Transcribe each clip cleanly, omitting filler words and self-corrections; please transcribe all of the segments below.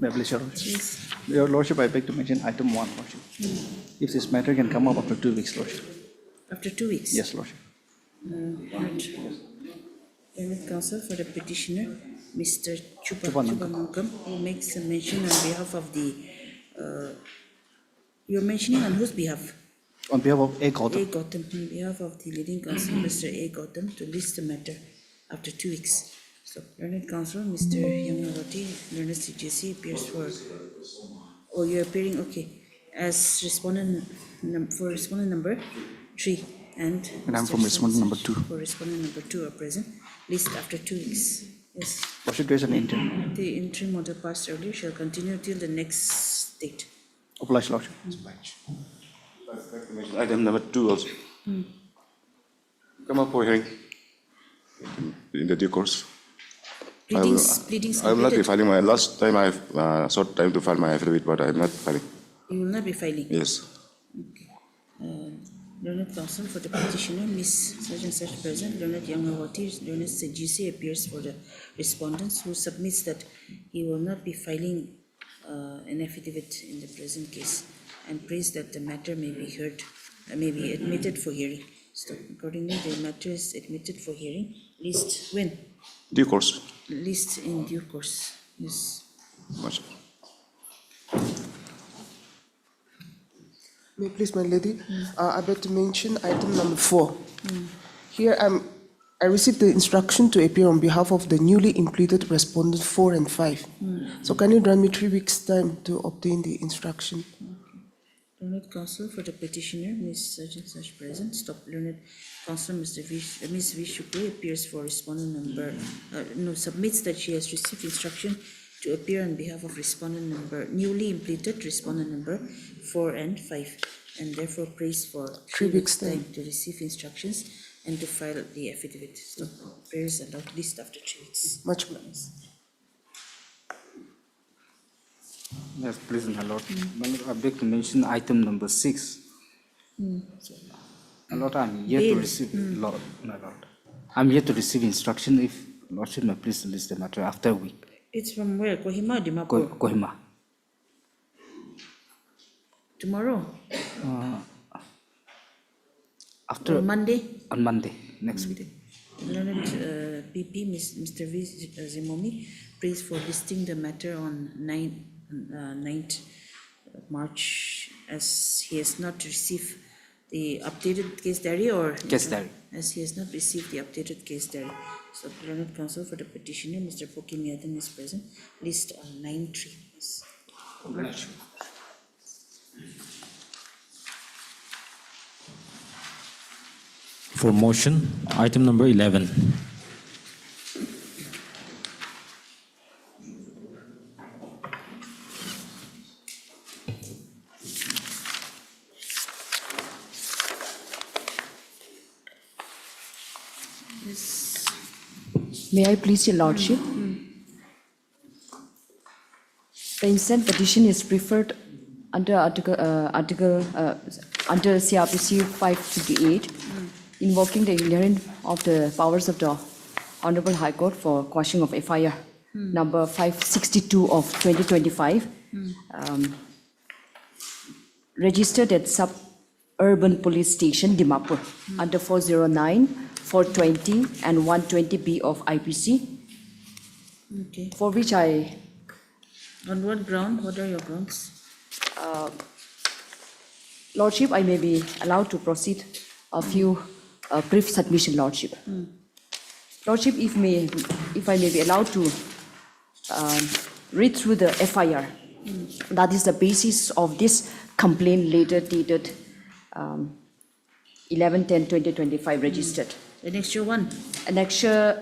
May I please, Your Lordship? Yes. Your Lordship, I beg to mention item 1, Lordship. If this matter can come up after 2 weeks, Lordship. After 2 weeks? Yes, Lordship. Learned counsel for the petitioner, Mr. Chupanangam. Chupanangam, who makes a mention on behalf of the, you're mentioning on whose behalf? On behalf of A. Gautam. A. Gautam, on behalf of the leading counsel, Mr. A. Gautam, to list the matter after 2 weeks. So, learned counsel, Mr. Gauhati, learned CJC appears for, oh, you're appearing, okay, as respondent, for respondent number 3. And I'm from respondent number 2. For respondent number 2 are present. List after 2 weeks. Yes. Lordship, there is an interim. The interim order passed earlier shall continue till the next date. Obliged, Lordship. Item number 2 also. Come up for hearing in the due course. Pleadings I will not be completed. filing my, last time I have short time to file my affidavit, but I am not filing. You will not be filing. Yes. Okay. Learned counsel for the petitioner, Miss Sergeant Such present, Learned Gauhati, Learned CGC appears for the respondents, who submits that he will not be filing an affidavit in the present case, and prays that the matter may be heard, may be admitted for hearing. So accordingly, the matter is admitted for hearing. List when? Due course. List in due course. Yes. Much. May I please, my lady? I beg to mention item number 4. Here I received the instruction to appear on behalf of the newly impleted respondent 4 and 5. So can you grant me 3 weeks' time to obtain the instruction? Learned counsel for the petitioner, Ms. Sergeant Such present. Stop. Learned counsel, Ms. Vishukwe appears for respondent number, submits that she has received instruction to appear on behalf of respondent number, newly impleted respondent number 4 and 5, and therefore prays for 3 weeks' time to receive instructions and to file the affidavit. Stop. Prayers allowed list after 3 weeks. Much obliged. Yes, please, my lord. My lord, I beg to mention item number 6. My lord, I'm yet to receive, Lord, my lord. I'm yet to receive instruction if Lordship may please list the matter after a week. It's from where? Kohima or Dimapur? Kohima. Tomorrow? After Or Monday? on Monday, next week. Learned PP, Mr. V. Zimomi, prays for listing the matter on 9th March, as he has not received the updated case diary, or Case diary. as he has not received the updated case diary. So, learned counsel for the petitioner, Mr. Pokimiadan, is present. List on 9/3. Yes. For motion, item number 11. May I please, Your Lordship? The instant petition is preferred under under CRPC 558, invoking the inherent of the powers of the Honorable High Court for quashing of FIR number 562 of 2025, registered at Suburban Police Station, Dimapur, under 409, 420 and 120B of IPC, Okay. for which I, On what ground? What are your grounds? Lordship, I may be allowed to proceed a few brief submission, Lordship. Lordship, if I may be allowed to read through the FIR, that is the basis of this complaint later dated 11/10/2025 registered. Annexure 1. Annexure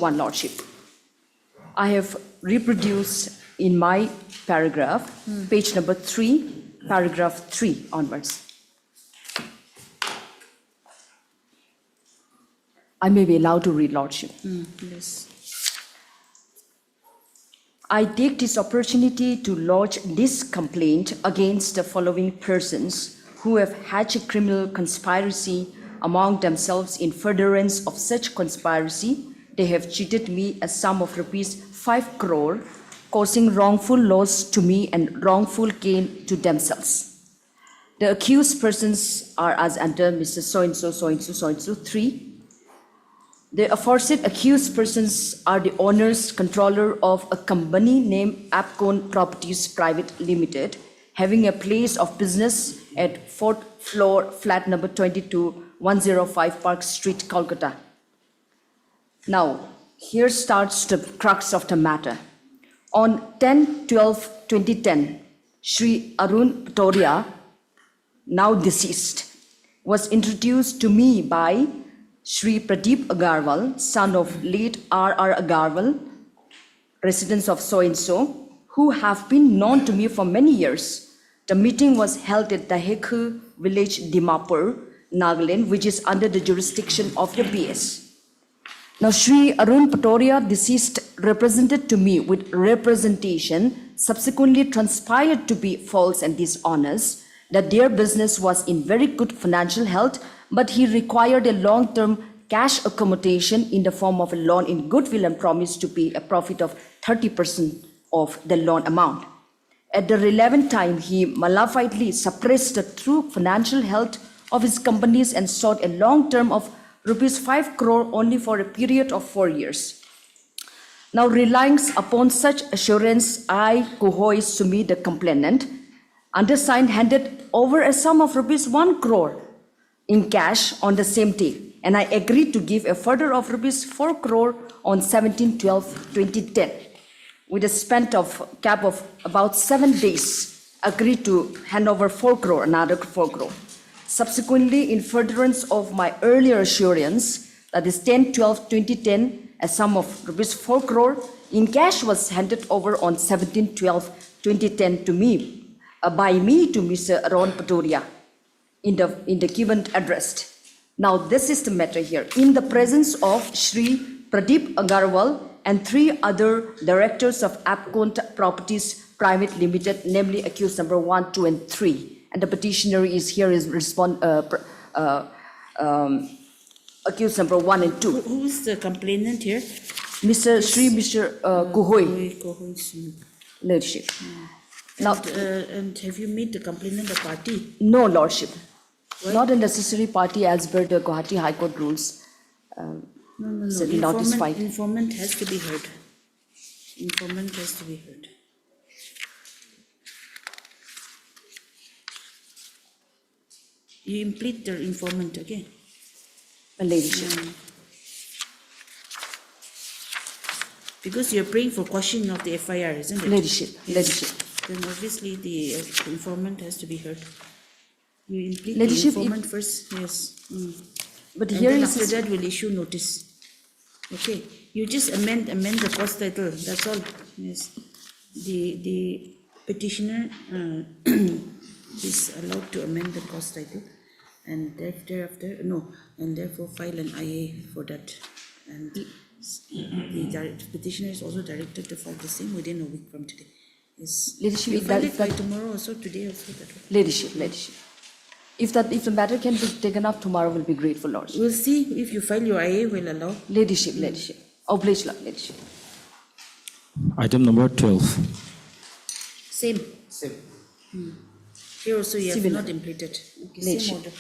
1, Lordship. I have reproduced in my paragraph, page number 3, paragraph 3 onwards. I may be allowed to read, Lordship. Yes. I take this opportunity to lodge this complaint against the following persons who have hatched a criminal conspiracy among themselves. In furtherance of such conspiracy, they have cheated me a sum of rupees 5 crore causing wrongful loss to me and wrongful gain to themselves. The accused persons are as under Mr. So-and-so, so-and-so, so-and-so, 3. The aforesaid accused persons are the owners, controller of a company named Apcon Properties Private Limited, having a place of business at 4th floor, flat number 22, 105 Park Street, Kolkata. Now, here starts the crux of the matter. On 10/12/2010, Sri Arun Patoria, now deceased, was introduced to me by Sri Pradeep Agarwal, son of late R.R. Agarwal, residents of so-and-so, who have been known to me for many years. The meeting was held at Dahekhu village, Dimapur, Nagaland, which is under the jurisdiction of the PS. Now, Sri Arun Patoria, deceased, represented to me with representation subsequently transpired to be false and dishonest, that their business was in very good financial health, but he required a long-term cash accommodation in the form of a loan in goodwill and promised to pay a profit of 30% of the loan amount. At the relevant time, he malevolently suppressed the true financial health of his companies and sought a long term of rupees 5 crore only for a period of 4 years. Now, relying upon such assurance, I, Kohoi Sumi, the complainant, undersigned, handed over a sum of rupees 1 crore in cash on the same day, and I agreed to give a further of rupees 4 crore on 17/12/2010. With a spent of cap of about 7 days, agreed to hand over 4 crore, another 4 crore. Subsequently, in furtherance of my earlier assurance, that is 10/12/2010, a sum of rupees 4 crore in cash was handed over on 17/12/2010 to me, by me to Mr. Arun Patoria in the given address. Now, this is the matter here. In the presence of Sri Pradeep Agarwal and 3 other directors of Apcon Properties Private Limited, namely accused number 1, 2, and 3. And the petitioner is here is accused number 1 and 2. Who is the complainant here? Mr. Kohoi, Kohoi Sumi. Lordship. Now, And have you made the complainant a party? no, Lordship. Not a necessary party as per the Gauhati High Court rules. No. So the notice filed. Informant has to be heard. Informant has to be heard. You implead the informant again. Ladyship. Because you're praying for quashing of the FIR, isn't it? Ladyship. Then obviously the informant has to be heard. You implead the Ladyship, informant first, yes. But And here then is after that we'll issue notice. Okay, you just amend the cause title, that's all, yes. The petitioner is allowed to amend the cause title and thereafter, and therefore file an IA for that. And the petitioner is also directed to file the same within a week from today. Yes. Ladyship, You if file that- it by tomorrow also, today also, that way. ladyship. If the matter can be taken up tomorrow, will be grateful, Lordship. We'll see if you file your IA, we'll allow. Ladyship. Oblige, ladyship. Item number 12. Same. Here also you have Similar. not impleted. Okay, Ladyship. same order.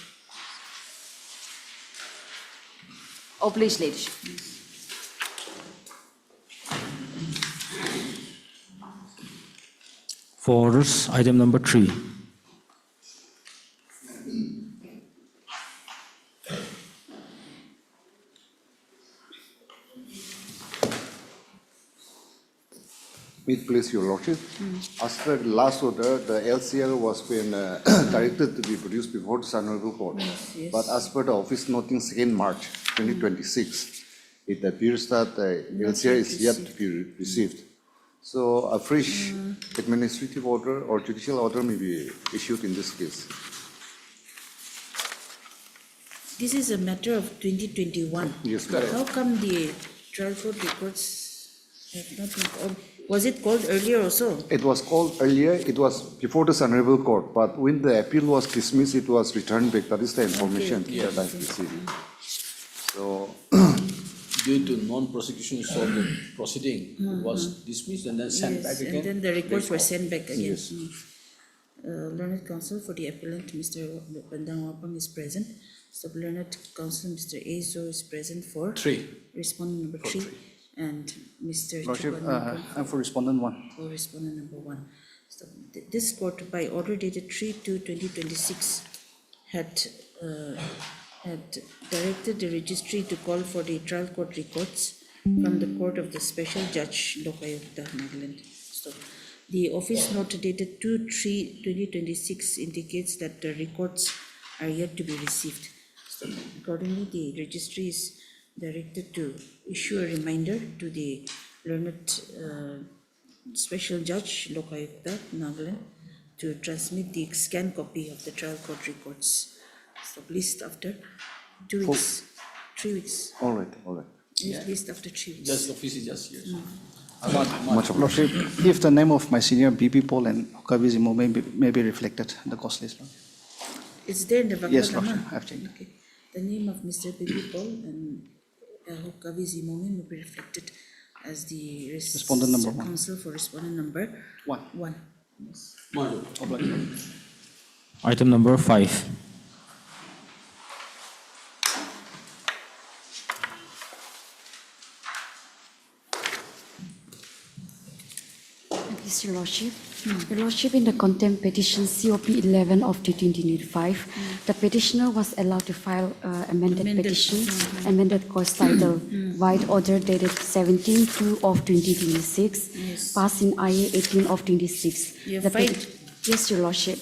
Oblige, ladyship. For orders, item number 3. May it please your lordship. As per the last order, the LCR was been directed to be produced before the Honorable Court. Yes. But as per the office noting 2nd March 2026, it appears that the LCR is yet to be received. So a fresh administrative order or judicial order may be issued in this case. This is a matter of 2021. Yes, madam. How come the trial court records have not been called? Was it called earlier also? It was called earlier, it was before the Honorable Court, but when the appeal was dismissed, it was returned back. That is the information Okay, that I received. So due to non-prosecution of the proceeding, it was dismissed and then sent back Yes, again. and then the records were sent back again. Yes. Learned counsel for the appellant, Mr. Bandang Wapang is present. Sub-learned counsel, Mr. Azo is present for 3. respondent number 3. And Mr. Lordship, Chupan I'm for respondent 1. for respondent number 1. So this court, by order dated 3/2/2026, had directed the registry to call for the trial court records from the court of the special judge, Lokayukta, Nagaland. So the office note dated 2/3/2026 indicates that the records are yet to be received. So accordingly, the registry is directed to issue a reminder to the learned special judge, Lokayukta, Nagaland, to transmit the scanned copy of the trial court records. So list after 2 weeks, 3 weeks. All right, all right. List after 3 weeks. Just office is just here. Much of Lordship, if the name of my senior BP Paul and Kavizimo may be reflected in the cost list. It's there in the Yes, Vakatama. Lordship, I've checked. Okay. The name of Mr. Bibi Paul and Kavi Zimomin will be reflected as the Respondent number 1. counsel for respondent number 1. 1. Yes. Item number 5. Yes, Your Lordship. Your Lordship, in the contempt petition COP 11 of 2025, the petitioner was allowed to file amended petition, amended cause title, white order dated 17/2 of 2026, Yes. passed in IA 18 of 26. You The filed? Yes, Your Lordship.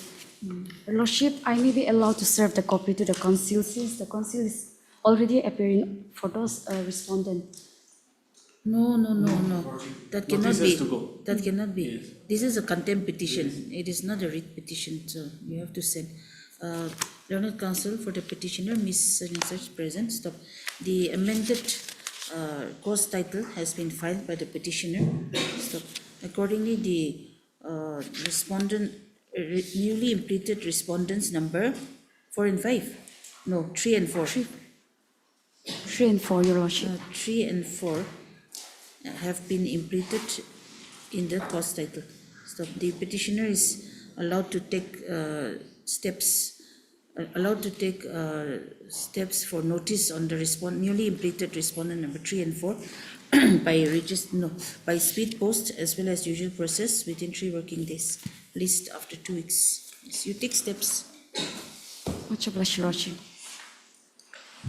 Your Lordship, I may be allowed to serve the copy to the council since the council is already appearing for those respondents. No. That cannot be. That cannot be. This is a contempt petition. It is not a writ petition, so you have to send. Learned counsel for the petitioner, Ms. Such present. Stop. The amended cause title has been filed by the petitioner. Stop. Accordingly, the respondent, newly impleted respondents number 4 and 5. No, 3 and 4. 3 and 4, Your Lordship. 3 and 4 have been impleted in the cause title. So the petitioner is allowed to take steps for notice on the newly impleted respondent number 3 and 4 by speed post as well as usual process within 3 working days. List after 2 weeks. Yes, you take steps. Much obliged, Your Lordship.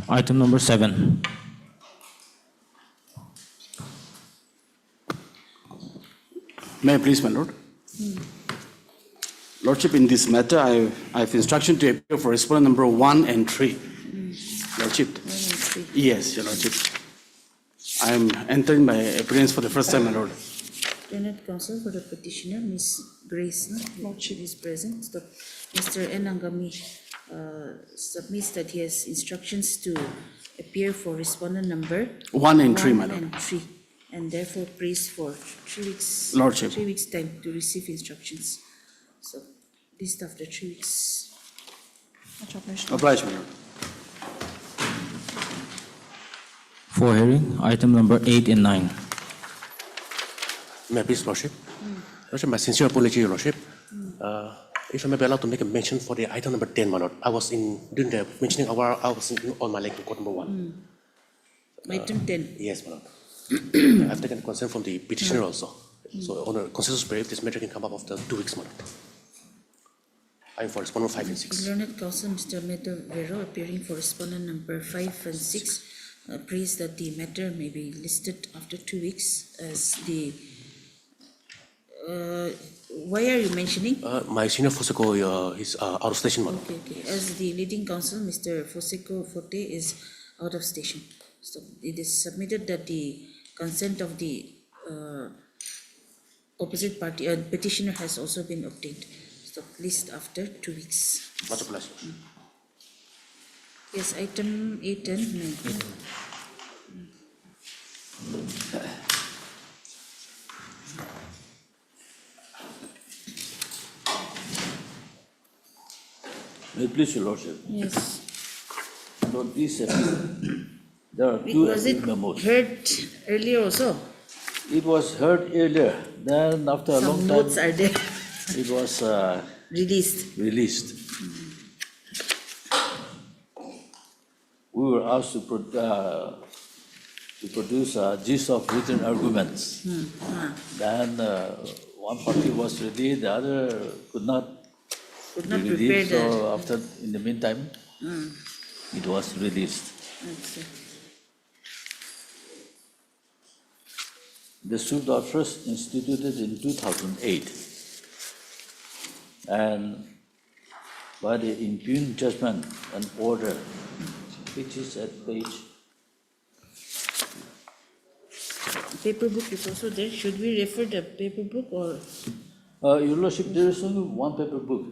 Item number 7. May I please, my Lord? Lordship, in this matter, I have instruction to appear for respondent number 1 and 3. Lordship. 1 and 3. Yes, Your Lordship. I am entering my appearance for the first time, my Lord. Learned counsel for the petitioner, Ms. Grace, Lordship is present. So Mr. N. Angami submits that he has instructions to appear for respondent number 1 and 3, my Lord. and 3, and therefore prays for 3 weeks. Lordship. 3 weeks time to receive instructions. So list after 3 weeks. Obliged, my Lord. For hearing, item number 8 and 9. May I please, Lordship? Lordship, my sincere apology, Your Lordship. If I may be allowed to make a mention for the item number 10, my Lord. During the mentioning hour, I was on my leg to court number 1. Item 10. Yes, my Lord. I've taken consent from the petitioner also. So on a consensus prayer, if this matter can come up after 2 weeks, my Lord. I'm for respondent 5 and 6. Learned counsel, Mr. Medo Vero, appearing for respondent number 5 and 6, prays that the matter may be listed after 2 weeks as the. Why are you mentioning? My senior Foseko is out of station, my Lord. Okay. As the leading counsel, Mr. Foseko Forte is out of station. So it is submitted that the consent of the opposite party, petitioner has also been obtained. So list after 2 weeks. Much obliged. Yes, item 8 and 9. May it please, Your Lordship. Yes. So this, There are two Was it memos. heard earlier also? It was heard earlier, then after a long Some time, notes are there, it was released. released. We were asked to produce a gist of written arguments. Then one party was ready, the other could not Could be not prepare released. the. So after, in the meantime, it was released. Okay. The suit was first instituted in 2008, and by the impugned judgment and order, which is at page. Paper book is also there. Should we refer the paper book or? Your Lordship, there is only one paper book,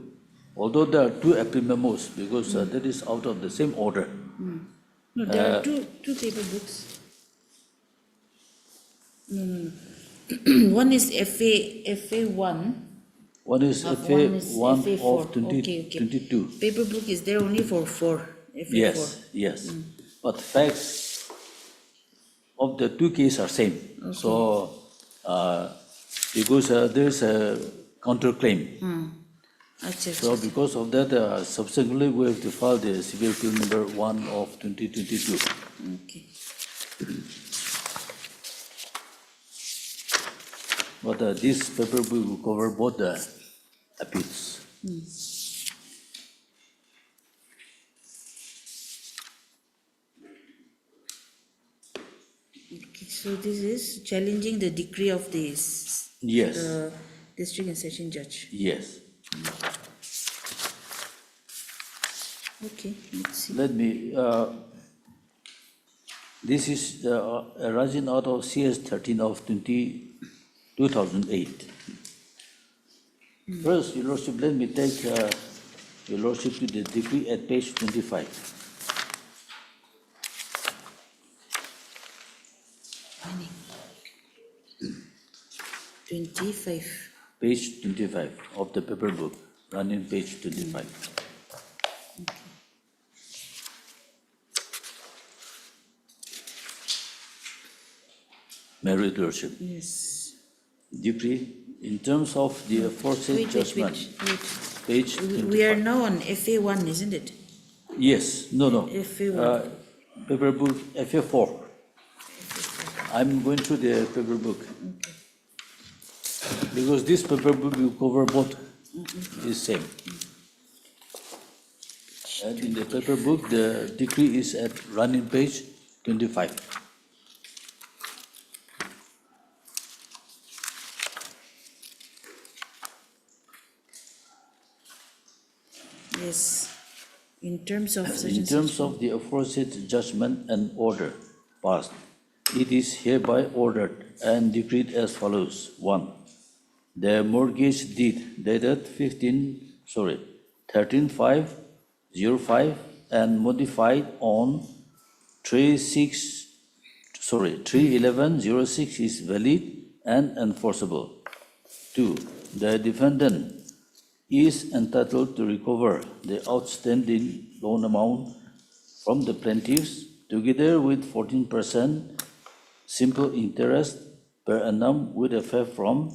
although there are two appeal memos, because that is out of the same order. No, there are two paper books. No. One is FA1. One is One FA is 1 FA4. of 2022. Paper book is there only for 4. FA4. Yes, yes. But facts of the two cases are same. So, because there is a counterclaim. So because of that, subsequently we have to file the civil appeal number 1 of 2022. Okay. But this paper will cover both the appeals. Okay, so this is challenging the decree of this. Yes. The district and session judge. Yes. Okay, let's see. Let me, this is arising out of CS 13 of 2008. First, Your Lordship, let me take Your Lordship to the decree at page 25. 25. Page 25 of the paper book, running page 25. May I read, Your Lordship? Yes. Decree, in terms of the aforesaid judgment, page 25. We are now on FA1, isn't it? Yes, no. FA1. Paper book, FA4. I'm going through the paper book. Because this paper book will cover both, is same. And in the paper book, the decree is at running page 25. Yes. In terms of such In and terms such. of the aforesaid judgment and order passed, it is hereby ordered and decreed as follows. 1. The mortgage deed dated 13/5/05 and modified on 3/11/06 is valid and enforceable. 2. The defendant is entitled to recover the outstanding loan amount from the plaintiffs together with 14% simple interest per annum with effect from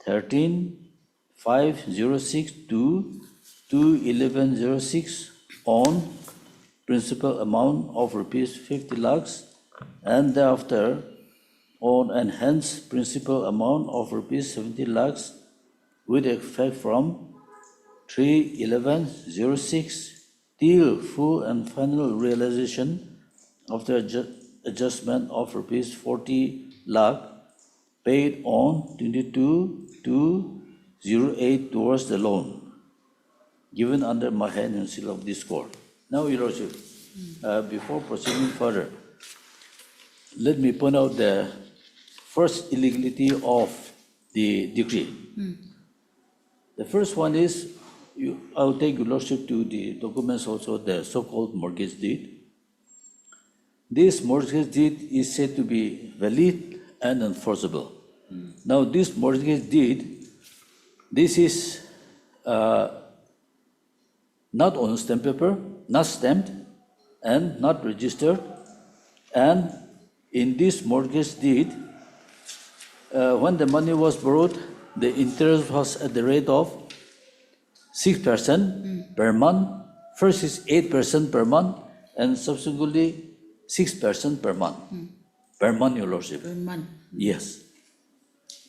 13/5/06 to 2/11/06 on principal amount of rupees 50 lakhs and thereafter on enhanced principal amount of rupees 70 lakhs with effect from 3/11/06 till full and final realization of the adjustment of rupees 40 lakh paid on 22/2/08 towards the loan given under my hand and seal of this court. Now, Your Lordship, before proceeding further, let me point out the first illegality of the decree. The first one is, I'll take Your Lordship to the documents also, the so-called mortgage deed. This mortgage deed is said to be valid and enforceable. Now, this mortgage deed, this is not on stamp paper, not stamped, and not registered, And in this mortgage deed, when the money was borrowed, the interest was at the rate of 6% per month. First is 8% per month, and subsequently 6% per month. Per month, Your Lordship. Per month. Yes.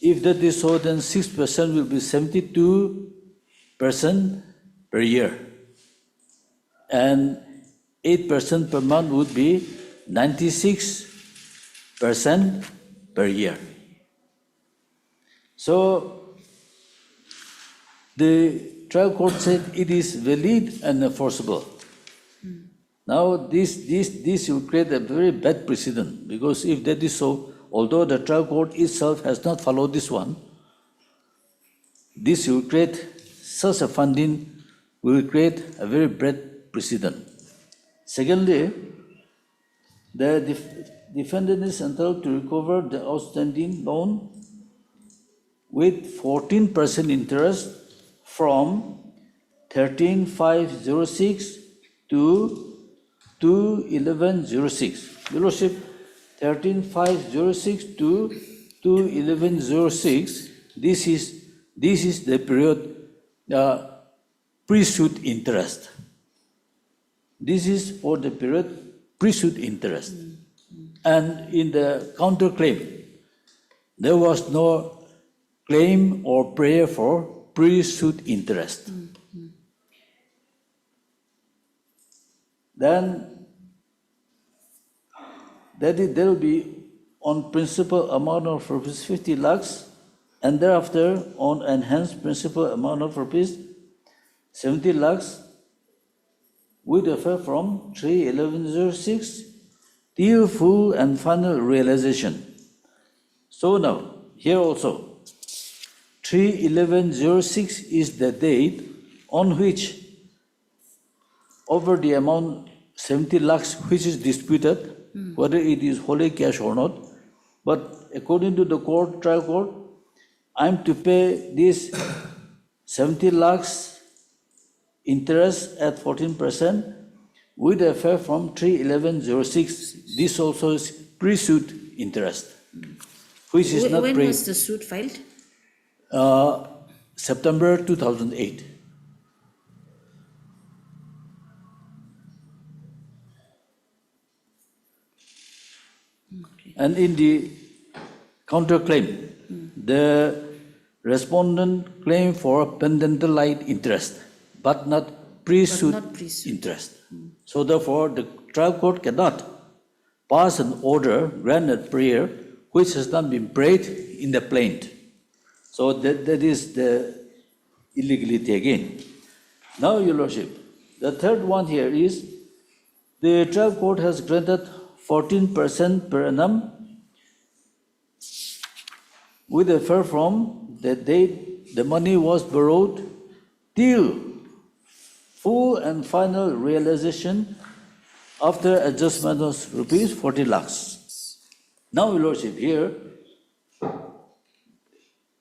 If that is so, then 6% will be 72% per year. And 8% per month would be 96% per year. So the trial court said it is valid and enforceable. Now this will create a very bad precedent, because if that is so, although the trial court itself has not followed this one, this will create such a funding will create a very bad precedent. Secondly, the defendant is entitled to recover the outstanding loan with 14% interest from 13,506 to 2,1106. Your Lordship, 13,506 to 2,1106. This is the period pre-suit interest. This is for the period pre-suit interest. And in the counterclaim, there was no claim or prayer for pre-suit interest. Then there will be on principal amount of rupees 50 lakhs, and thereafter on enhanced principal amount of rupees 70 lakhs with effect from 3/11/06 till full and final realization. So now, here also, 3/11/06 is the date on which over the amount 70 lakhs which is disputed, whether it is wholly cash or not. But according to the court, trial court, I am to pay this 70 lakhs interest at 14% with effect from 3/11/06. This also is pre-suit interest, which is not When was the suit filed? September 2008. And in the counterclaim, the respondent claimed for pendentalized interest, but not pre-suit interest. So therefore, the trial court cannot pass an order, granted prayer, which has not been prayed in the plaint. So that is the illegality again. Now, Your Lordship, the third one here is the trial court has granted 14% per annum with effect from the date the money was borrowed till full and final realization after adjustment of rupees 40 lakhs. Now, Your Lordship, here,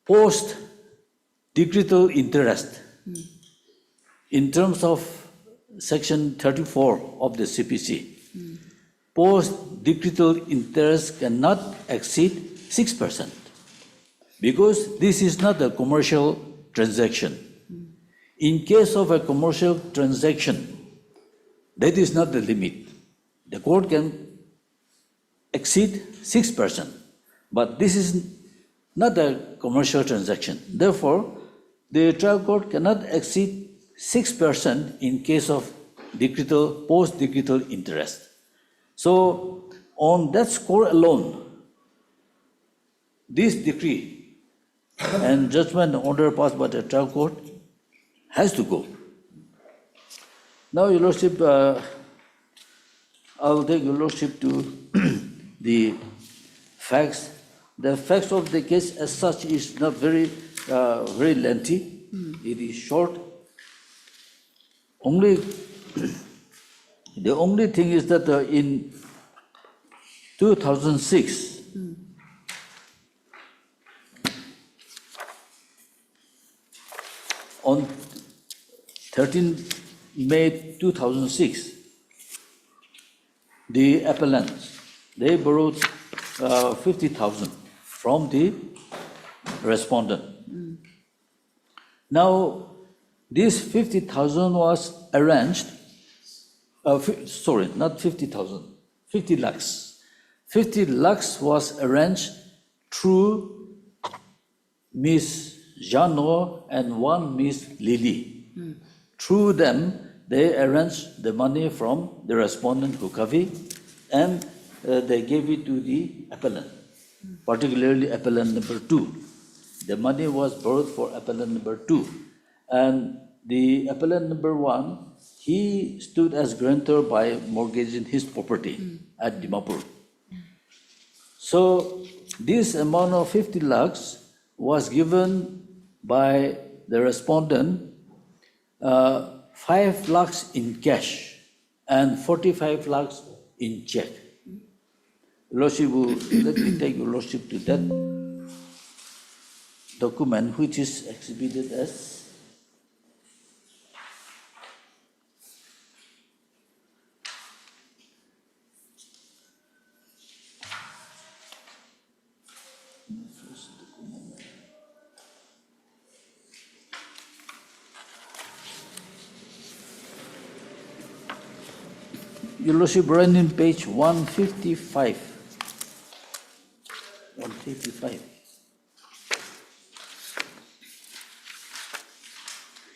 post-decretal interest, in terms of section 34 of the CPC, post-decretal interest cannot exceed 6%, because this is not a commercial transaction. In case of a commercial transaction, that is not the limit. The court can exceed 6%, but this is not a commercial transaction. Therefore, the trial court cannot exceed 6% in case of decretal, post-decretal interest. So, on that score alone, this decree and judgment order passed by the trial court has to go. Now, Your Lordship, I will take Your Lordship to the facts. The facts of the case as such is not very lengthy. It is short. The only thing is that in 2006, on 13 May 2006, the appellant, they borrowed 50,000 from the respondent. Now, this 50,000 was arranged, sorry, not 50,000, 50 lakhs. 50 lakhs was arranged through Miss Jano and one Miss Lily. Through them, they arranged the money from the respondent Hukavi and they gave it to the appellant, particularly appellant number 2. The money was borrowed for appellant number 2. And the appellant number 1, he stood as guarantor by mortgaging his property at Dimapur. So this amount of 50 lakhs was given by the respondent 5 lakhs in cash and 45 lakhs in check. Lordship, let me take your Lordship to that document which is exhibited as Your Lordship, run in page 155. 155.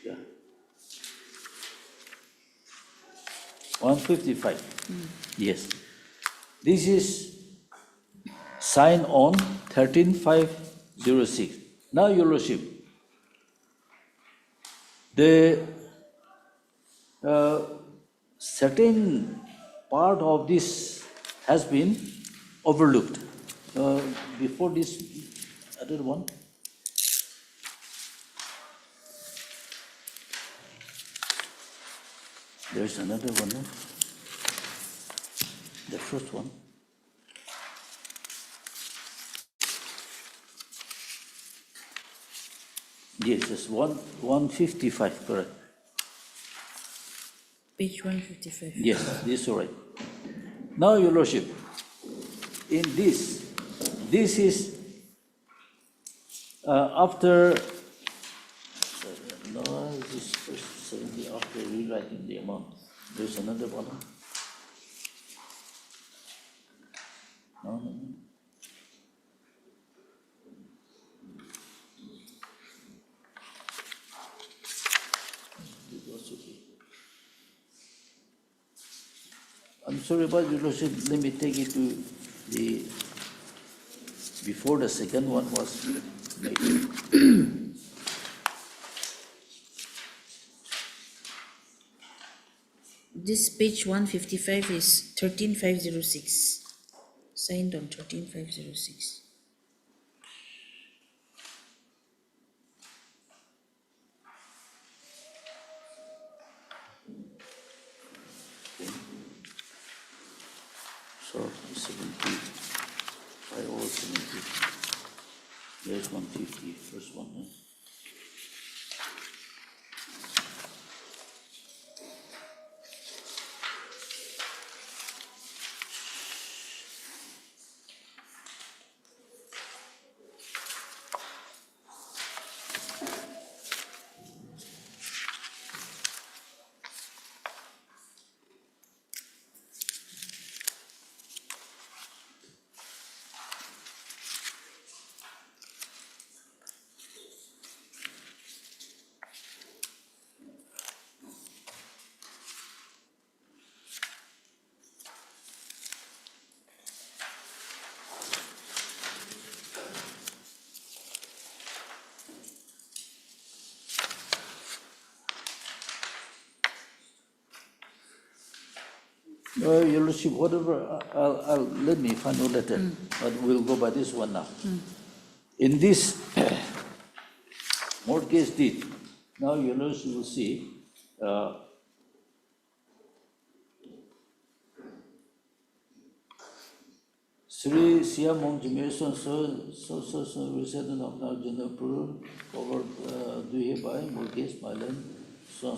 Yeah. 155. Yes. This is signed on 13/5/06. Now, Your Lordship, the certain part of this has been overlooked. Before this other one, there is another one, no? The first one. Yes, it's 155, correct. Page 155. Yes, this is all right. Now, Your Lordship, in this is after, no, this is certainly after rewriting the amount. There's another one. No. I'm sorry about Your Lordship, let me take it to the, before the second one was made. This page 155 is 13/5/06, signed on 13/5/06. So 70, 5/70. There's 150, first one. Eh? Your Lordship, whatever, let me find out later, but we'll go by this one now. In this mortgage deed, now Your Lordship will see, Sri Siamong Jimison, so resident of now Janapur, covered, do hereby mortgage my land, so,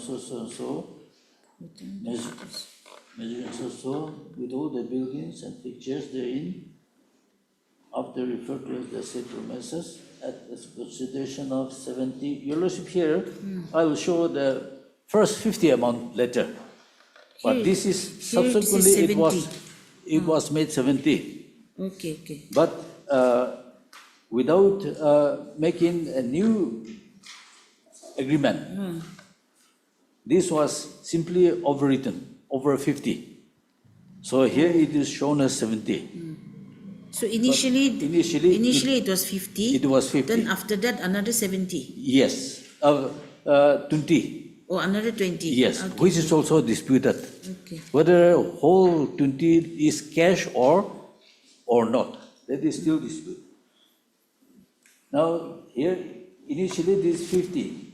So, with all the buildings and fixtures therein, after referred to as the said premises, at the consideration of 70, Your Lordship, here, I will show the first 50 amount later. But Here- this is here it says subsequently, it 70. was made 70. Okay. But without making a new agreement, this was simply overwritten, over 50. So here it is shown as 70. So initially it was 50. It was 50. Then after that another 70. Yes, 20. Or another 20. Yes, Okay. which is also disputed. Okay. Whether whole 20 is cash or not, that is still disputed. Now here, initially this 50.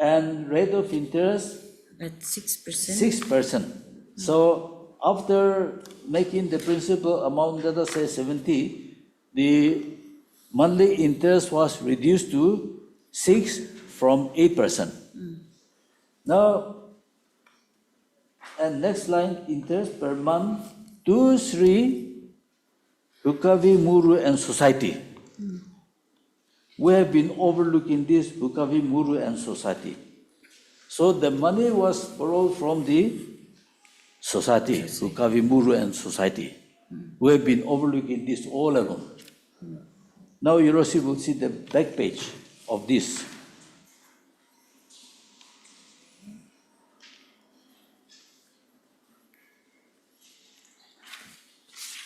And rate of interest At 6%. 6%. So after making the principal amount, let us say 70, the monthly interest was reduced to 6 from 8%. Now, and next line, interest per month to Sri Hukavi Muru and Society. We have been overlooking this Hukavi Muru and Society. So the money was borrowed from the society, Hukavi Muru and Society. We have been overlooking this all along. Now you also will see the back page of this.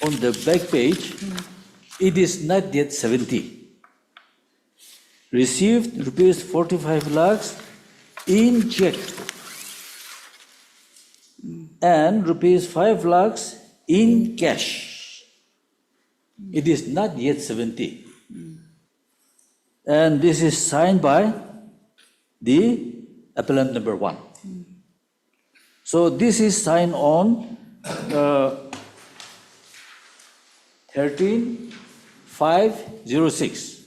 On the back page, it is not yet 70. Received rupees 45 lakhs in check and rupees 5 lakhs in cash. It is not yet 70. And this is signed by the appellant number 1. So this is signed on 13/5/06.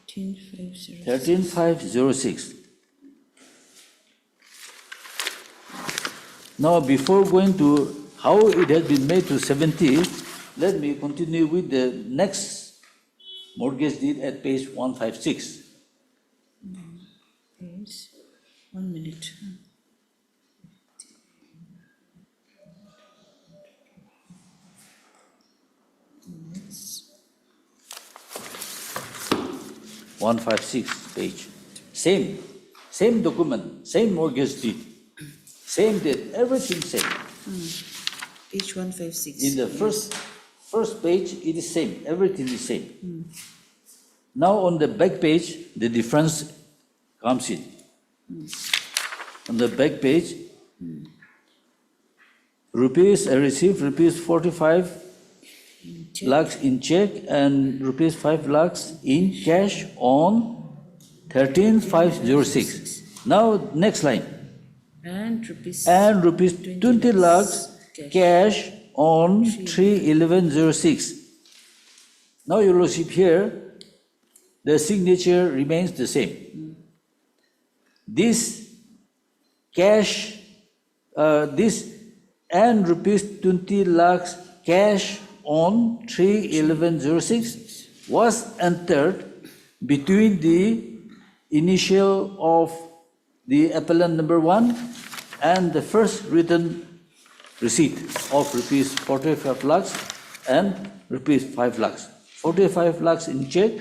13/5/06. 13/5/06. Now, before going to how it has been made to 70, let me continue with the next mortgage deed at page 156. Yes. 1 minute. Yes. 156 page. Same document, same mortgage deed, same date, everything same. Page 156. In the first page, it is same, everything is same. Now on the back page, the difference comes in. On the back page, I received rupees 45 lakhs in check and rupees 5 lakhs in cash on 13/5/06. Now next line. And rupees. And rupees 20 lakhs cash on 3/11/06. Now you will see here, the signature remains the same. This cash, this and rupees 20 lakhs cash on 3/11/06 was entered between the initial of the appellant number 1 and the first written receipt of rupees 45 lakhs and rupees 5 lakhs. 45 lakhs in check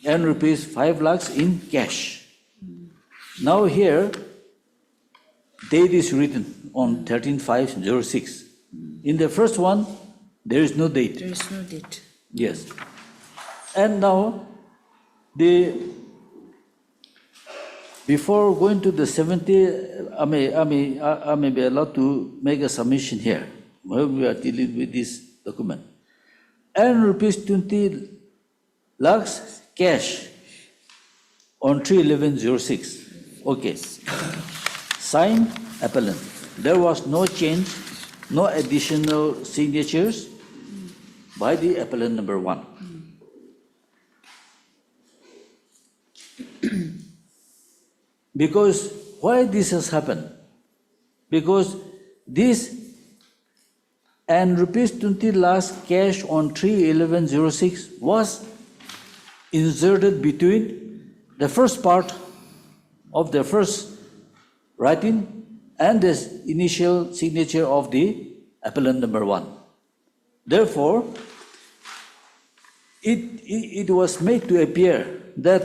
and rupees 5 lakhs in cash. Now here, date is written on 13/5/06. In the first one, there is no date. There is no date. Yes. And now, before going to the 70, I may be allowed to make a submission here, while we are dealing with this document. And rupees 20 lakhs cash on 3/11/06. Okay. Signed, appellant. There was no change, no additional signatures by the appellant number 1. Because why this has happened? Because this and rupees 20 lakhs cash on 3/11/06 was inserted between the first part of the first writing and the initial signature of the appellant number 1. Therefore, it was made to appear that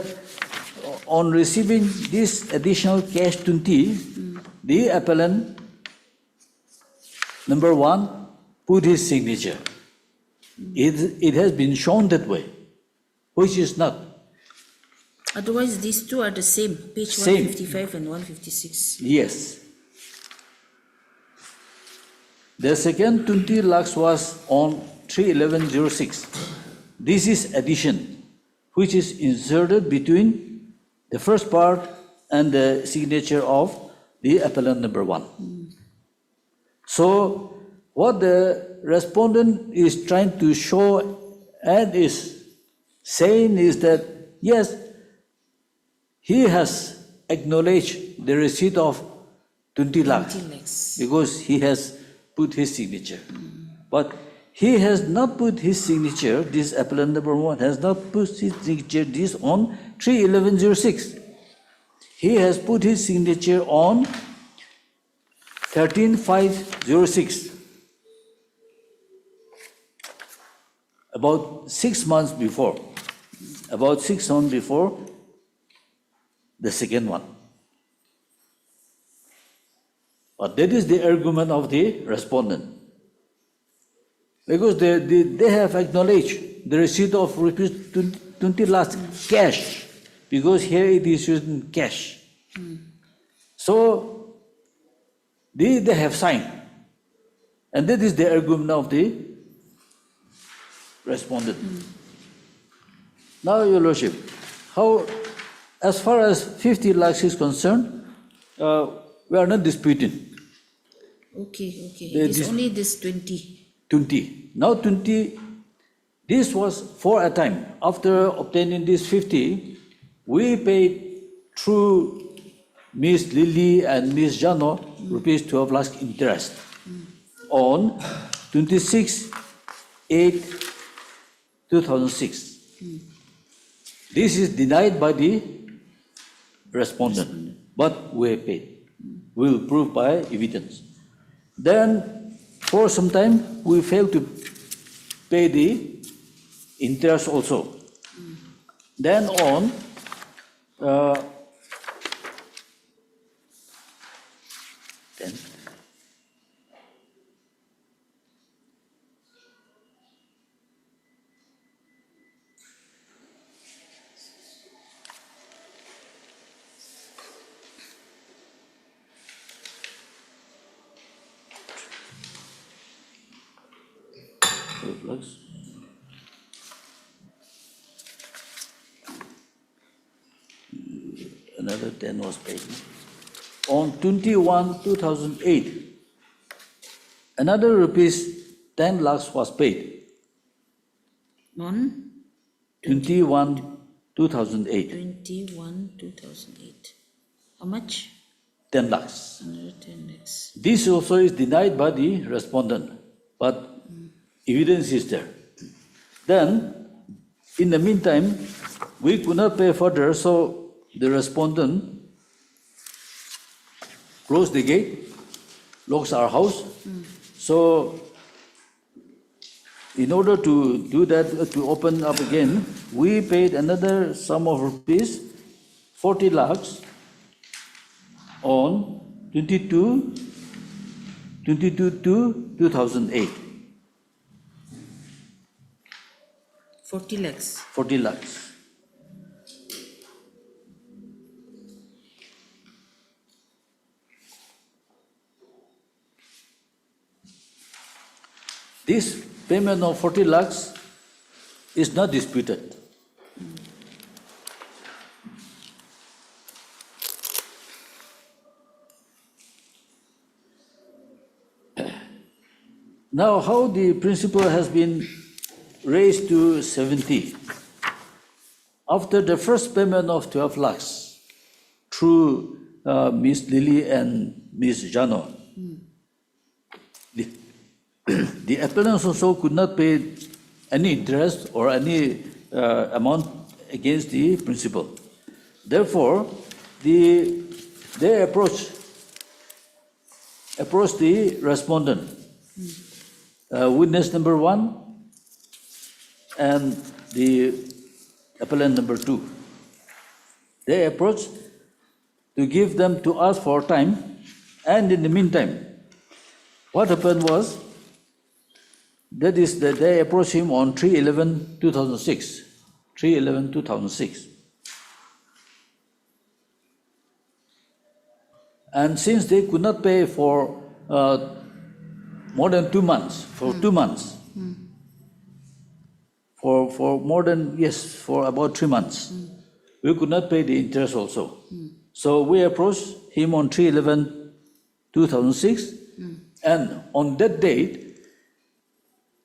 on receiving this additional cash 20, the appellant number 1 put his signature. It has been shown that way, which is not. Otherwise, these two are the same, page Same. 155 and 156. Yes. The second 20 lakhs was on 3/11/06. This is addition, which is inserted between the first part and the signature of the appellant number 1. So, what the respondent is trying to show and is saying is that, yes, he has acknowledged the receipt of 20 lakhs 20 lakhs. because he has put his signature. But he has not put his signature, this appellant number 1 has not put his signature this on 3/11/06. He has put his signature on 13/5/06. About 6 months before. About 6 months before the second one. But that is the argument of the respondent. Because they have acknowledged the receipt of rupees 20 lakhs cash, because here it is in cash. So they have signed. And that is the argument of the respondent. Now, Your Lordship, as far as 50 lakhs is concerned, we are not disputing. Okay. It is only this 20. 20. Now 20, this was for a time. After obtaining this 50, we paid through Miss Lily and Miss Jano rupees 12 lakhs interest on 26/8/2006. This is denied by the respondent, but we have paid. We will prove by evidence. Then, for some time, we failed to pay the interest also. Then on, then another 10 was paid. On 21/2008, another rupees 10 lakhs was paid. On 21/2008, 21/2008. How much? 10 lakhs. Another 10 lakhs. This also is denied by the respondent, but evidence is there. Then, in the meantime, we could not pay further, so the respondent closed the gate, locks our house. So, in order to do that, to open up again, we paid another sum of rupees 40 lakhs on 22/2008. 40 lakhs. 40 lakhs. This payment of 40 lakhs is not disputed. Now, how the principal has been raised to 70? After the first payment of 12 lakhs through Ms. Lily and Ms. Jano. The appellants also could not pay any interest or any amount against the principal. Therefore, they approached the respondent, witness number 1 and the appellant number 2. They approached to give them to us for time, and in the meantime, what happened was, that is that they approached him on 3/11/2006. 3/11/2006. And since they could not pay for more than 2 months, for about 3 months, we could not pay the interest also. So we approached him on 3/11/2006, and on that date,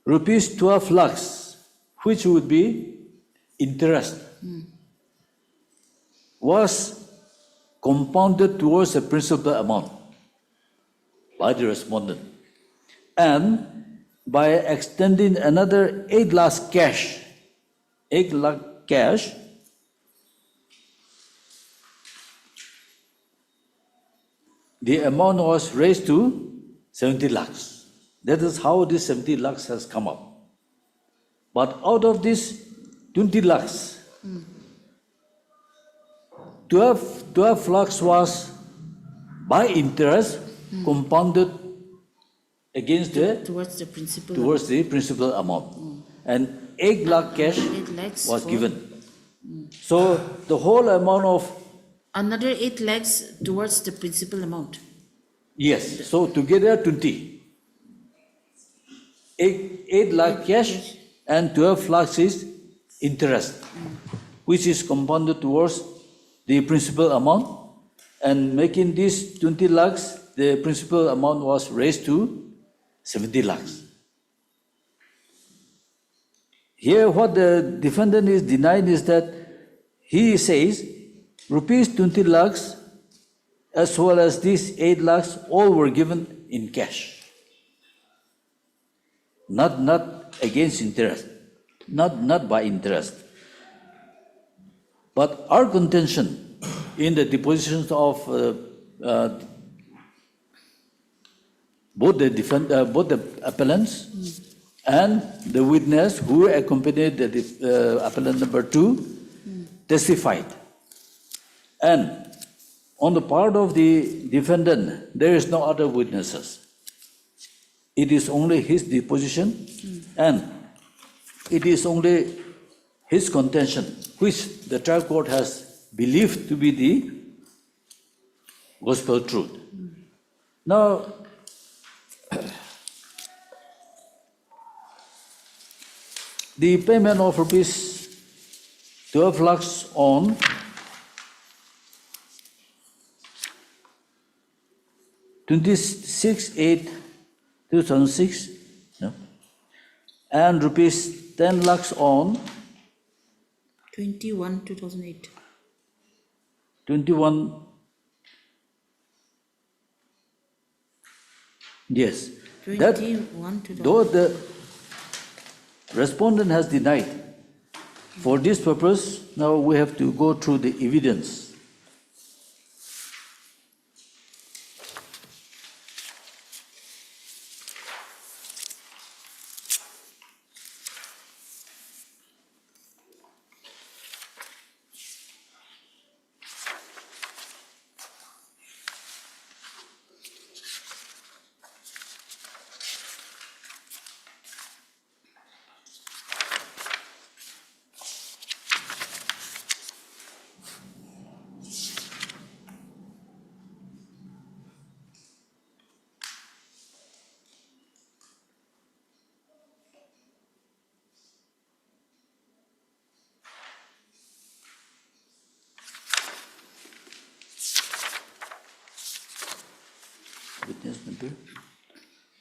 rupees 12 lakhs, which would be interest, was compounded towards the principal amount by the respondent. And by extending another 8 lakhs cash, 8 lakh cash, the amount was raised to 70 lakhs. That is how this 70 lakhs has come up. But out of this 20 lakhs, 12 lakhs was by interest compounded against Towards the principal. towards the principal amount. And 8 lakh cash 8 lakhs was for- given. So the whole amount of, Another 8 lakhs towards the principal amount. yes, so together 20. 8 lakh cash and 12 lakhs is interest, which is compounded towards the principal amount, and making this 20 lakhs, the principal amount was raised to 70 lakhs. Here what the defendant is denying is that he says rupees 20 lakhs as well as these 8 lakhs all were given in cash. Not against interest, not by interest. But our contention in the depositions of both the appellants and the witness who accompanied the appellant number 2 testified. And on the part of the defendant, there is no other witnesses. It is only his deposition, and it is only his contention, which the trial court has believed to be the gospel truth. Now, the payment of rupees 12 lakhs on (26/8/2006), no? And rupees 10 lakhs on 21/2008. 21, yes. That, 21/2008. though the respondent has denied, for this purpose, now we have to go through the evidence. Witness number,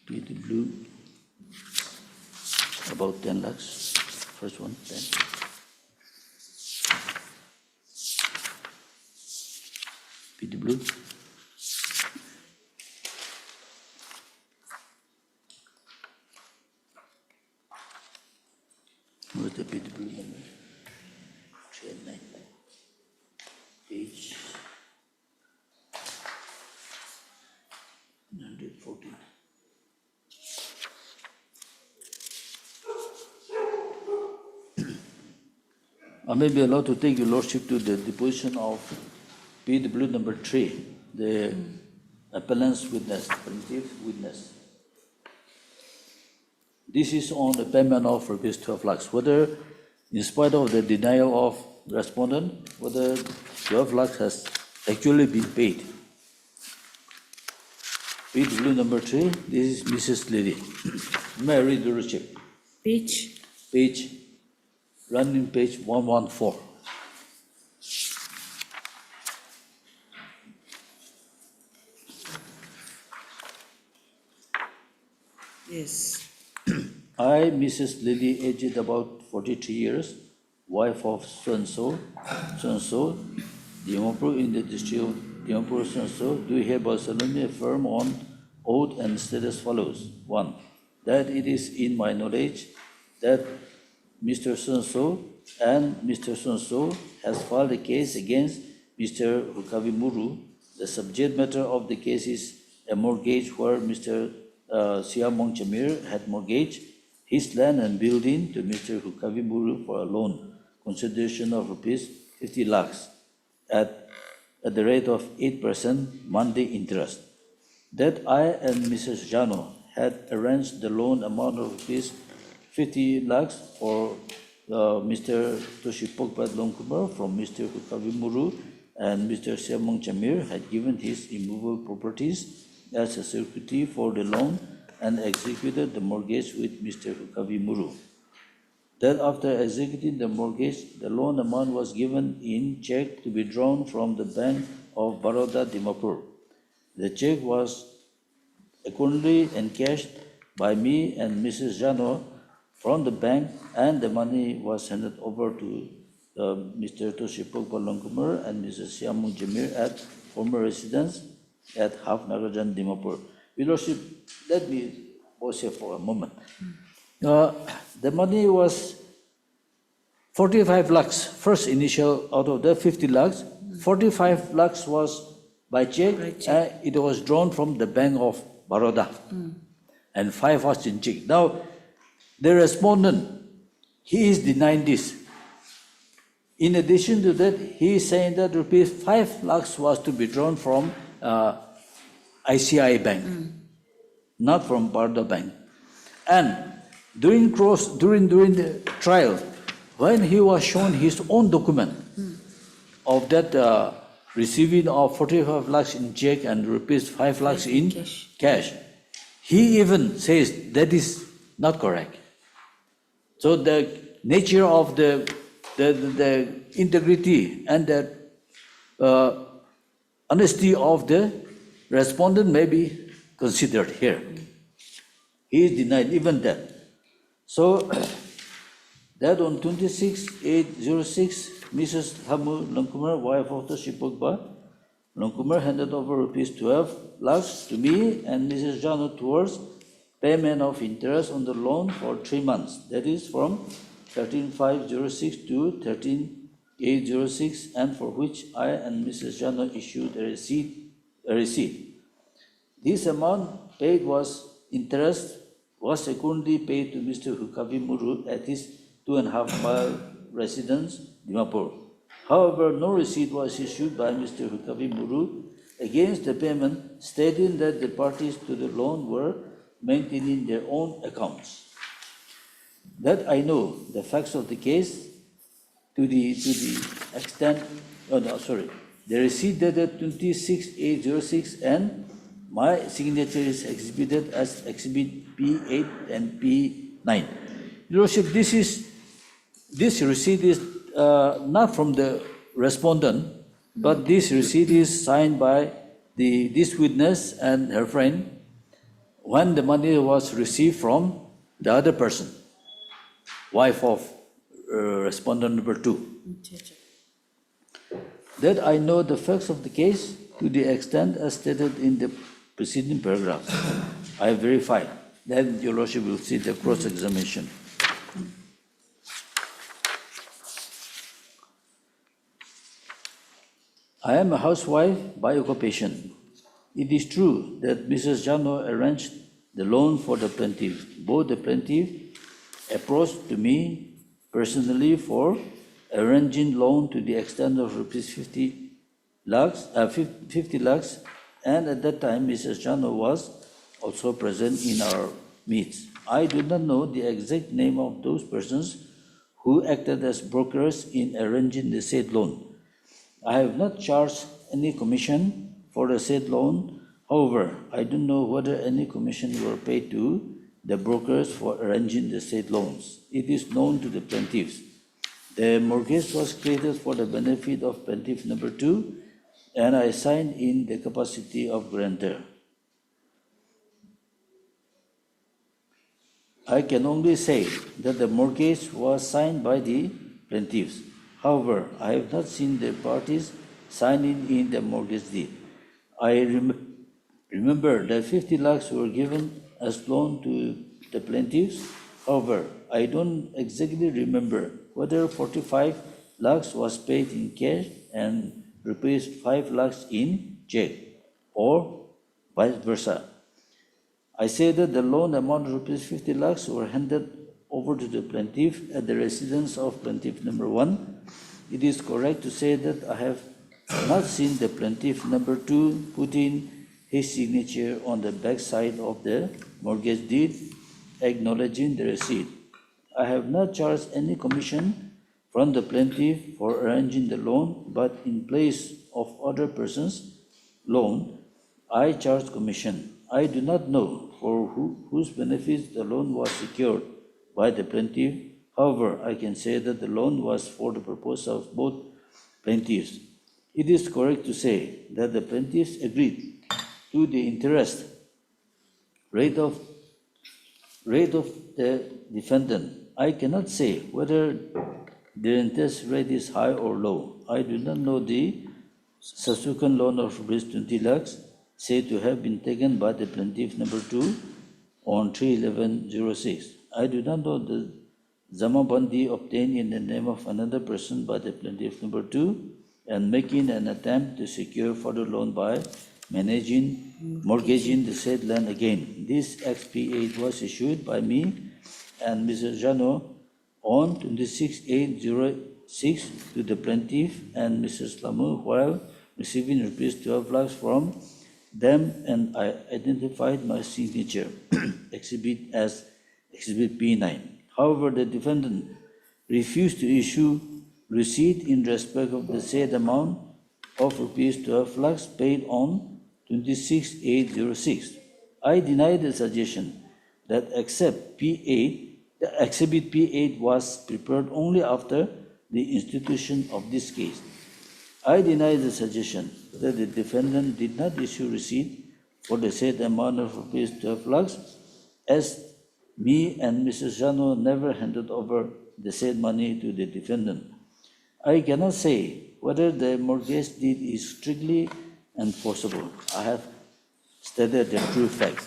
P the blue, about 10 lakhs, first one, 10. P the blue. What's the PW number? 3 and 9. Page 114. I may be allowed to take your lordship to the deposition of PW number 3, the appellant's witness, plaintiff witness. This is on the payment of rupees 12 lakhs. Whether, in spite of the denial of respondent, whether 12 lakhs has actually been paid. PW number 3, this is Mrs. Lady. May I read the lordship? Page, Running page 114. yes. I, Mrs. Lily, aged about 43 years, wife of so-and-so, Dimapur in the district of Dimapur, so-and-so, do hereby solemnly affirm on oath and state as follows. 1. That it is in my knowledge that Mr. So-and-so and Mr. So-and-so has filed a case against Mr. Hukavimuru. The subject matter of the case is a mortgage where Mr. Siamong Chamir had mortgaged his land and building to Mr. Hukavimuru for a loan, consideration of rupees 50 lakhs at the rate of 8% monthly interest. That I and Mrs. Jano had arranged the loan amount of rupees 50 lakhs for Mr. Toshipokpat Longkumar from Mr. Hukavimuru, and Mr. Siamong Chamir had given his immovable properties as a security for the loan and executed the mortgage with Mr. Hukavimuru. That after executing the mortgage, the loan amount was given in check to be drawn from the Bank of Baroda, Dimapur. The check was accordingly encashed by me and Mrs. Jano from the bank, and the money was handed over to Mr. Toshipok Balongkumar and Mrs. Siamung Jamir at former residence at Half Nagaland, Dimapur. Your Lordship, let me pause here for a moment. The money was 45 lakhs, first initial out of the 50 lakhs. 45 lakhs was by check, it was drawn from the Bank of Baroda, and 5 was in check. Now, the respondent, he is denying this. In addition to that, he is saying that rupees 5 lakhs was to be drawn from ICI Bank, not from Baroda Bank. And during the trial, when he was shown his own document of that receiving of 45 lakhs in check and rupees 5 lakhs in cash, he even says that is not correct. So the nature of the integrity and the honesty of the respondent may be considered here. He is denied even that. So that on 26/8/06, Mrs. Hamu Longkumar, wife of the Shipokba, Longkumar handed over rupees 12 lakhs to me and Mrs. Jano towards payment of interest on the loan for 3 months. That is from 13/5/06 to 13/8/06, and for which I and Mrs. Jano issued a receipt. This amount paid was interest was accordingly paid to Mr. Hukavimuru at his 2.5-mile residence, Dimapur. However, no receipt was issued by Mr. Hukavimuru against the payment, stating that the parties to the loan were maintaining their own accounts. That I know the facts of the case to the extent, the receipt dated 26/8/06 and my signature is exhibited as Exhibit P8 and P9. Your Lordship, this receipt is not from the respondent, but this receipt is signed by this witness and her friend when the money was received from the other person, wife of respondent number 2. That I know the facts of the case to the extent as stated in the preceding paragraph. I have verified. Then Your Lordship will see the cross-examination. I am a housewife by occupation. It is true that Mrs. Jano arranged the loan for the plaintiff. Both the plaintiff approached to me personally for arranging loan to the extent of rupees 50 lakhs, and at that time Mrs. Jano was also present in our midst. I do not know the exact name of those persons who acted as brokers in arranging the said loan. I have not charged any commission for the said loan. However, I don't know whether any commission were paid to the brokers for arranging the said loans. It is known to the plaintiffs. The mortgage was created for the benefit of plaintiff number 2, and I signed in the capacity of grantor. I can only say that the mortgage was signed by the plaintiffs. However, I have not seen the parties signing in the mortgage deed. I remember that 50 lakhs were given as loan to the plaintiffs. However, I don't exactly remember whether 45 lakhs was paid in cash and rupees 5 lakhs in check, or vice versa. I say that the loan amount of rupees 50 lakhs were handed over to the plaintiff at the residence of plaintiff number 1. It is correct to say that I have not seen the plaintiff number 2 put in his signature on the back side of the mortgage deed acknowledging the receipt. I have not charged any commission from the plaintiff for arranging the loan, but in place of other persons' loan, I charged commission. I do not know for whose benefits the loan was secured by the plaintiff. However, I can say that the loan was for the purpose of both plaintiffs. It is correct to say that the plaintiffs agreed to the interest rate of the defendant. I cannot say whether the interest rate is high or low. I do not know the subsequent loan of rupees 20 lakhs said to have been taken by the plaintiff number 2 on 3/11/06. I do not know the Zamabandi obtained in the name of another person by the plaintiff number 2 and making an attempt to secure further loan by mortgaging the said land again. This XP8 was issued by me and Mr. Jano on 26/8/06 to the plaintiff and Mrs. Lamu while receiving rupees 12 lakhs from them, and I identified my signature exhibit as Exhibit P9. However, the defendant refused to issue receipt in respect of the said amount of rupees 12 lakhs paid on 26/8/06. I deny the suggestion that Exhibit P8 was prepared only after the institution of this case. I deny the suggestion that the defendant did not issue receipt for the said amount of rupees 12 lakhs, as me and Mrs. Jano never handed over the said money to the defendant. I cannot say whether the mortgage deed is strictly enforceable. I have stated the true facts.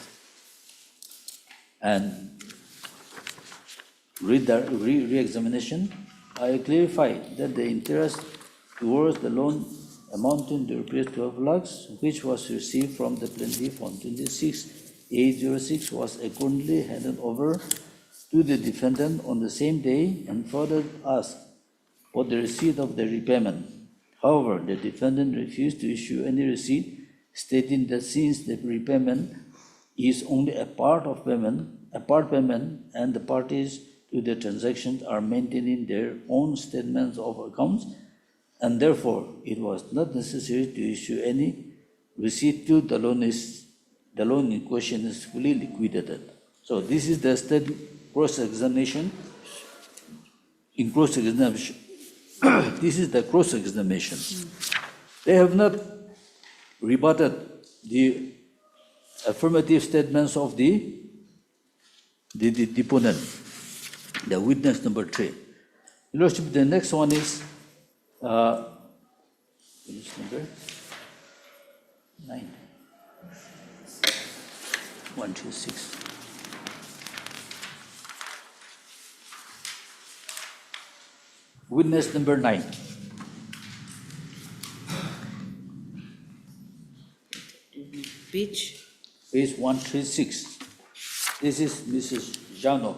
And re-examination, I clarified that the interest towards the loan amounting to rupees 12 lakhs, which was received from the plaintiff on 26/8/06, was accordingly handed over to the defendant on the same day and further asked for the receipt of the repayment. However, the defendant refused to issue any receipt, stating that since the repayment is only a part payment, and the parties to the transaction are maintaining their own statements of accounts, and therefore it was not necessary to issue any receipt till the loan in question is fully liquidated. So this is the cross-examination. In cross-examination, this is the cross-examination. They have not rebutted the affirmative statements of the deponent, the witness number 3. Your Lordship, the next one is witness number 9. 126. Witness number 9. Page, page 136. This is Mrs. Jano.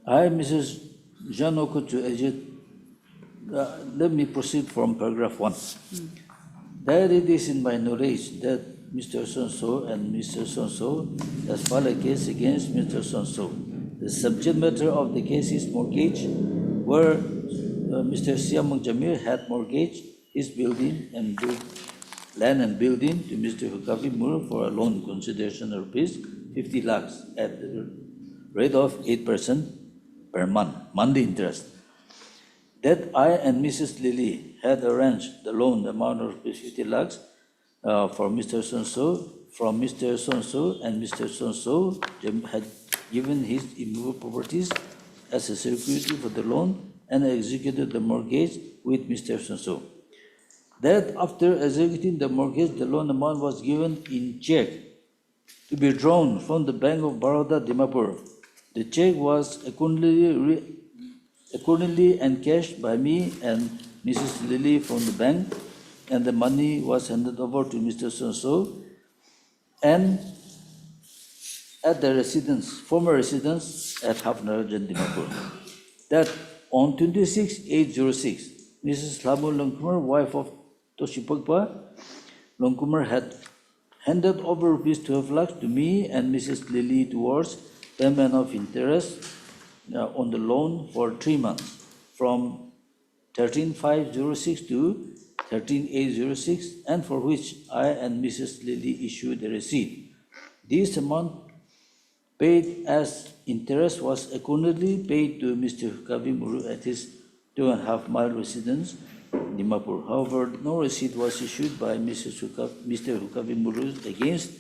I, Mrs. Jano Kutu Ajit, let me proceed from paragraph 1. That it is in my knowledge that Mr. So and Mr. So has filed a case against Mr. So. The subject matter of the case is mortgage, where Mr. Siamung Jamir had mortgaged his building and land and building to Mr. Hukavi Mur for a loan consideration of rupees 50 lakhs at the rate of 8% per month, monthly interest. That I and Mrs. Lily had arranged the loan amount of 50 lakhs for Mr. So from Mr. So and Mr. So had given his immovable properties as a security for the loan and executed the mortgage with Mr. So. That after executing the mortgage, the loan amount was given in check to be drawn from the Bank of Baroda, Dimapur. The check was accordingly encashed by me and Mrs. Lily from the bank, and the money was handed over to Mr. So and at the former residence at Hafnarajan, Dimapur. That on 26/8/06, Mrs. Lamu Longkumar, wife of Toshipakpa Longkumar, had handed over rupees 12 lakhs to me and Mrs. Lily towards payment of interest on the loan for 3 months, from 13/5/06 to 13/8/06, and for which I and Mrs. Lily issued a receipt. This amount paid as interest was accordingly paid to Mr. Hukavi Muru at his 2.5-mile residence, Dimapur. However, no receipt was issued by Mr. Hukavi Muru against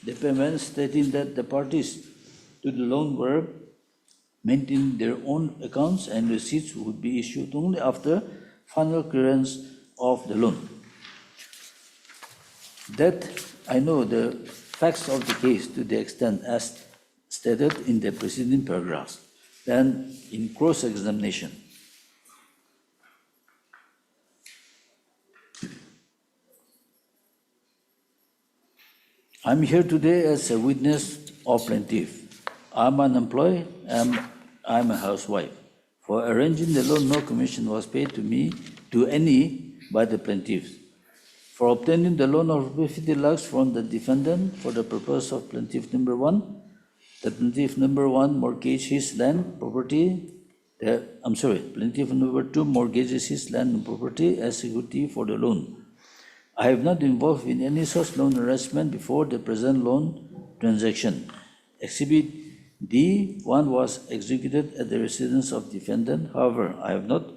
the payment, stating that the parties to the loan were maintaining their own accounts and receipts would be issued only after final clearance of the loan. That I know the facts of the case to the extent as stated in the preceding paragraphs. Then in cross-examination, I'm here today as a witness of plaintiff. I'm unemployed and I'm a housewife. For arranging the loan, no commission was paid to me, to any, by the plaintiffs. For obtaining the loan of 50 lakhs from the defendant for the purpose of plaintiff number 1, the plaintiff number 1 mortgaged his land property. Plaintiff number 2 mortgages his land and property as security for the loan. I have not been involved in any such loan arrangement before the present loan transaction. Exhibit D1 was executed at the residence of defendant. However, I have not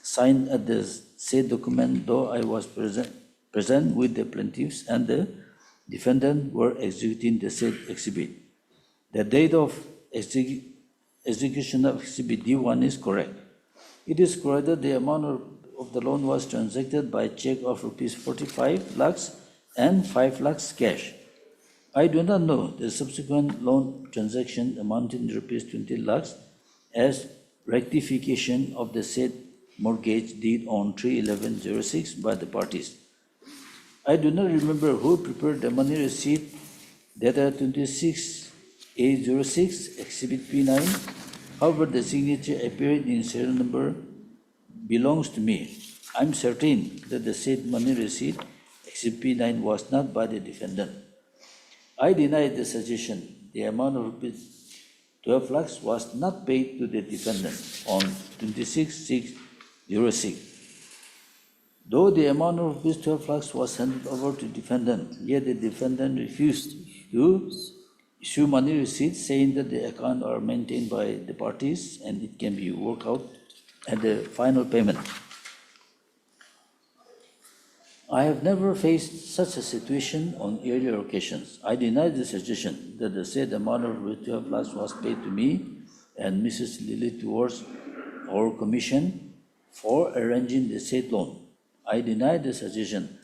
signed at the said document, though I was present with the plaintiffs and the defendant were executing the said exhibit. The date of execution of exhibit D1 is correct. It is correct that the amount of the loan was transacted by check of rupees 45 lakhs and 5 lakhs cash. I do not know the subsequent loan transaction amounting to rupees 20 lakhs as rectification of the said mortgage deed on 3/11/06 by the parties. I do not remember who prepared the money receipt dated 26/8/06, Exhibit P9. However, the signature appearing in serial number belongs to me. I'm certain that the said money receipt, Exhibit P9, was not by the defendant. I deny the suggestion. The amount of rupees 12 lakhs was not paid to the defendant on 26/6/06. Though the amount of rupees 12 lakhs was handed over to defendant, yet the defendant refused to issue money receipts, saying that the accounts are maintained by the parties and it can be worked out at the final payment. I have never faced such a situation on earlier occasions. I deny the suggestion that the said amount of 12 lakhs was paid to me and Mrs. Lily towards our commission for arranging the said loan. I deny the suggestion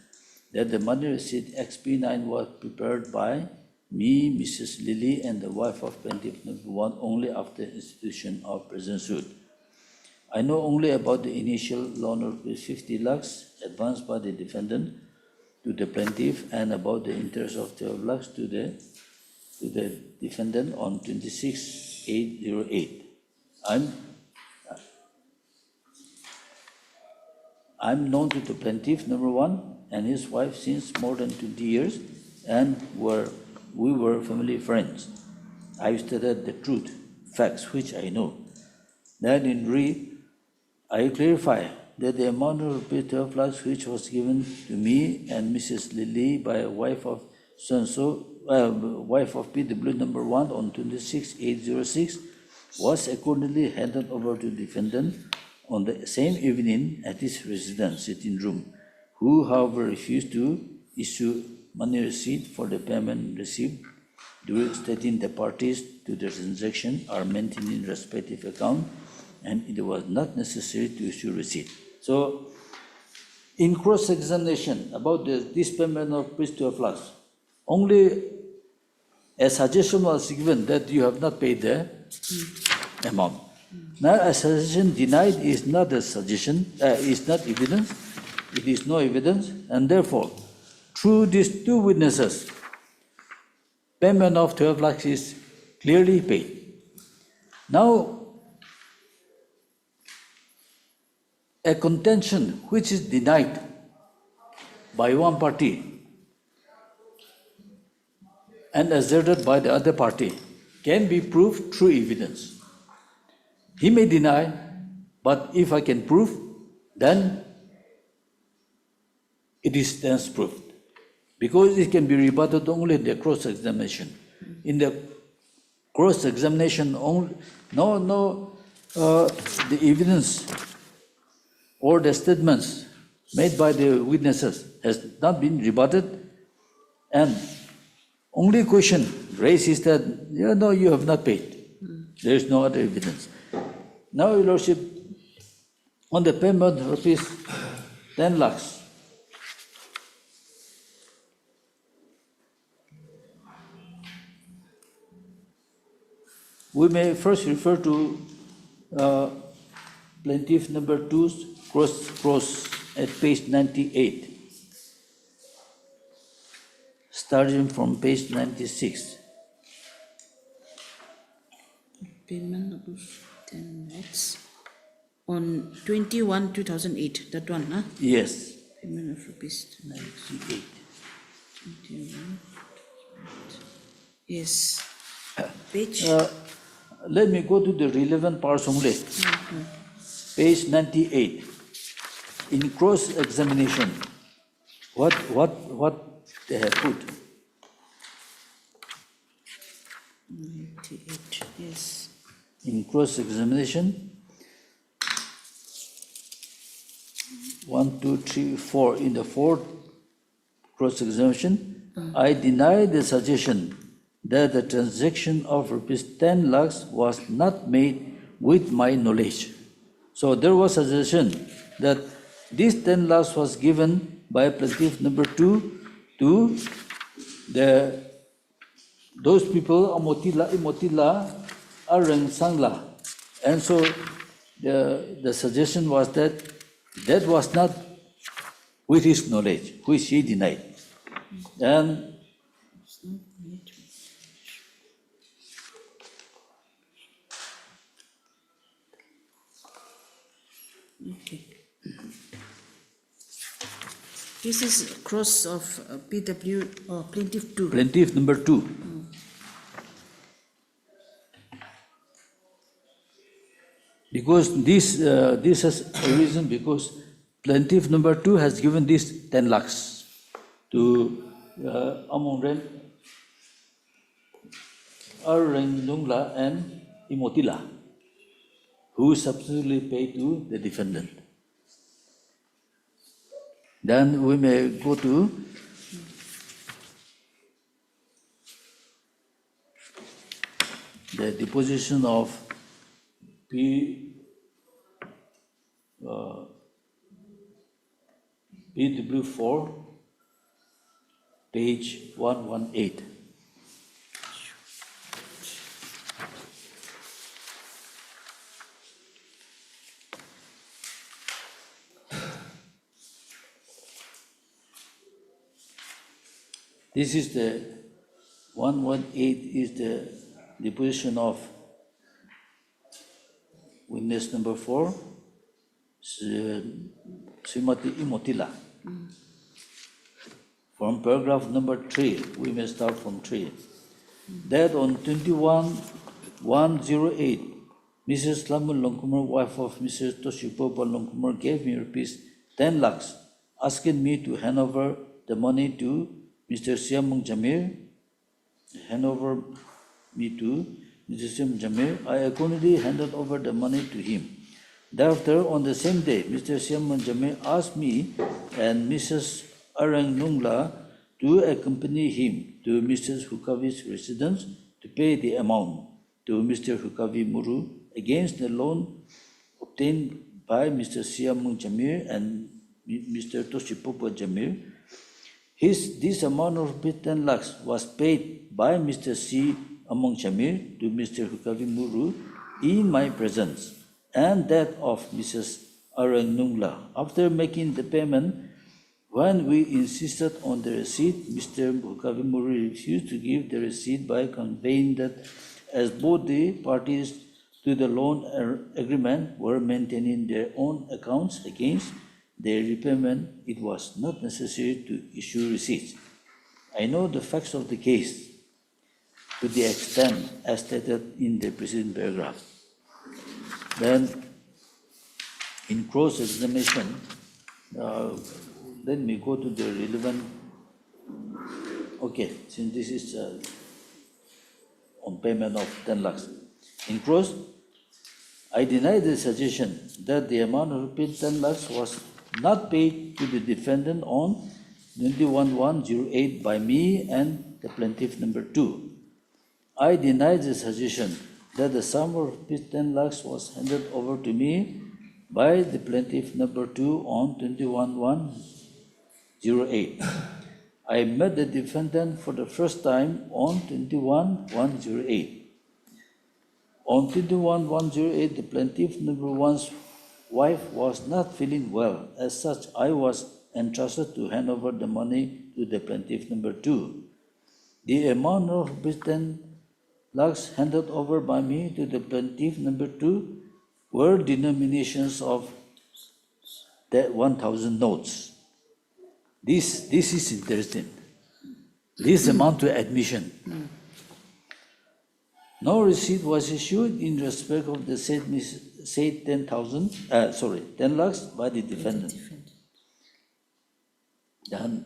that the money receipt XP9 was prepared by me, Mrs. Lily, and the wife of plaintiff number 1 only after institution of present suit. I know only about the initial loan of 50 lakhs advanced by the defendant to the plaintiff and about the interest of 12 lakhs to the defendant on 26,808. I'm known to the plaintiff number 1 and his wife since more than 20 years, and we were family friends. I stated the truth, facts which I know. Then in I clarify that the amount of rupees 12 lakhs which was given to me and Mrs. Lily by a wife of so-and-so, wife of PW number 1 on 26,806 was accordingly handed over to the defendant on the same evening at his residence sitting room, who however refused to issue money receipt for the payment received, during stating the parties to the transaction are maintaining respective account and it was not necessary to issue receipt. So, in cross-examination about this payment of rupees 12 lakhs, only a suggestion was given that you have not paid the amount. Now, a suggestion denied is not a suggestion, is not evidence, it is no evidence, and therefore, through these two witnesses, payment of 12 lakhs is clearly paid. Now, a contention which is denied by one party and asserted by the other party can be proved through evidence. He may deny, but if I can prove, then it is thence proved. Because it can be rebutted only in the cross-examination. In the cross-examination, the evidence or the statements made by the witnesses has not been rebutted, and only question raised is that, no, you have not paid. There is no other evidence. Now, Your Lordship, on the payment of rupees 10 lakhs, we may first refer to plaintiff number 2's cross at page 98, starting from page 96. Payment of 10 lakhs on 21/2008, that one, huh? Yes. Payment of rupees 98. 21. Yes. Page. Let me go to the relevant parts only. Page 98. In cross-examination, what they have put? 98, yes. In cross-examination, 1, 2, 3, 4. In the fourth cross-examination, I deny the suggestion that the transaction of rupees 10 lakhs was not made with my knowledge. So there was a suggestion that this 10 lakhs was given by plaintiff number 2 to those people, Imotila, Areng Sangla. And so the suggestion was that that was not with his knowledge, which he denied. And okay. This is cross of PW plaintiff 2. plaintiff number 2. Because this has arisen because plaintiff number 2 has given this 10 lakhs to Amongren, Arendungla and Imotila, who subsequently paid to the defendant. Then we may go to the deposition of PW4, page 118. This is the 118 is the deposition of witness number 4, Srimati Imotila. From paragraph number 3, we may start from 3. That on 21/108, Mrs. Lamun Longkumar, wife of Mrs. Toshipo Longkumar, gave me rupees 10 lakhs, asking me to hand over the money to Mr. Siamung Jamir. Hand over me to Mr. Siamung Jamir. I accordingly handed over the money to him. Thereafter, on the same day, Mr. Siamung Jamir asked me and Mrs. Arang Nungla to accompany him to Mrs. Hukavi's residence to pay the amount to Mr. Hukavi Muru against the loan obtained by Mr. Siamung Jamir and Mr. Toshipopo Jamir. This amount of 10 lakhs was paid by Mr. C. Among Jamir to Mr. Hukavi Muru in my presence and that of Mrs. Arang Nungla. After making the payment, when we insisted on the receipt, Mr. Hukavi Muru refused to give the receipt by conveying that as both the parties to the loan agreement were maintaining their own accounts against their repayment, it was not necessary to issue receipts. I know the facts of the case to the extent as stated in the preceding paragraph. Then, in cross-examination, let me go to the relevant. Okay, since this is on payment of 10 lakhs. In cross, I deny the suggestion that the amount of rupees 10 lakhs was not paid to the defendant on 21/108 by me and the plaintiff number 2. I deny the suggestion that the sum of rupees 10 lakhs was handed over to me by the plaintiff number 2 on 21/108. I met the defendant for the first time on 21/108. On 21/108, the plaintiff number 1's wife was not feeling well. As such, I was entrusted to hand over the money to the plaintiff number 2. The amount of 10 lakhs handed over by me to the plaintiff number 2 were denominations of that 1,000 notes. This is interesting. This amount to admission. No receipt was issued in respect of the said 10 lakhs by the defendant. Then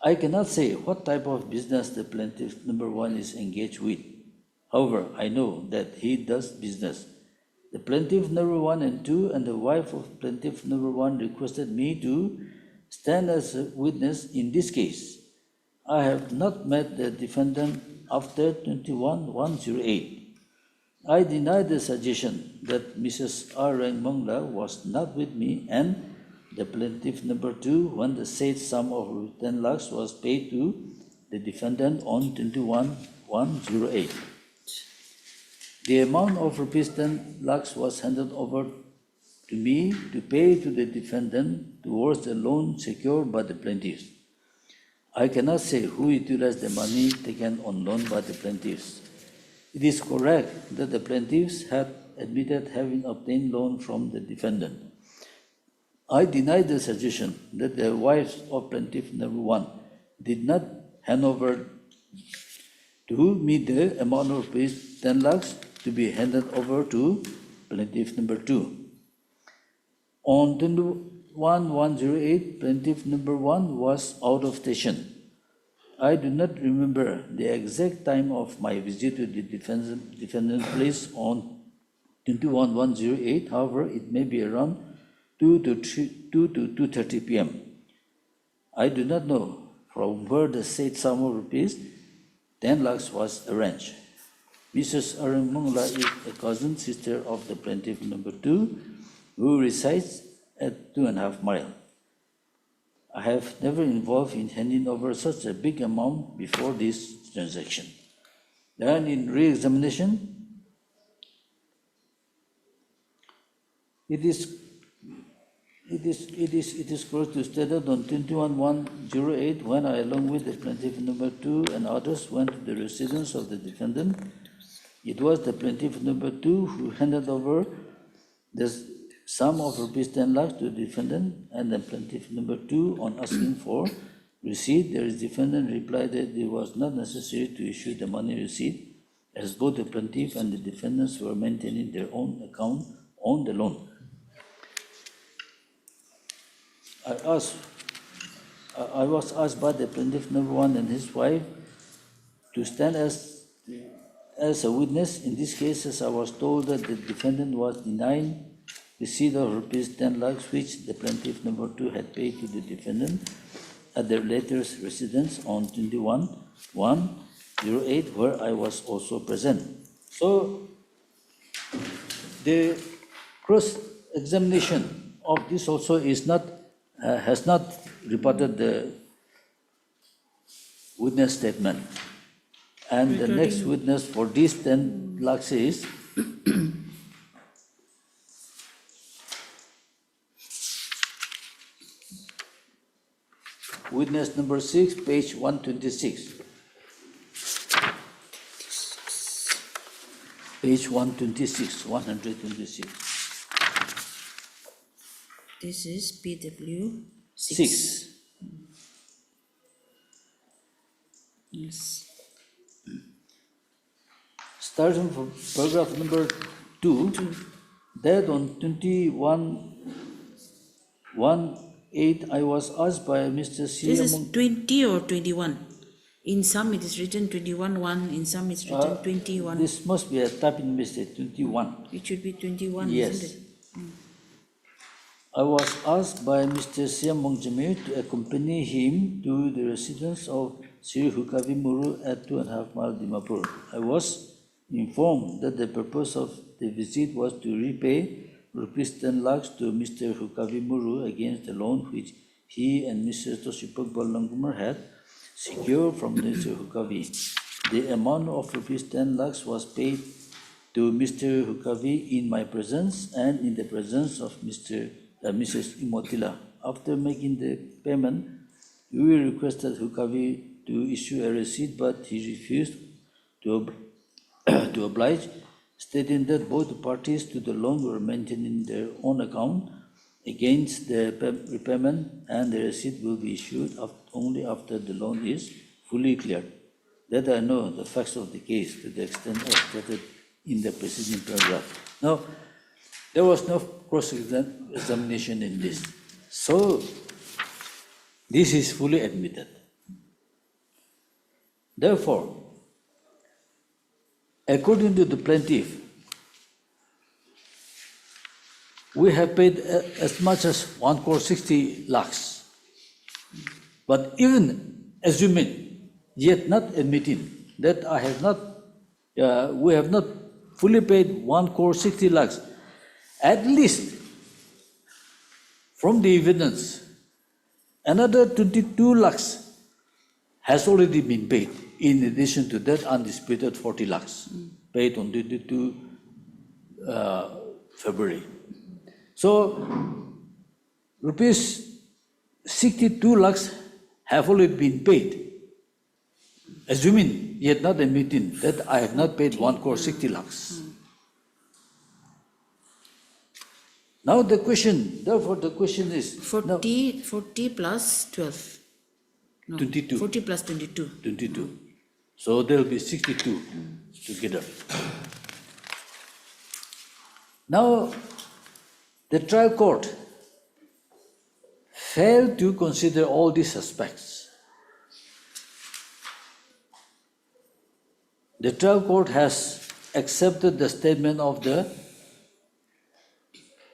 I cannot say what type of business the plaintiff number 1 is engaged with. However, I know that he does business. The plaintiff number 1 and 2 and the wife of plaintiff number 1 requested me to stand as a witness in this case. I have not met the defendant after 21/108. I deny the suggestion that Mrs. R. Rangmongla was not with me and the plaintiff number 2 when the said sum of 10 lakhs was paid to the defendant on 21/108. The amount of rupees 10 lakhs was handed over to me to pay to the defendant towards the loan secured by the plaintiffs. I cannot say who utilized the money taken on loan by the plaintiffs. It is correct that the plaintiffs had admitted having obtained loan from the defendant. I deny the suggestion that the wives of plaintiff number 1 did not hand over to me the amount of rupees 10 lakhs to be handed over to plaintiff number 2. On 21/108, plaintiff number 1 was out of station. I do not remember the exact time of my visit to the defendant's place on 21/108. However, it may be around 2 to 2:30 p.m. I do not know from where the said sum of rupees 10 lakhs was arranged. Mrs. Arumungla is a cousin sister of the plaintiff number 2 who resides at 2.5 miles. I have never involved in handing over such a big amount before this transaction. Then in it is It is correct to state that on 21/1/08, when I, along with the plaintiff number 2 and others, went to the residence of the defendant, it was the plaintiff number 2 who handed over the sum of rupees 10 lakhs to the defendant, and the plaintiff number 2, on asking for receipt, the defendant replied that it was not necessary to issue the money receipt, as both the plaintiff and the defendants were maintaining their own account on the loan. I was asked by the plaintiff number 1 and his wife to stand as a witness in this case, as I was told that the defendant was denying receipt of rupees 10 lakhs, which the plaintiff number 2 had paid to the defendant at their latter's residence on 21/1/08, where I was also present. So the cross-examination of this also is not has not rebutted the witness statement. And the next witness for this 10 lakhs is witness number 6, page 126. Page 126, 126. This is PW 6. Yes. Starting from paragraph number 2, that on 21/1/8, I was asked by Mr. C. This is 20 or 21? In some it is written 21/1, in some it's written 21. This must be a typing mistake, 21. It should be 21, Yes. isn't it? I was asked by Mr. Siamong Jamir to accompany him to the residence of Sri Hukavi Muru at 2.5 mile Dimapur. I was informed that the purpose of the visit was to repay rupees 10 lakhs to Mr. Hukavi Muru against the loan which he and Mr. Toshipak Balangumar had secured from Mr. Hukavi. The amount of rupees 10 lakhs was paid to Mr. Hukavi in my presence and in the presence of Mrs. Imotila. After making the payment, we requested Hukavi to issue a receipt, but he refused to oblige, stating that both parties to the loan were maintaining their own account against the repayment, and the receipt will be issued only after the loan is fully cleared. That I know the facts of the case to the extent as stated in the preceding paragraph. Now, there was no cross-examination in this. So, this is fully admitted. Therefore, according to the plaintiff, we have paid as much as 1,60 lakhs. But even assuming, yet not admitting, that we have not fully paid 1,60 lakhs, at least from the evidence, another 22 lakhs has already been paid, in addition to that undisputed 40 lakhs paid on 22 February. So, rupees 62 lakhs have already been paid, assuming, yet not admitting, that I have not paid 1,60 lakhs. Now the question, therefore the question is... 40 plus 12. No, 22. 40 plus 22. 22. So there will be 62 together. Now, the trial court failed to consider all these aspects. The trial court has accepted the statement of the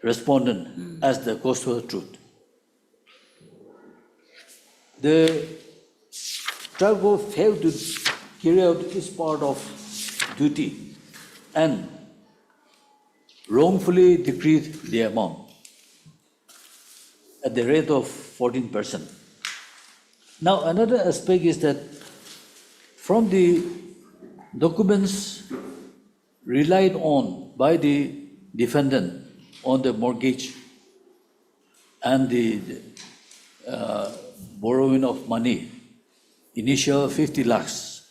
respondent as the gospel truth. The trial court failed to carry out its part of duty and wrongfully decreed the amount at the rate of 14%. Now, another aspect is that from the documents relied on by the defendant on the mortgage, and the borrowing of money, initial 50 lakhs.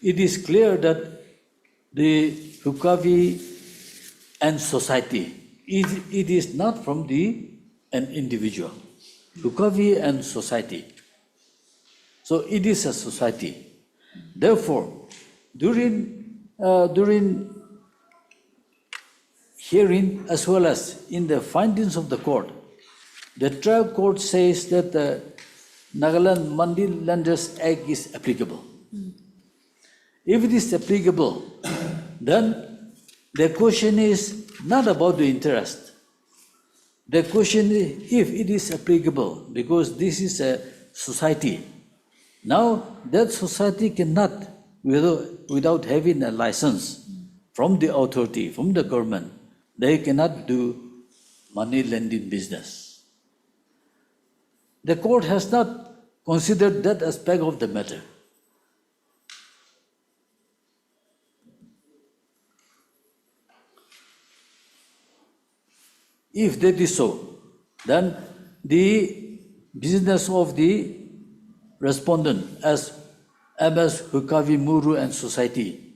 It is clear that the Hukavi and society, it is not from an individual. Hukavi and society. So it is a society. Therefore, during hearing as well as in the findings of the court, the trial court says that the Nagaland Money Lenders Act is applicable. If it is applicable, then the question is not about the interest. The question is if it is applicable, because this is a society. Now, that society cannot, without having a license from the authority, from the government, they cannot do money lending business. The court has not considered that aspect of the matter. If that is so, then the business of the respondent as MS Hukavi Muru and society,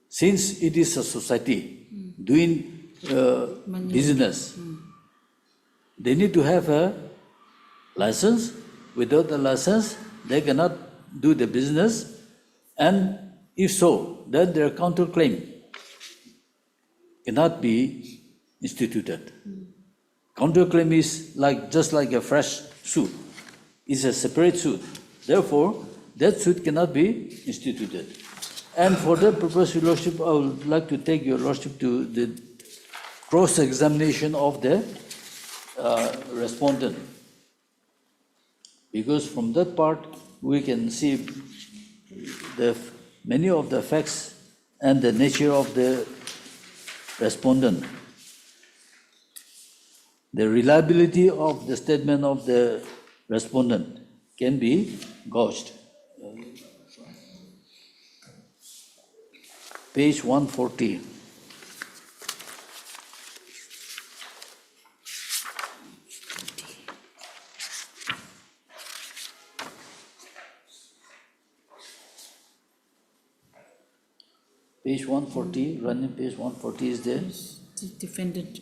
since it is a society doing business, they need to have a license. Without a license, they cannot do the business, and if so, then their counterclaim cannot be instituted. Counterclaim is just like a fresh suit. It's a separate suit. Therefore, that suit cannot be instituted. And for that purpose, Your Lordship, I would like to take Your Lordship to the cross-examination of the respondent. Because from that part, we can see many of the facts and the nature of the respondent. The reliability of the statement of the respondent can be gauged. Page 140. Page 140, running page 140 is there. The defendant.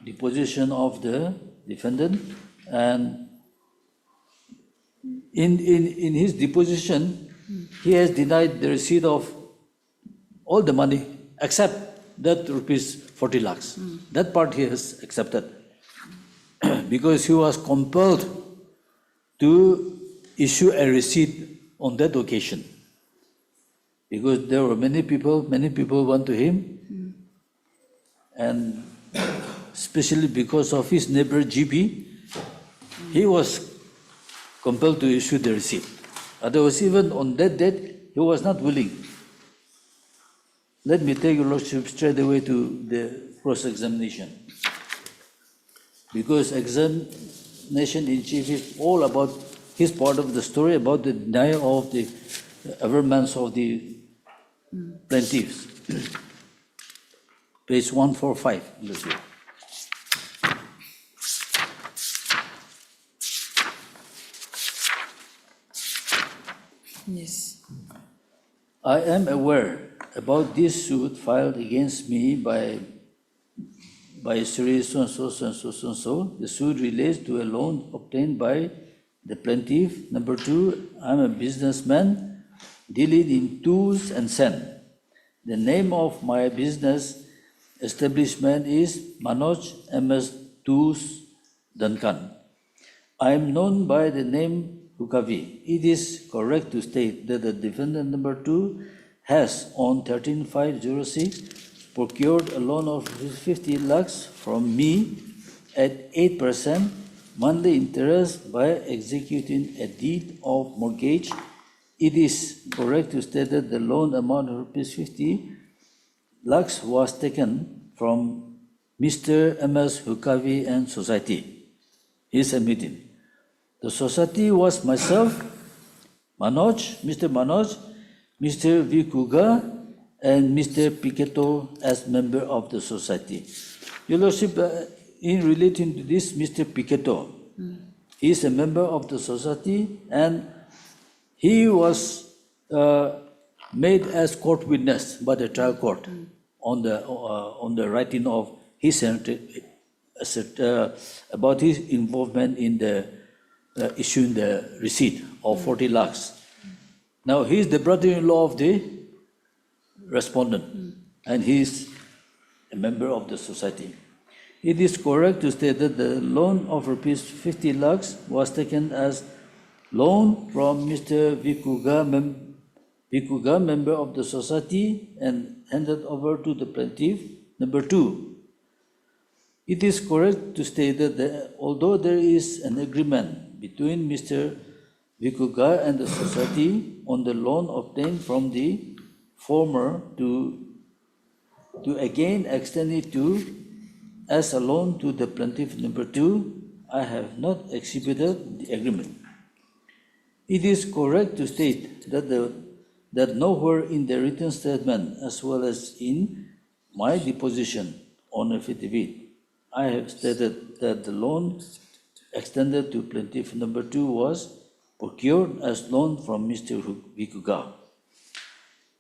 Deposition of the defendant, and in his deposition, he has denied the receipt of all the money except that rupees 40 lakhs. That part he has accepted because he was compelled to issue a receipt on that occasion. Because there were many people went to him, and especially because of his neighbor GP, he was compelled to issue the receipt. Otherwise, even on that date, he was not willing. Let me take Your Lordship straight away to the cross-examination. Because examination in chief is all about his part of the story, about the denial of the averments of the plaintiffs. Page 145, Lordship. Yes. I am aware about this suit filed against me by Sri so-and-so. The suit relates to a loan obtained by the plaintiff. Number 2, I'm a businessman dealing in tools and sand. The name of my business establishment is Manoj MS Tools Duncan. I am known by the name Hukavi. It is correct to state that the defendant number 2 has on 13/5/06 procured a loan of 50 lakhs from me at 8% monthly interest by executing a deed of mortgage. It is correct to state that the loan amount of rupees 50 lakhs was taken from Mr. MS Hukavi and Society. He is admitting. The society was myself, Manoj, Mr. V. Kuga, and Mr. Pichetto as member of the society. Your Lordship, in relating to this, Mr. Pichetto, he is a member of the society and he was made as court witness by the trial court on the writing of his about his involvement in the issuing the receipt of 40 lakhs. Now he is the brother-in-law of the respondent and he is a member of the society. It is correct to state that the loan of rupees 50 lakhs was taken as loan from Mr. Vikuga, member of the society, and handed over to the plaintiff. Number 2, it is correct to state that although there is an agreement between Mr. Vikuga and the society on the loan obtained from the former to again extend it to as a loan to the plaintiff. Number 2, I have not exhibited the agreement. It is correct to state that nowhere in the written statement as well as in my deposition on affidavit, I have stated that the loan extended to plaintiff number 2 was procured as loan from Mr. Vikuga.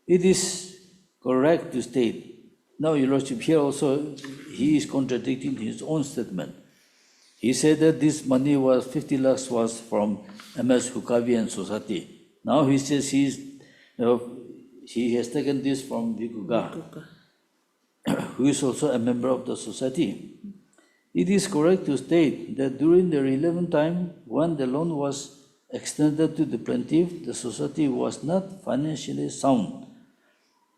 It is correct to state, now Your Lordship, here also he is contradicting his own statement. He said that this money was 50 lakhs was from MS Hukavi and society. Now he says he has taken this from Vikuga, who is also a member of the society. It is correct to state that during the relevant time when the loan was extended to the plaintiff, the society was not financially sound.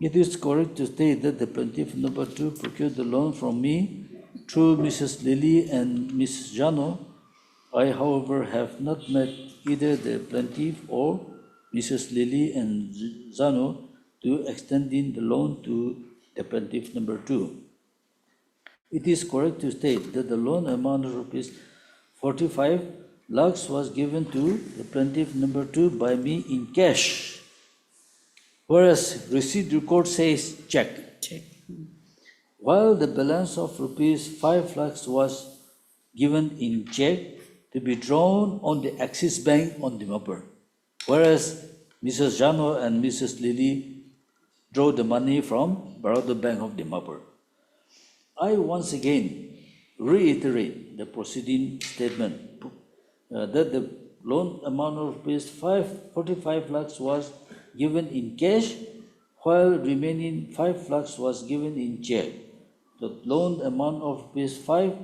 It is correct to state that the plaintiff number 2 procured the loan from me through Mrs. Lily and Mrs. Jano. I, however, have not met either the plaintiff or Mrs. Lily and Jano to extending the loan to the plaintiff number 2. It is correct to state that the loan amount of rupees 45 lakhs was given to the plaintiff number 2 by me in cash, whereas receipt record says check. While the balance of rupees 5 lakhs was given in check to be drawn on the Axis Bank on Dimapur, whereas Mrs. Jano and Mrs. Lily drew the money from Baroda Bank of Dimapur. I once again reiterate the preceding statement that the loan amount of rupees 45 lakhs was given in cash, while remaining 5 lakhs was given in check. The loan amount of rupees 5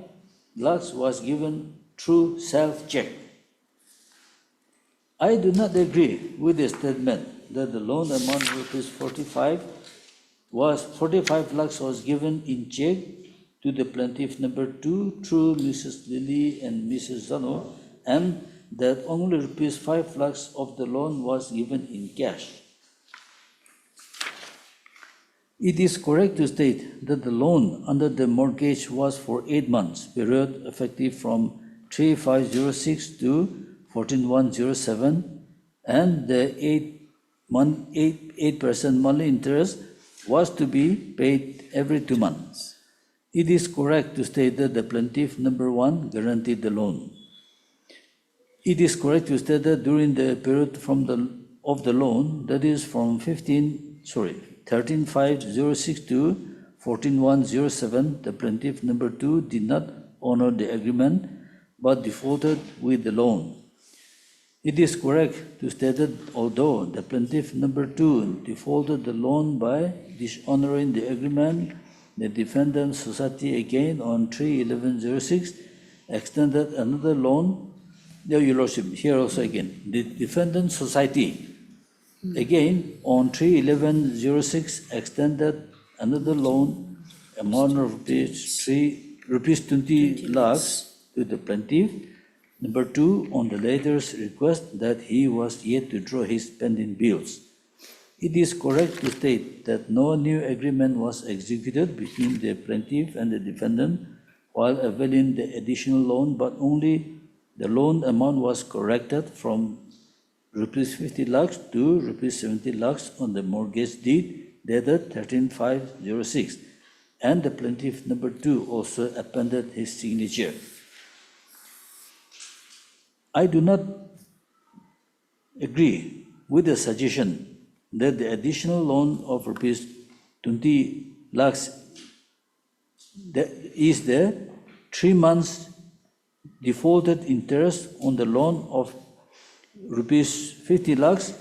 lakhs was given through self-check. I do not agree with the statement that the loan amount of rupees 45 lakhs was given in check to the plaintiff number 2 through Mrs. Lily and Mrs. Zano, and that only rupees 5 lakhs of the loan was given in cash. It is correct to state that the loan under the mortgage was for 8 months, period effective from 3506 to 14107, and the 8% monthly interest was to be paid every 2 months. It is correct to state that the plaintiff number 1 guaranteed the loan. It is correct to state that during the period of the loan, that is from 13/5/06 to 14/1/07, the plaintiff number 2 did not honor the agreement but defaulted with the loan. It is correct to state that although the plaintiff number 2 defaulted the loan by dishonoring the agreement, the defendant society again on 3/11/06 extended another loan. Your Lordship, here also again, the defendant society again on 3/11/06 extended another loan amount of rupees 20 lakhs to the plaintiff number 2 on the latter's request that he was yet to draw his pending bills. It is correct to state that no new agreement was executed between the plaintiff and the defendant while availing the additional loan, but only the loan amount was corrected from rupees 50 lakhs to rupees 70 lakhs on the mortgage deed dated 13/5/06, and the plaintiff number 2 also appended his signature. I do not agree with the suggestion that the additional loan of rupees 20 lakhs is the 3 months defaulted interest on the loan of rupees 50 lakhs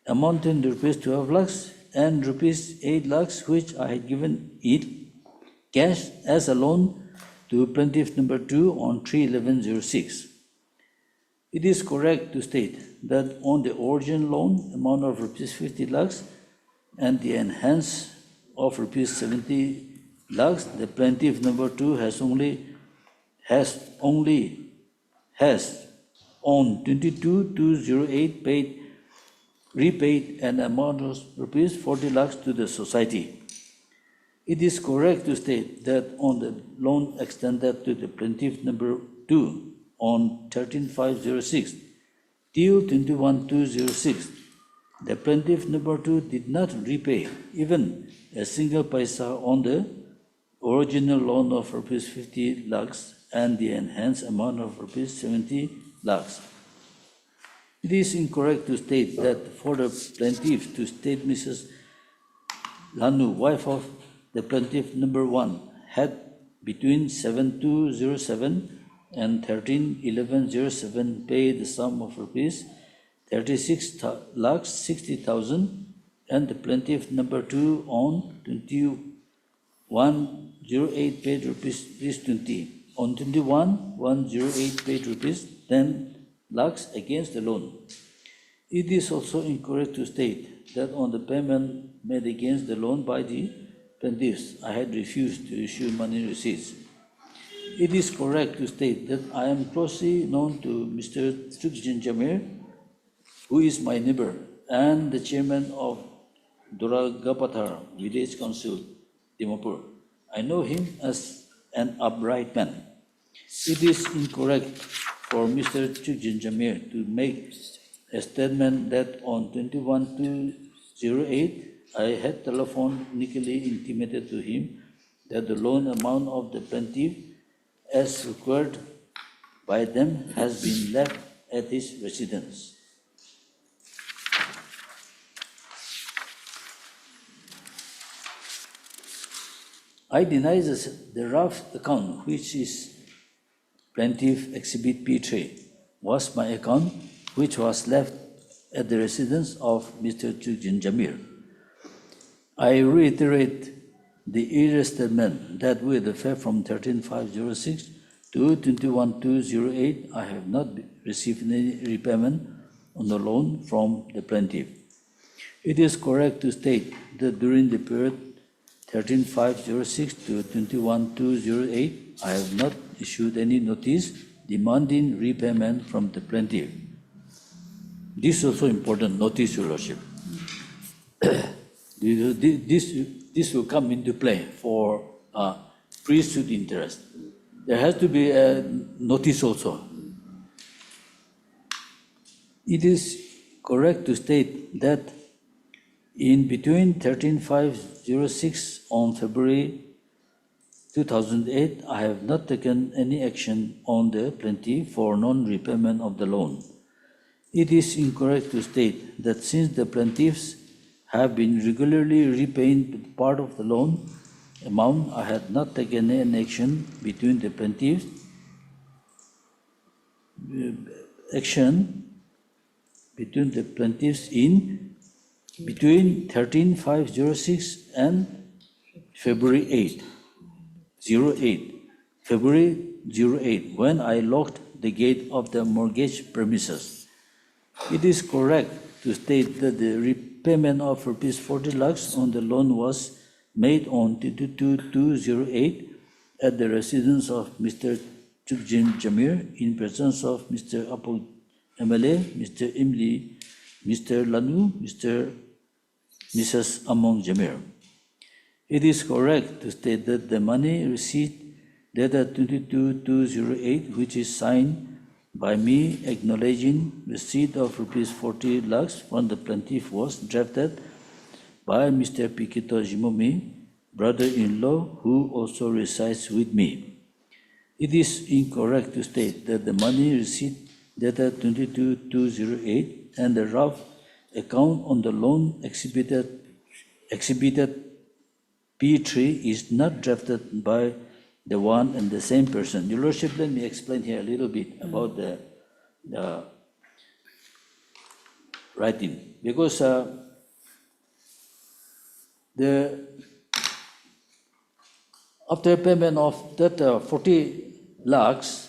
amounting to rupees 12 lakhs and rupees 8 lakhs which I had given it cash as a loan to plaintiff number 2 on 3/11/06. It is correct to state that on the origin loan amount of rupees 50 lakhs and the enhance of rupees 70 lakhs, the plaintiff number 2 has on 22/2/08 repaid an amount of rupees 40 lakhs to the society. It is correct to state that on the loan extended to the plaintiff number 2 on 13/5/06 till 21/2/06, the plaintiff number 2 did not repay even a single paisa on the original loan of rupees 50 lakhs and the enhanced amount of rupees 70 lakhs. It is incorrect to state that for the plaintiff to state Mrs. Lanu, wife of the plaintiff number 1, had between 7/2/07 and 13/11/07 paid the sum of rupees 36 lakhs 60,000 and the plaintiff number 2 on 21/08 paid rupees 20. On 21/1/08 paid rupees 10 lakhs against the loan. It is also incorrect to state that on the payment made against the loan by the plaintiffs, I had refused to issue money receipts. It is correct to state that I am closely known to Mr. Tukjin Jamir, who is my neighbor and the chairman of Duragapathar Village Council, Dimapur. I know him as an upright man. It is incorrect for Mr. Tukjin Jamir to make a statement that on 21/2/08 I had telephonically intimated to him that the loan amount of the plaintiff as required by them has been left at his residence. I deny the rough account, which is Plaintiff Exhibit P3, was my account, which was left at the residence of Mr. Tukjin Jamir. I reiterate the earlier statement that with effect from 13/5/06 to 21/2/08, I have not received any repayment on the loan from the plaintiff. It is correct to state that during the period 13/5/06 to 21/2/08, I have not issued any notice demanding repayment from the plaintiff. This is also important notice, Your Lordship. This will come into play for pre-suit interest. There has to be a notice also. It is correct to state that in between 13/5/06 on February 2008, I have not taken any action on the plaintiff for non-repayment of the loan. It is incorrect to state that since the plaintiffs have been regularly repaying part of the loan amount, I had not taken any action between the plaintiffs in between 13/5/06 and February 08, when I locked the gate of the mortgage premises. It is correct to state that the repayment of rupees 40 lakhs on the loan was made on 22/2/08 at the residence of Mr. Tukjin Jamir in presence of Mr. Apul MLA, Mr. Imli, Mr. Lanu, Mrs. Among Jamir. It is correct to state that the money received dated 22/2/08, which is signed by me acknowledging receipt of rupees 40 lakhs from the plaintiff, was drafted by Mr. Pikito Jimomi, brother-in-law who also resides with me. It is incorrect to state that the money receipt dated 22-208 and the rough account on the loan exhibited P3 is not drafted by the one and the same person. Your Lordship, let me explain here a little bit about the writing, because after payment of that 40 lakhs,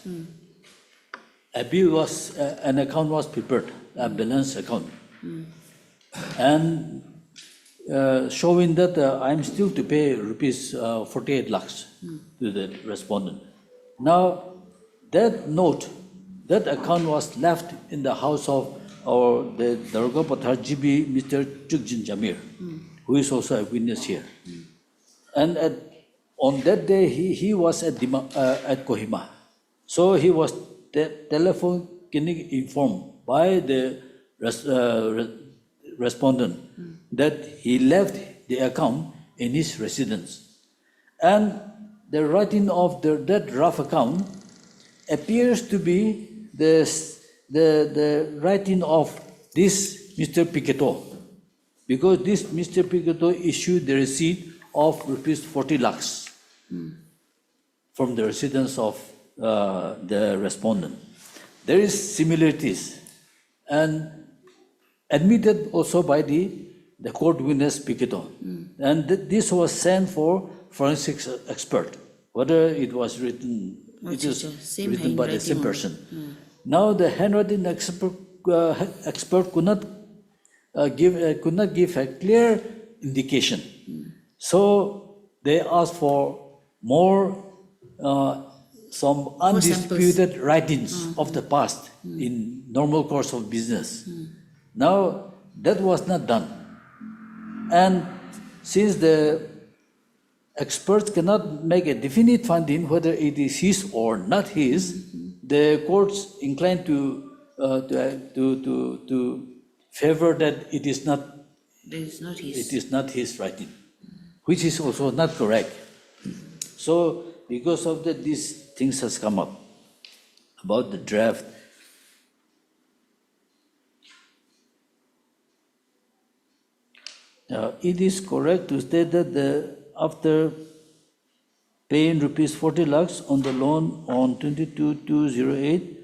a bill was, an account was prepared, a balance account, and showing that I'm still to pay rupees 48 lakhs to the respondent. Now, that note, that account was left in the house of the Darga Pathar GB, Mr. Chugjin Jamir, who is also a witness here. And on that day, he was at Kohima. So he was telephonically informed by the respondent that he left the account in his residence. And the writing of that draft account appears to be the writing of this Mr. Piketto, because this Mr. Piketto issued the receipt of rupees 40 lakhs from the residence of the respondent. There is similarities, and admitted also by the court witness Piketto. And this was sent for forensic expert, whether it was written, it is written by the same person. Now the handwriting expert could not give a clear indication. So they asked for more, some undisputed writings of the past in normal course of business. Now that was not done. And since the experts cannot make a definite finding whether it is his or not his, the courts inclined to favor that it is not his writing, which is also not correct. So because of that, these things has come up about the draft. It is correct to state that after paying rupees 40 lakhs on the loan on 22-208,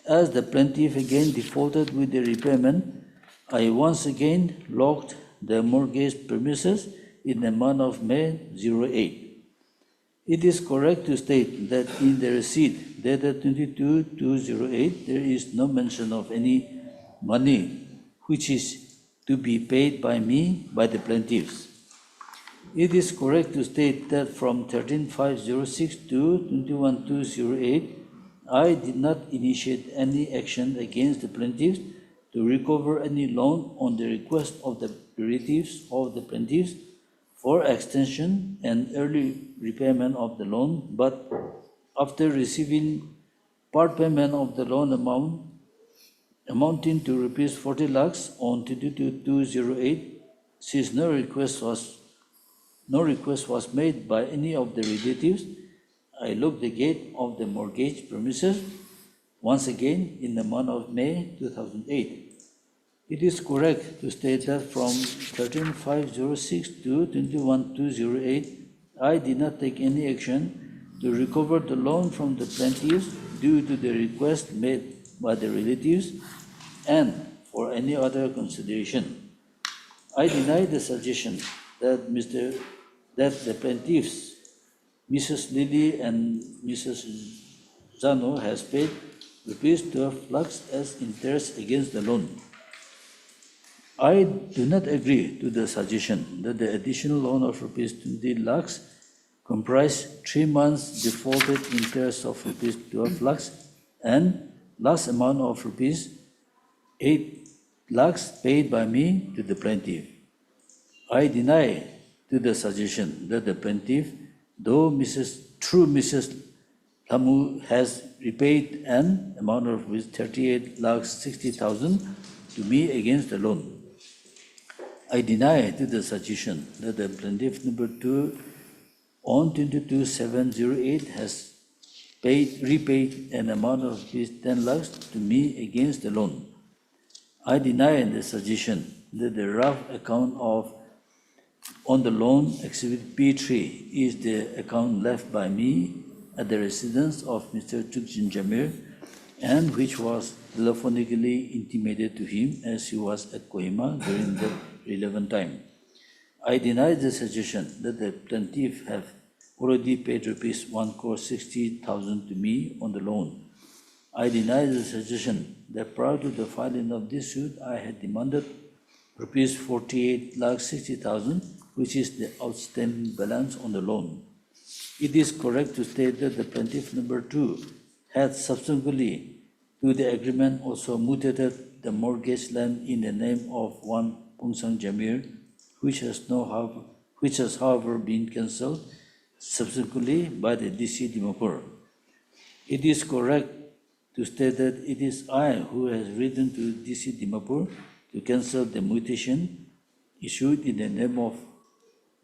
as the plaintiff again defaulted with the repayment, I once again locked the mortgage premises in the month of May 08. It is correct to state that in the receipt dated 22-208, there is no mention of any money which is to be paid by me by the plaintiffs. It is correct to state that from 13-506 to 21-208, I did not initiate any action against the plaintiffs to recover any loan on the request of the relatives of the plaintiffs for extension and early repayment of the loan, but after receiving part payment of the loan amounting to rupees 40 lakhs on 22-208, since no request was made by any of the relatives, I locked the gate of the mortgage premises once again in the month of May 2008. It is correct to state that from 13-506 to 21-208, I did not take any action to recover the loan from the plaintiffs due to the request made by the relatives and for any other consideration. I deny the suggestion that the plaintiffs, Mrs. Lily and Mrs. Zano, has paid rupees 12 lakhs as interest against the loan. I do not agree to the suggestion that the additional loan of rupees 20 lakhs comprise 3 months defaulted interest of rupees 12 lakhs and last amount of rupees 8 lakhs paid by me to the plaintiff. I deny to the suggestion that the plaintiff, though through Mrs. Lamu has repaid an amount of 38 lakhs 60,000 to me against the loan. I deny to the suggestion that the plaintiff number 2 on 22/7/08 has repaid an amount of rupees 10 lakhs to me against the loan. I deny the suggestion that the rough account on the loan exhibit P3 is the account left by me at the residence of Mr. Tukjin Jamir and which was telephonically intimated to him as he was at Kohima during the relevant time. I deny the suggestion that the plaintiff have already paid rupees 1,60,000 to me on the loan. I deny the suggestion that prior to the filing of this suit, I had demanded rupees 48,60,000, which is the outstanding balance on the loan. It is correct to state that the plaintiff number 2 had subsequently to the agreement also mutated the mortgage land in the name of one Pungsang Jamir, which has however been cancelled subsequently by the DC Dimapur. It is correct to state that it is I who has written to DC Dimapur to cancel the mutation issued in the name of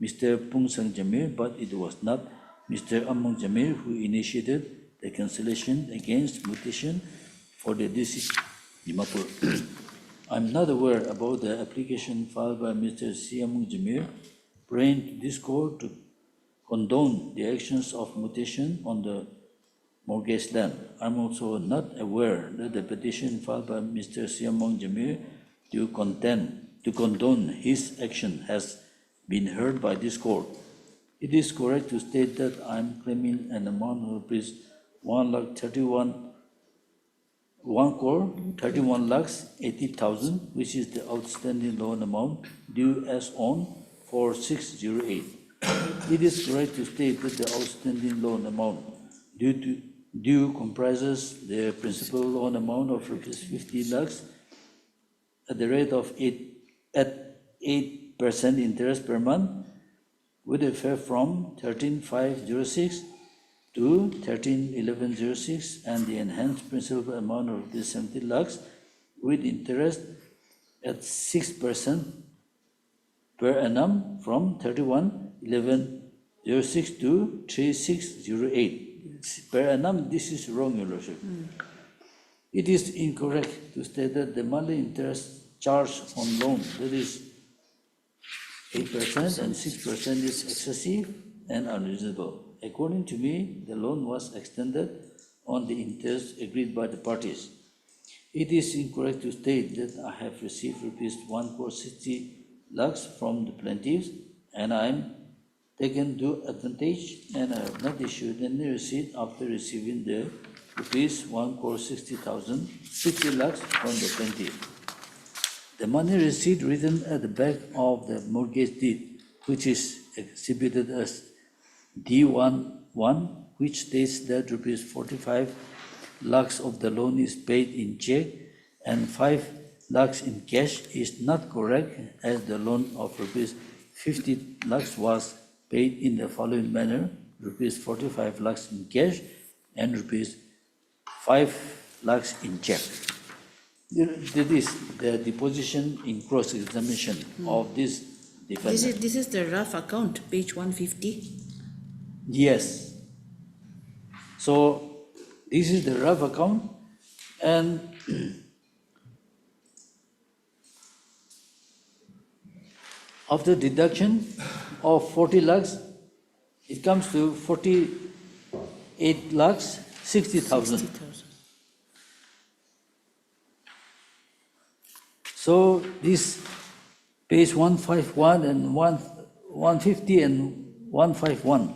Mr. Pungsang Jamir, but it was not Mr. Among Jamir who initiated the cancellation against mutation for the DC Dimapur. I'm not aware about the application filed by Mr. Siamung Jamir praying to this court to condone the actions of mutation on the mortgage land. I'm also not aware that the petition filed by Mr. Siamong Jamir to condone his action has been heard by this court. It is correct to state that I'm claiming an amount of rupees 1,31,80,000, which is the outstanding loan amount due as on 4/6/08. It is correct to state that the outstanding loan amount due comprises the principal loan amount of rupees 50 lakhs at the rate of 8% interest per month, with effect from 13/5/06 to 13/11/06, and the enhanced principal amount of rupees 70 lakhs with interest at 6% per annum from 31/11/06 to 3/6/08. Per annum, this is wrong, Your Lordship. It is incorrect to state that the monthly interest charged on loan, that is 8% and 6% is excessive and unreasonable. According to me, the loan was extended on the interest agreed by the parties. It is incorrect to state that I have received rupees 1,60 lakhs from the plaintiffs and I am taken due advantage and I have not issued any receipt after receiving the rupees 1,60,060 lakhs from the plaintiff. The money receipt written at the back of the mortgage deed, which is exhibited as D11, which states that rupees 45 lakhs of the loan is paid in check and 5 lakhs in cash, is not correct, as the loan of rupees 50 lakhs was paid in the following manner: rupees 45 lakhs in cash and rupees 5 lakhs in check. That is the deposition in cross-examination of this defendant. This is the rough account, page 150. Yes. So this is the rough account, and after deduction of 40 lakhs, it comes to 48 lakhs 60,000. So this page 151 and 150 and 151,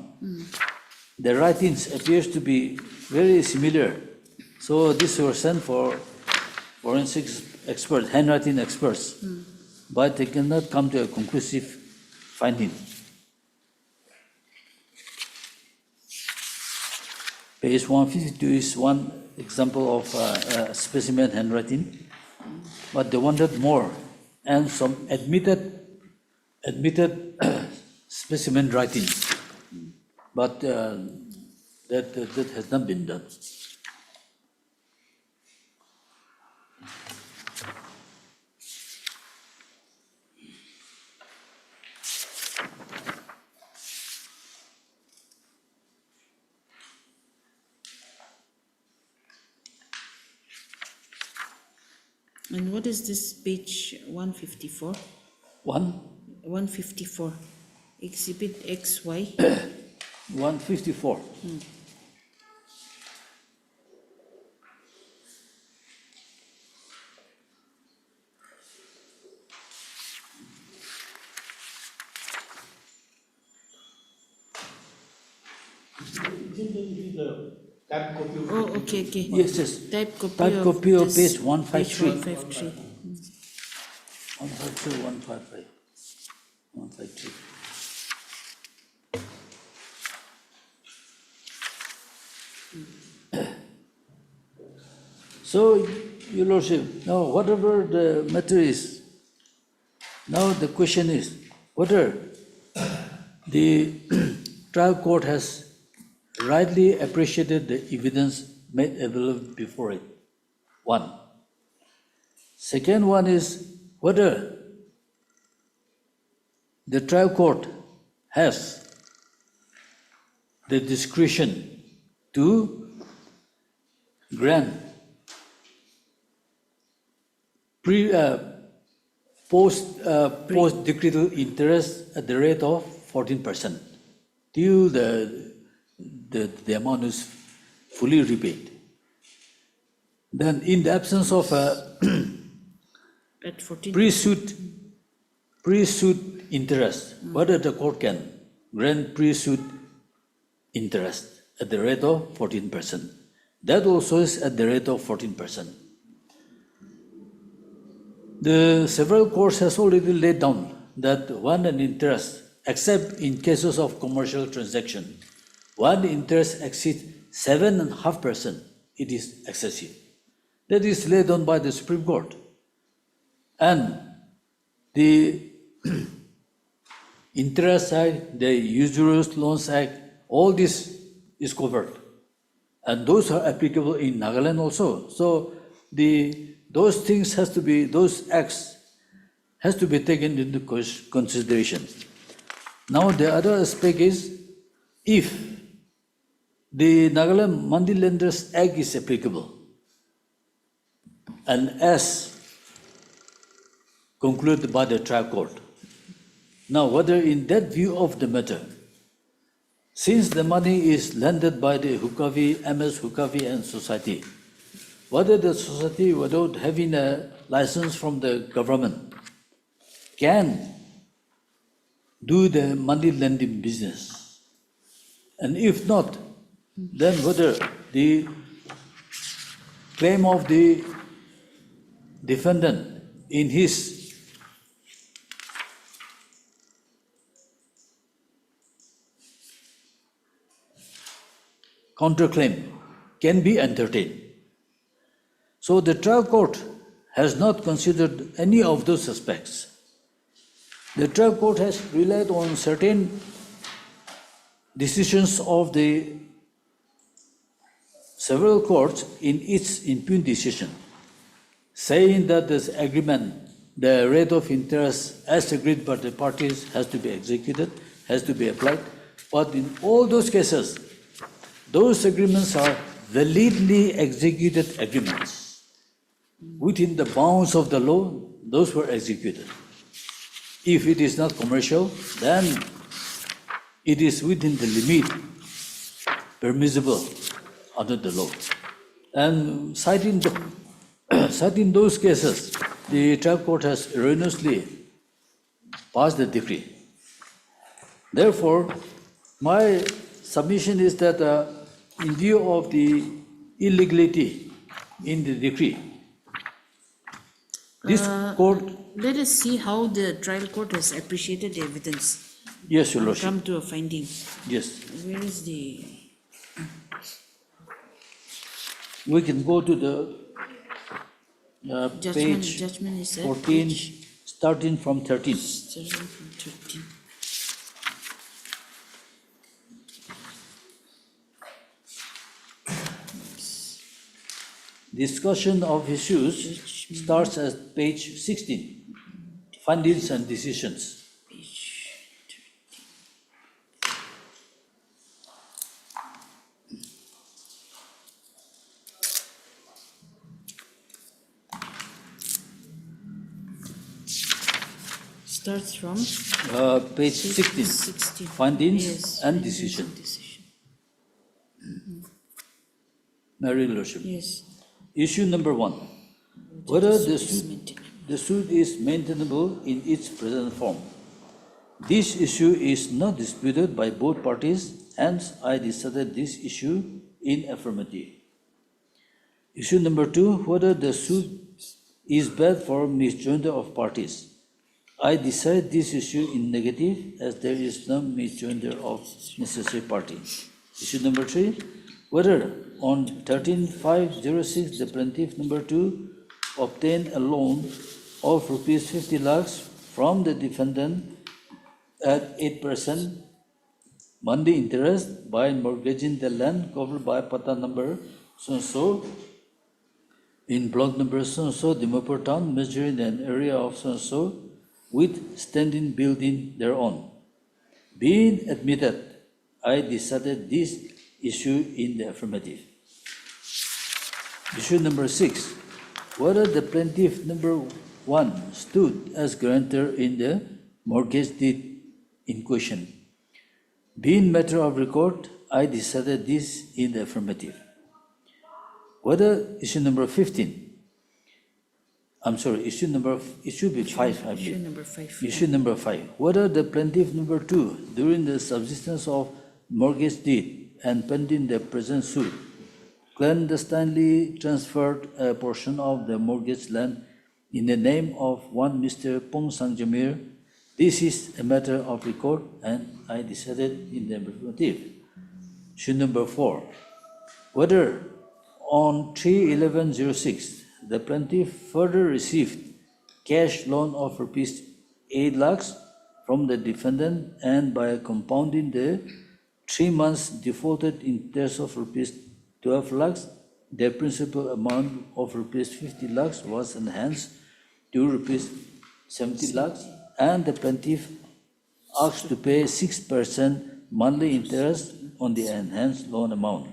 the writings appears to be very similar. So this was sent for forensic experts, handwriting experts, but they cannot come to a conclusive finding. Page 152 is one example of specimen handwriting, but they wanted more and some admitted specimen writing, but that has not been done. And what is this page 154? 154, exhibit XY. 154. Oh, okay, okay. Yes, yes. Type copy Type of copy of this page 153. 153. 152, 155. 153. So, Your Lordship, now whatever the matter is, now the question is whether the trial court has rightly appreciated the evidence made available before it. One. Second one is whether the trial court has the discretion to grant post-decretal interest at the rate of 14% till the amount is fully repaid. Then, in the absence of a At 14. pre-suit interest, whether the court can grant pre-suit interest at the rate of 14%. That also is at the rate of 14%. The several courts has already laid down that one an interest, except in cases of commercial transaction, one interest exceeds 7.5%, it is excessive. That is laid down by the Supreme Court. And the Interest Act, the Usurious Loans Act, all this is covered. And those are applicable in Nagaland also. So those things has to be, those acts has to be taken into consideration. Now the other aspect is, if the Nagaland Money Lenders Act is applicable, and as concluded by the trial court. Now, whether in that view of the matter, since the money is lended by the Hukavi, MS Hukavi and society, whether the society, without having a license from the government, can do the money lending business. And if not, then whether the claim of the defendant in his counterclaim can be entertained. So the trial court has not considered any of those aspects. The trial court has relied on certain decisions of the several courts in its impugned decision, saying that this agreement, the rate of interest as agreed by the parties has to be executed, has to be applied. But in all those cases, those agreements are validly executed agreements. Within the bounds of the law, those were executed. If it is not commercial, then it is within the limit permissible under the law. And citing those cases, the trial court has erroneously passed the decree. Therefore, my submission is that in view of the illegality in the decree, this court... Let us see how the trial court has appreciated the evidence. Yes, Your And Lordship. come to a finding. Yes. Where is the... We can go to the page Judgment is at 14, page starting from 13. 7 from 13. Discussion of issues starts at page 16, findings and decisions. Page 13. starts from Page 16, 16. findings Yes, and findings decision. and decision. Mary Lordship. Yes. Issue number 1. Whether the suit is maintainable in its present form. This issue is not disputed by both parties, hence I decided this issue in affirmative. Issue number 2, whether the suit is bad for misjoinder of parties. I decide this issue in negative as there is no misjoinder of necessary party. Issue number 3, whether on 13/5/06 the plaintiff number 2 obtained a loan of rupees 50 lakhs from the defendant at 8% monthly interest by mortgaging the land covered by pata number so in block number so Dimapur town, measuring an area of so with standing building thereon. Being admitted, I decided this issue in the affirmative. Issue number 6, whether the plaintiff number 1 stood as guarantor in the mortgage deed in question. Being matter of record, I decided this in the affirmative. Whether issue number 15, issue be 5, I believe. Issue number 5. Issue number 5, whether the plaintiff number 2, during the subsistence of mortgage deed and pending the present suit, clandestinely transferred a portion of the mortgage land in the name of one Mr. Pong Sangjamir. This is a matter of record and I decided in the affirmative. Issue number 4, whether on 3/11/06 the plaintiff further received cash loan of rupees 8 lakhs from the defendant and by compounding the 3 months defaulted interest of rupees 12 lakhs, the principal amount of rupees 50 lakhs was enhanced to rupees 70 lakhs and the plaintiff asked to pay 6% monthly interest on the enhanced loan amount.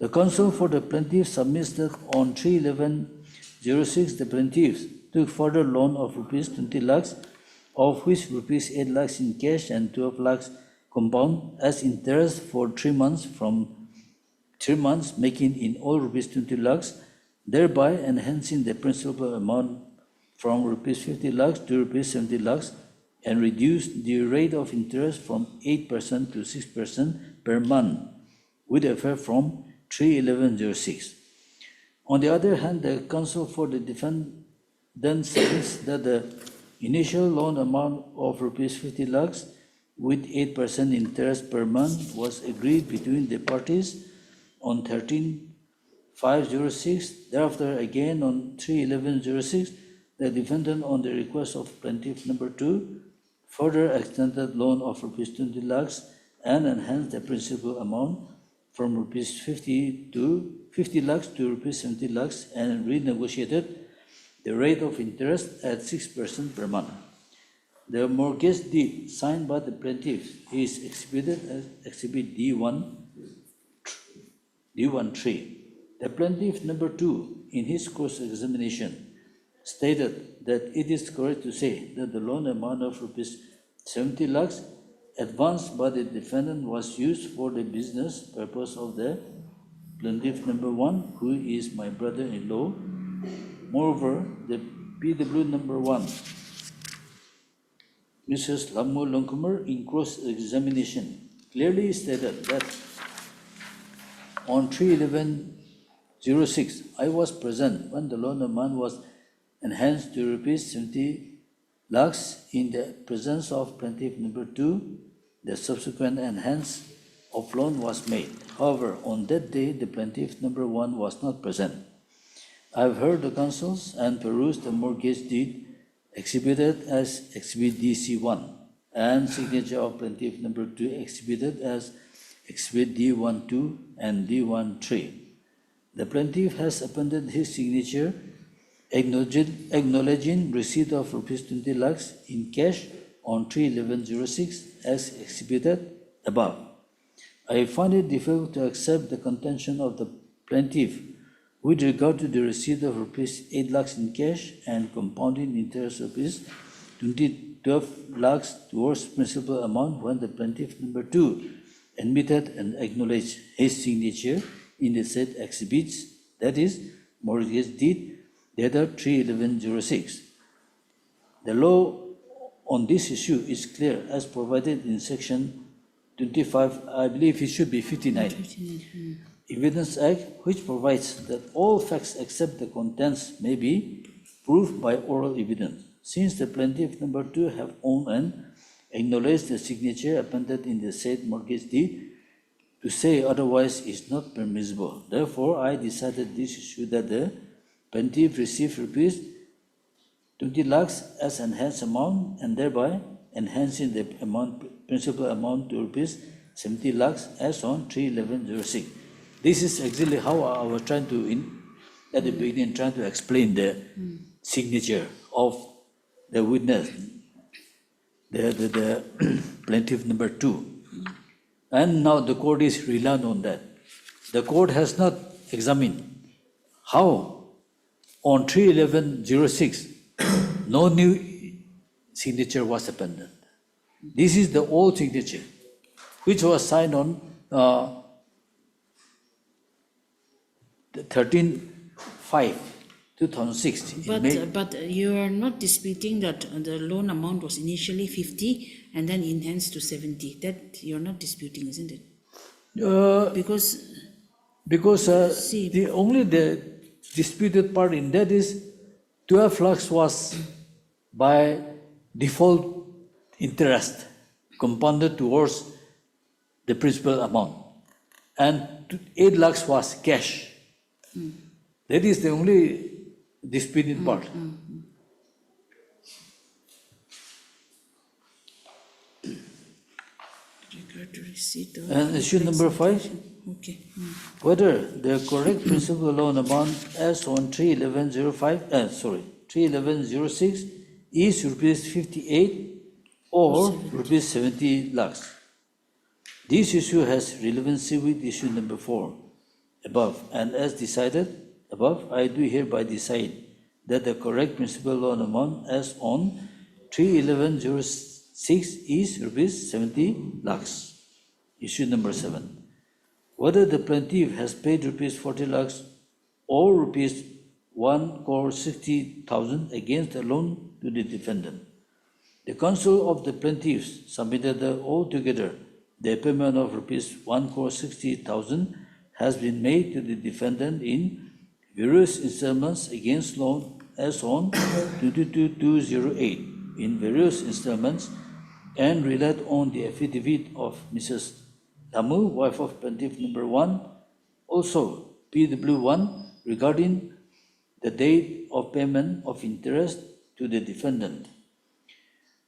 The counsel for the plaintiff submits that on 3/11/06 the plaintiff took further loan of rupees 20 lakhs, of which rupees 8 lakhs in cash and 12 lakhs compound as interest for 3 months from 3 months, making in all rupees 20 lakhs, thereby enhancing the principal amount from rupees 50 lakhs to rupees 70 lakhs and reduced the rate of interest from 8% to 6% per month with effect from 3/11/06. On the other hand, the counsel for the defendant submits that the initial loan amount of rupees 50 lakhs with 8% interest per month was agreed between the parties on 13/5/06. Thereafter, again on 3/11/06, the defendant, on the request of plaintiff number 2, further extended loan of rupees 20 lakhs and enhanced the principal amount from rupees 50 lakhs to rupees 70 lakhs and renegotiated the rate of interest at 6% per month. The mortgage deed signed by the plaintiff is exhibited as Exhibit D1-3. The plaintiff number 2, in his cross-examination, stated that it is correct to say that the loan amount of rupees 70 lakhs advanced by the defendant was used for the business purpose of the plaintiff number 1, who is my brother-in-law. Moreover, the PW number 1, Mrs. Lammo Longkumar, in cross-examination, clearly stated that on 3/11/06, I was present when the loan amount was enhanced to rupees 70 lakhs in the presence of plaintiff number 2. The subsequent enhance of loan was made. However, on that day, the plaintiff number 1 was not present. I have heard the counsels and perused the mortgage deed exhibited as Exhibit DC1 and signature of plaintiff number 2 exhibited as Exhibit D1-2 and D1-3. The plaintiff has appended his signature acknowledging receipt of rupees 20 lakhs in cash on 3/11/06 as exhibited above. I find it difficult to accept the contention of the plaintiff with regard to the receipt of rupees 8 lakhs in cash and compounding interest rupees 20 12 lakhs towards principal amount when the plaintiff number 2 admitted and acknowledged his signature in the said exhibits, that is, mortgage deed dated 3/11/06. The law on this issue is clear as provided in section 25, I believe it should be 59. Evidence Act, which provides that all facts except the contents may be proved by oral evidence. Since the plaintiff number 2 have owned and acknowledged the signature appended in the said mortgage deed, to say otherwise is not permissible. Therefore, I decided this issue that the plaintiff receive rupees 20 lakhs as enhanced amount and thereby enhancing the amount, principal amount to rupees 70 lakhs as on 3/11/06. This is exactly how I was trying to, at the beginning, trying to explain the signature of the witness, the plaintiff number 2. And now the court is relying on that. The court has not examined how on 3/11/06 no new signature was appended. This is the old signature, which was signed on the 13/5/2006. But you are not disputing that the loan amount was initially 50 and then enhanced to 70. That you're not disputing, isn't it? Because see, the disputed part in that is 12 lakhs was by default interest compounded towards the principal amount, and 8 lakhs was cash. That is the only disputed part. regard to receipt of And issue number 5. Okay. Whether the correct principal loan amount as on 3/11/06 is rupees 58 or rupees 70 lakhs. This issue has relevancy with issue number 4 above, and as decided above, I do hereby decide that the correct principal loan amount as on 3/11/06 is rupees 70 lakhs. Issue number 7. Whether the plaintiff has paid rupees 40 lakhs or rupees 1,60,000 against the loan to the defendant. The counsel of the plaintiffs submitted that altogether the payment of rupees 1,60,000 has been made to the defendant in various installments against loan as on 22/2/08 in various installments, and relied on the affidavit of Mrs. Damu, wife of plaintiff number 1, also PW1, regarding the date of payment of interest to the defendant.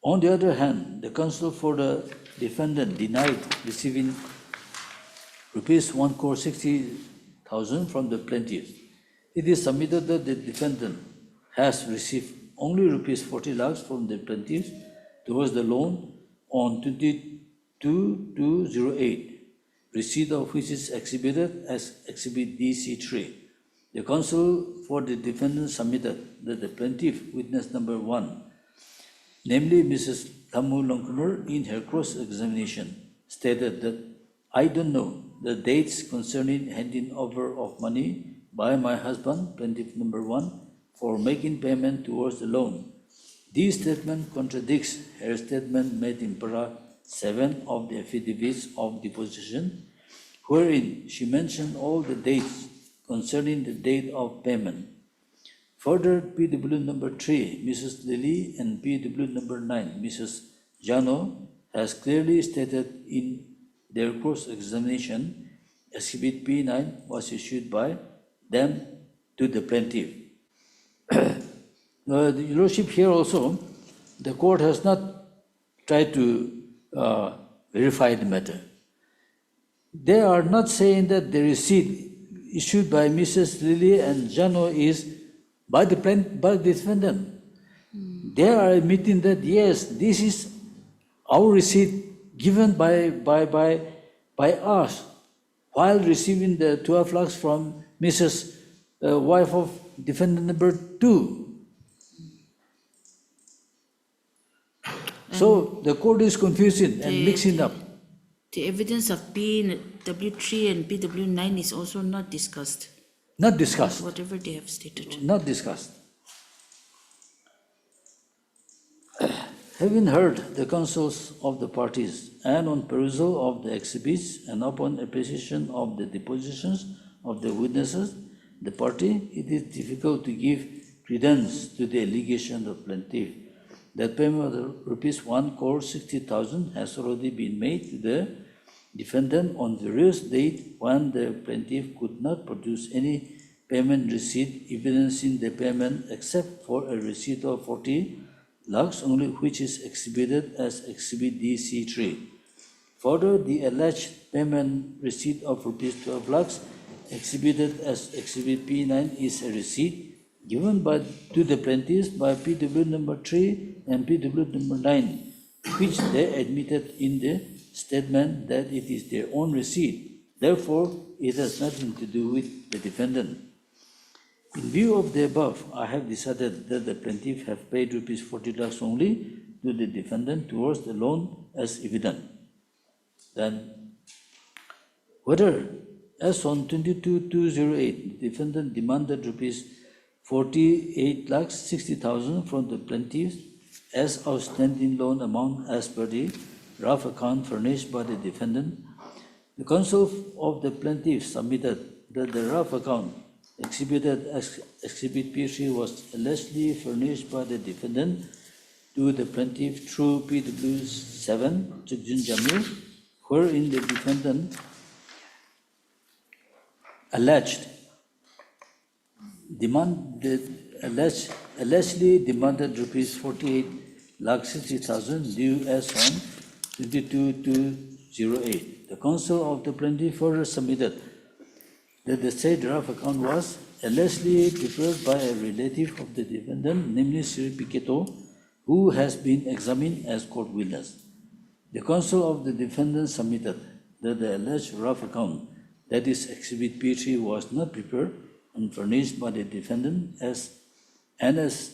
On the other hand, the counsel for the defendant denied receiving rupees 1,60,000 from the plaintiff. It is submitted that the defendant has received only rupees 40 lakhs from the plaintiff towards the loan on 22/2/08, receipt of which is exhibited as Exhibit DC3. The counsel for the defendant submitted that the plaintiff, witness number 1, namely Mrs. Thamu Longkumar, in her cross-examination, stated that I don't know the dates concerning handing over of money by my husband, plaintiff number 1, for making payment towards the loan. This statement contradicts her statement made in para 7 of the affidavits of deposition, wherein she mentioned all the dates concerning the date of payment. Further, PW number 3, Mrs. Lily, and PW number 9, Mrs. Jano, has clearly stated in their cross-examination, Exhibit P9 was issued by them to the plaintiff. The Lordship, here also, the court has not tried to verify the matter. They are not saying that the receipt issued by Mrs. Lily and Jano is by the defendant. They are admitting that yes, this is our receipt given by us while receiving the 12 lakhs from Mrs. Wife of defendant number 2. So the court is confusing and mixing up. The evidence of PW3 and PW9 is also not discussed, Not discussed. whatever they have stated. Not discussed. Having heard the counsels of the parties and on perusal of the exhibits and upon appreciation of the depositions of the witnesses, the party, it is difficult to give credence to the allegation of plaintiff that payment of rupees 1,60,000 has already been made to the defendant on various dates when the plaintiff could not produce any payment receipt evidencing the payment except for a receipt of 40 lakhs only, which is exhibited as Exhibit DC3. Further, the alleged payment receipt of rupees 12 lakhs exhibited as Exhibit P9 is a receipt given to the plaintiffs by PW number 3 and PW number 9, which they admitted in the statement that it is their own receipt. Therefore, it has nothing to do with the defendant. In view of the above, I have decided that the plaintiff have paid rupees 40 lakhs only to the defendant towards the loan as evident. Then, whether as on 22/208, the defendant demanded rupees 48 lakhs 60,000 from the plaintiff as outstanding loan amount as per the rough account furnished by the defendant, the counsel of the plaintiff submitted that the rough account exhibited as Exhibit P3 was allegedly furnished by the defendant to the plaintiff through PW7, Chukjun Jamil, wherein the defendant allegedly demanded rupees 48 lakh 60,000 due as on 22/208. The counsel of the plaintiff further submitted that the said draft account was allegedly prepared by a relative of the defendant, namely Sri Piketo, who has been examined as court witness. The counsel of the defendant submitted that the alleged rough account, that is Exhibit P3, was not prepared and furnished by the defendant and as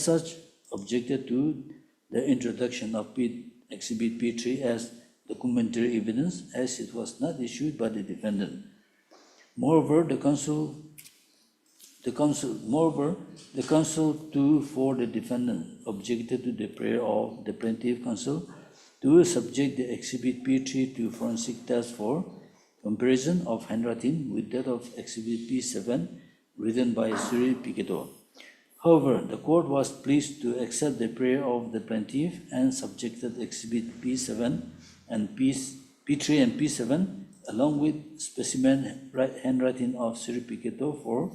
such objected to the introduction of Exhibit P3 as documentary evidence, as it was not issued by the defendant. Moreover, the counsel for the defendant objected to the prayer of the plaintiff counsel to subject the Exhibit P3 to forensic test for comparison of handwriting with that of Exhibit P7 written by Sri Piketo. However, the court was pleased to accept the prayer of the plaintiff and subjected Exhibit P7 and P3 and P7 along with specimen handwriting of Sri Piketo for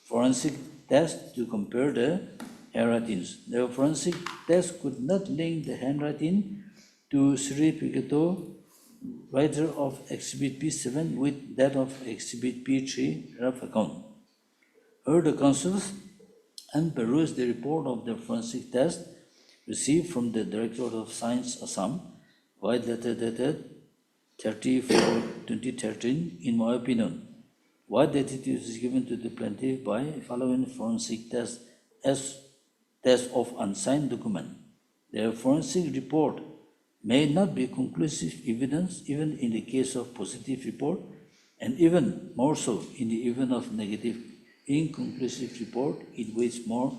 forensic test to compare the handwritings. The forensic test could not link the handwriting to Sri Piketo, writer of Exhibit P7, with that of Exhibit P3 rough account. Heard the counsels and perused the report of the forensic test received from the Directorate of Science, Assam, white letter dated 30/4/2013, in my opinion, what attitude is given to the plaintiff by following forensic test as test of unsigned document. The forensic report may not be conclusive evidence even in the case of positive report, and even more so in the event of negative inconclusive report. It weighs more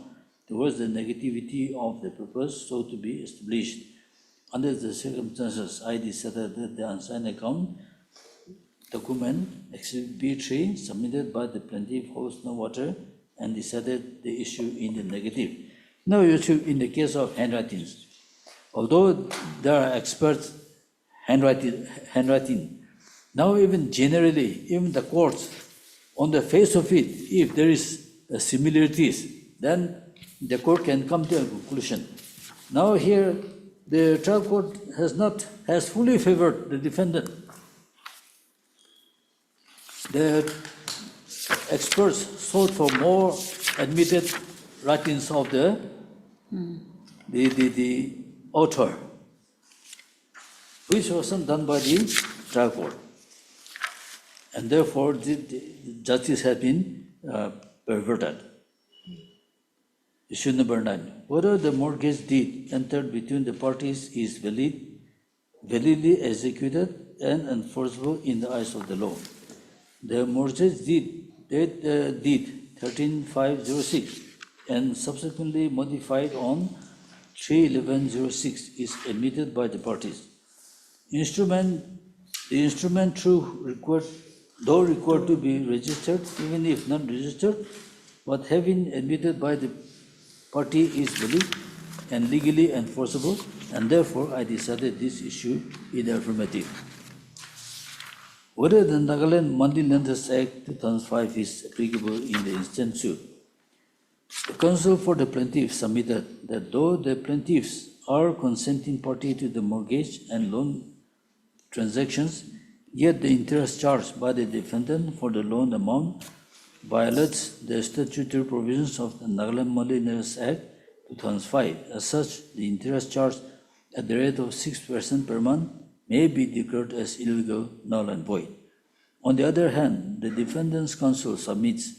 towards the negativity of the purpose so to be established. Under the circumstances, I decided that the unsigned account document Exhibit P3 submitted by the plaintiff holds no water and decided the issue in the negative. Now, in the case of handwritings, although there are experts handwriting, now even generally, even the courts, on the face of it, if there is similarities, then the court can come to a conclusion. Now here, the trial court has fully favored the defendant. The experts sought for more admitted writings of the author, which wasn't done by the trial court. And therefore, the justice has been perverted. Issue number 9, whether the mortgage deed entered between the parties is validly executed and enforceable in the eyes of the law. The mortgage deed 13/5/06 and subsequently modified on 3/11/06 is admitted by the parties. The instrument though required to be registered, even if not registered, but having admitted by the party is valid and legally enforceable, and therefore I decided this issue in the affirmative. Whether the Nagaland Money Lenders Act 2005 is applicable in the instant suit, the counsel for the plaintiff submitted that though the plaintiffs are consenting party to the mortgage and loan transactions, yet the interest charged by the defendant for the loan amount violates the statutory provisions of the Nagaland Money Lenders Act 2005. As such, the interest charged at the rate of 6% per month may be declared as illegal, null and void. On the other hand, the defendant's counsel submits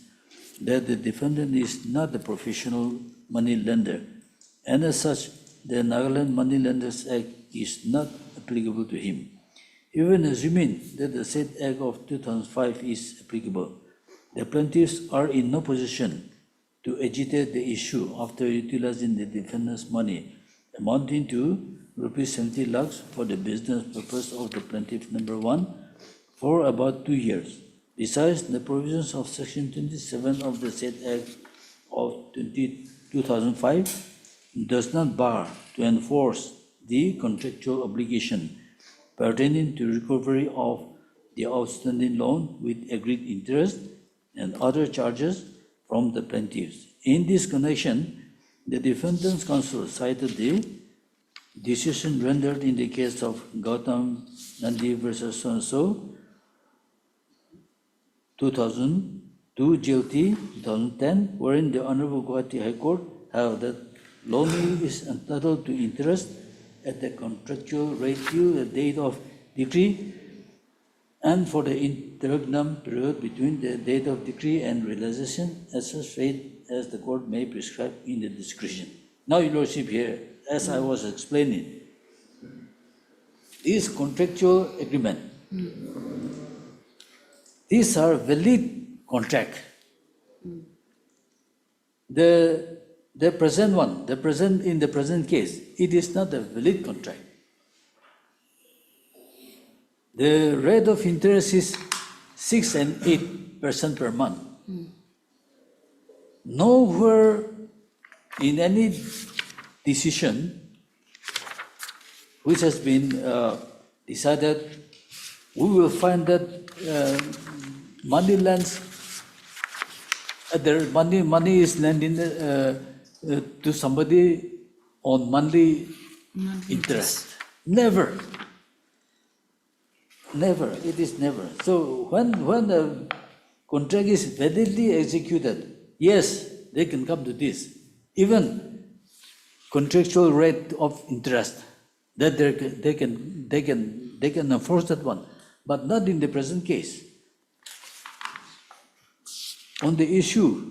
that the defendant is not a professional money lender, and as such, the Nagaland Money Lenders Act is not applicable to him. Even assuming that the said Act of 2005 is applicable, the plaintiffs are in no position to agitate the issue after utilizing the defendant's money amounting to Rs 70 lakhs for the business purpose of the plaintiff number 1 for about 2 years. Besides, the provisions of Section 27 of the said Act of 2005 does not bar to enforce the contractual obligation pertaining to recovery of the outstanding loan with agreed interest and other charges from the plaintiffs. In this connection, the defendant's counsel cited the decision rendered in the case of Gautam Nandi versus so-and-so, 2002 GLT 2010, wherein the Honorable Gauhati High Court held that loanee is entitled to interest at the contractual rate till the date of decree and for the interregnum period between the date of decree and realization at such rate as the court may prescribe in the discretion. Now, Your Lordship, here, as I was explaining, this contractual agreement, these are valid contract. The present one, in the present case, it is not a valid contract. The rate of interest is 6 and 8% per month. Nowhere in any decision which has been decided, we will find that money lends, money is lending to somebody on monthly interest. Never. Never. It is never. So when the contract is validly executed, yes, they can come to this. Even contractual rate of interest, that they can enforce that one, but not in the present case. On the issue,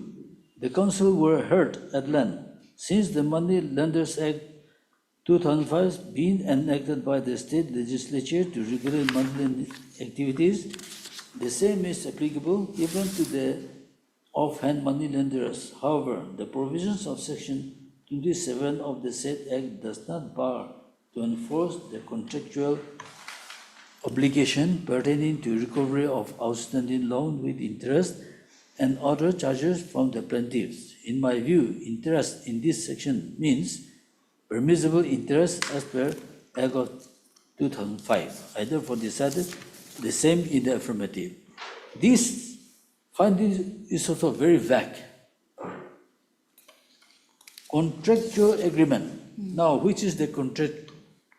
the counsel were heard at length. Since the Money Lenders Act 2005 has been enacted by the state legislature to regulate money activities, the same is applicable even to the offhand money lenders. However, the provisions of Section 27 of the said Act does not bar to enforce the contractual obligation pertaining to recovery of outstanding loan with interest and other charges from the plaintiffs. In my view, interest in this section means permissible interest as per Act of 2005. I therefore decided the same in the affirmative. This finding is also very vague. Contractual agreement. Now, which is the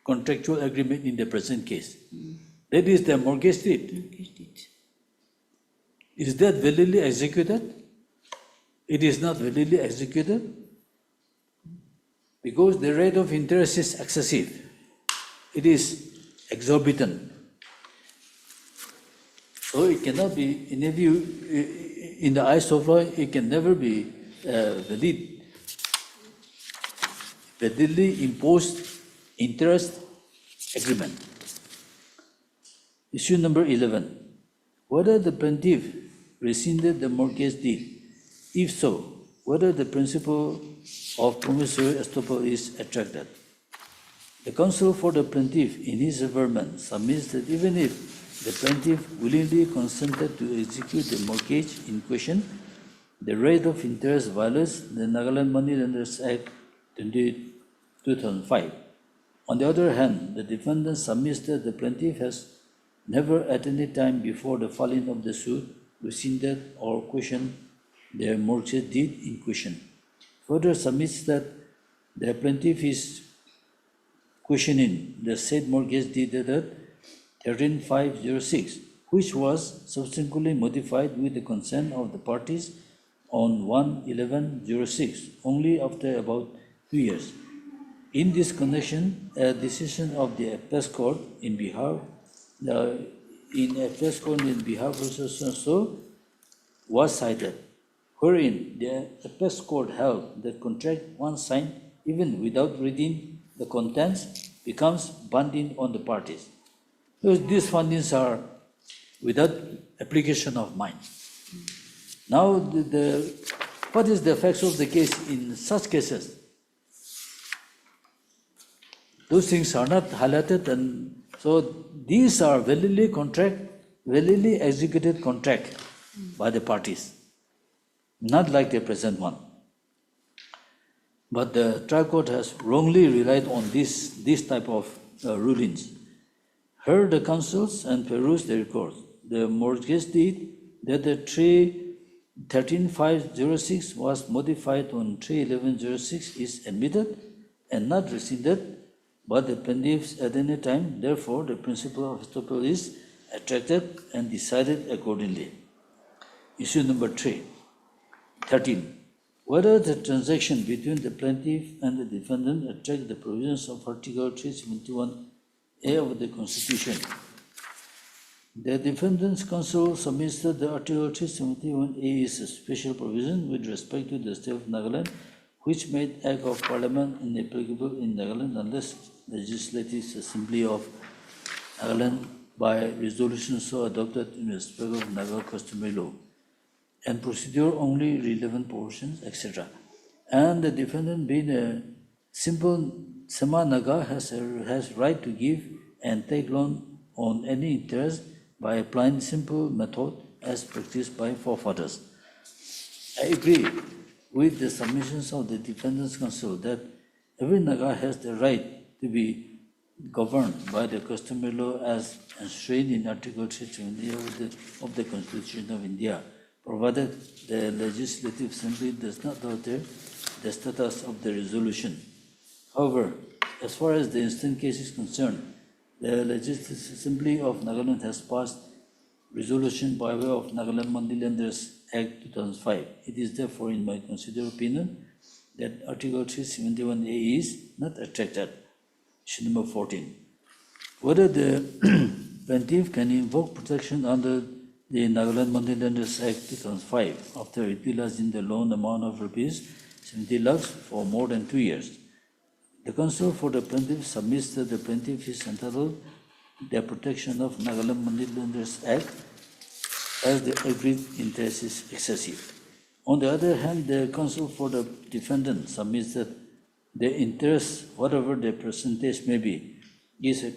contractual agreement in the present case? That is the mortgage deed. Is that validly executed? It is not validly executed because the rate of interest is excessive. It is exorbitant. So it cannot be, in a view, in the eyes of law, it can never be valid. validly imposed interest agreement. Issue number 11, whether the plaintiff rescinded the mortgage deed. If so, whether the principle of promissory estoppel is attracted. The counsel for the plaintiff in his averment submits that even if the plaintiff willingly consented to execute the mortgage in question, the rate of interest violates the Nagaland Moneylenders Act 2005. On the other hand, the defendant submits that the plaintiff has never at any time before the filing of the suit rescinded or questioned their mortgage deed in question. Further submits that the plaintiff is questioning the said mortgage deed dated 13/5/06, which was subsequently modified with the consent of the parties on 1/11/06, only after about 2 years. In this connection, a decision of the Appeals Court in behalf of so was cited, wherein the Appeals Court held that contract once signed, even without reading the contents, becomes binding on the parties. These findings are without application of mind. Now, what is the facts of the case in such cases? Those things are not highlighted, and so these are validly executed contract by the parties, not like the present one. But the trial court has wrongly relied on this type of rulings. Heard the counsels and perused the records. The mortgage deed that the 13/5/06 was modified on 3/11/06 is admitted and not rescinded by the plaintiffs at any time. Therefore, the principle of estoppel is attracted and decided accordingly. Issue number 13. Whether the transaction between the plaintiff and the defendant attract the provisions of Article 371A of the Constitution. The defendant's counsel submits that the Article 371A is a special provision with respect to the state of Nagaland, which made Act of Parliament inapplicable in Nagaland unless Legislative Assembly of Nagaland by resolution so adopted in respect of Naga customary law, and procedure only relevant portions, etc. And the defendant, being a simple Sama-Naga, has right to give and take loan on any interest by applying simple method as practiced by forefathers. I agree with the submissions of the defendant's counsel that every Naga has the right to be governed by the customary law as enshrined in Article 370 of the Constitution of India, provided the Legislative Assembly does not alter the status of the resolution. However, as far as the instant case is concerned, the Legislative Assembly of Nagaland has passed resolution by way of Nagaland Moneylenders Act 2005. It is therefore, in my considered opinion, that Article 371A is not attracted. Issue number 14. Whether the plaintiff can invoke protection under the Nagaland Moneylenders Act 2005 after utilizing the loan amount of rupees 70 lakhs for more than 2 years. The counsel for the plaintiff submits that the plaintiff is entitled to the protection of Nagaland Moneylenders Act as the agreed interest is excessive. On the other hand, the counsel for the defendant submits that the interest, whatever the percentage may be, is a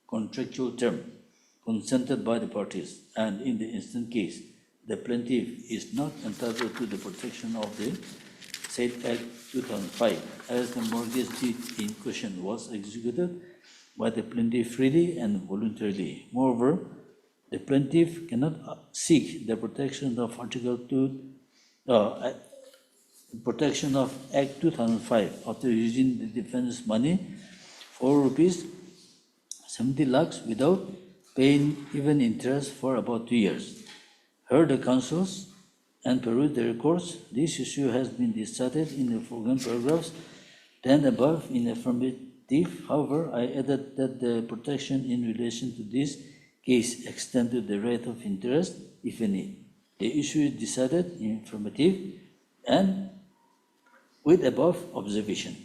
contractual term consented by the parties, and in the instant case, the plaintiff is not entitled to the protection of the said Act 2005, as the mortgage deed in question was executed by the plaintiff freely and voluntarily. Moreover, the plaintiff cannot seek the protection of protection of Act 2005 after using the defendant's money for rupees 70 lakhs without paying even interest for about 2 years. Heard the counsels and perused the records, this issue has been decided in the foregoing paragraphs 10 above in affirmative. However, I added that the protection in relation to this case extends to the rate of interest, if any. The issue is decided in affirmative and with above observation.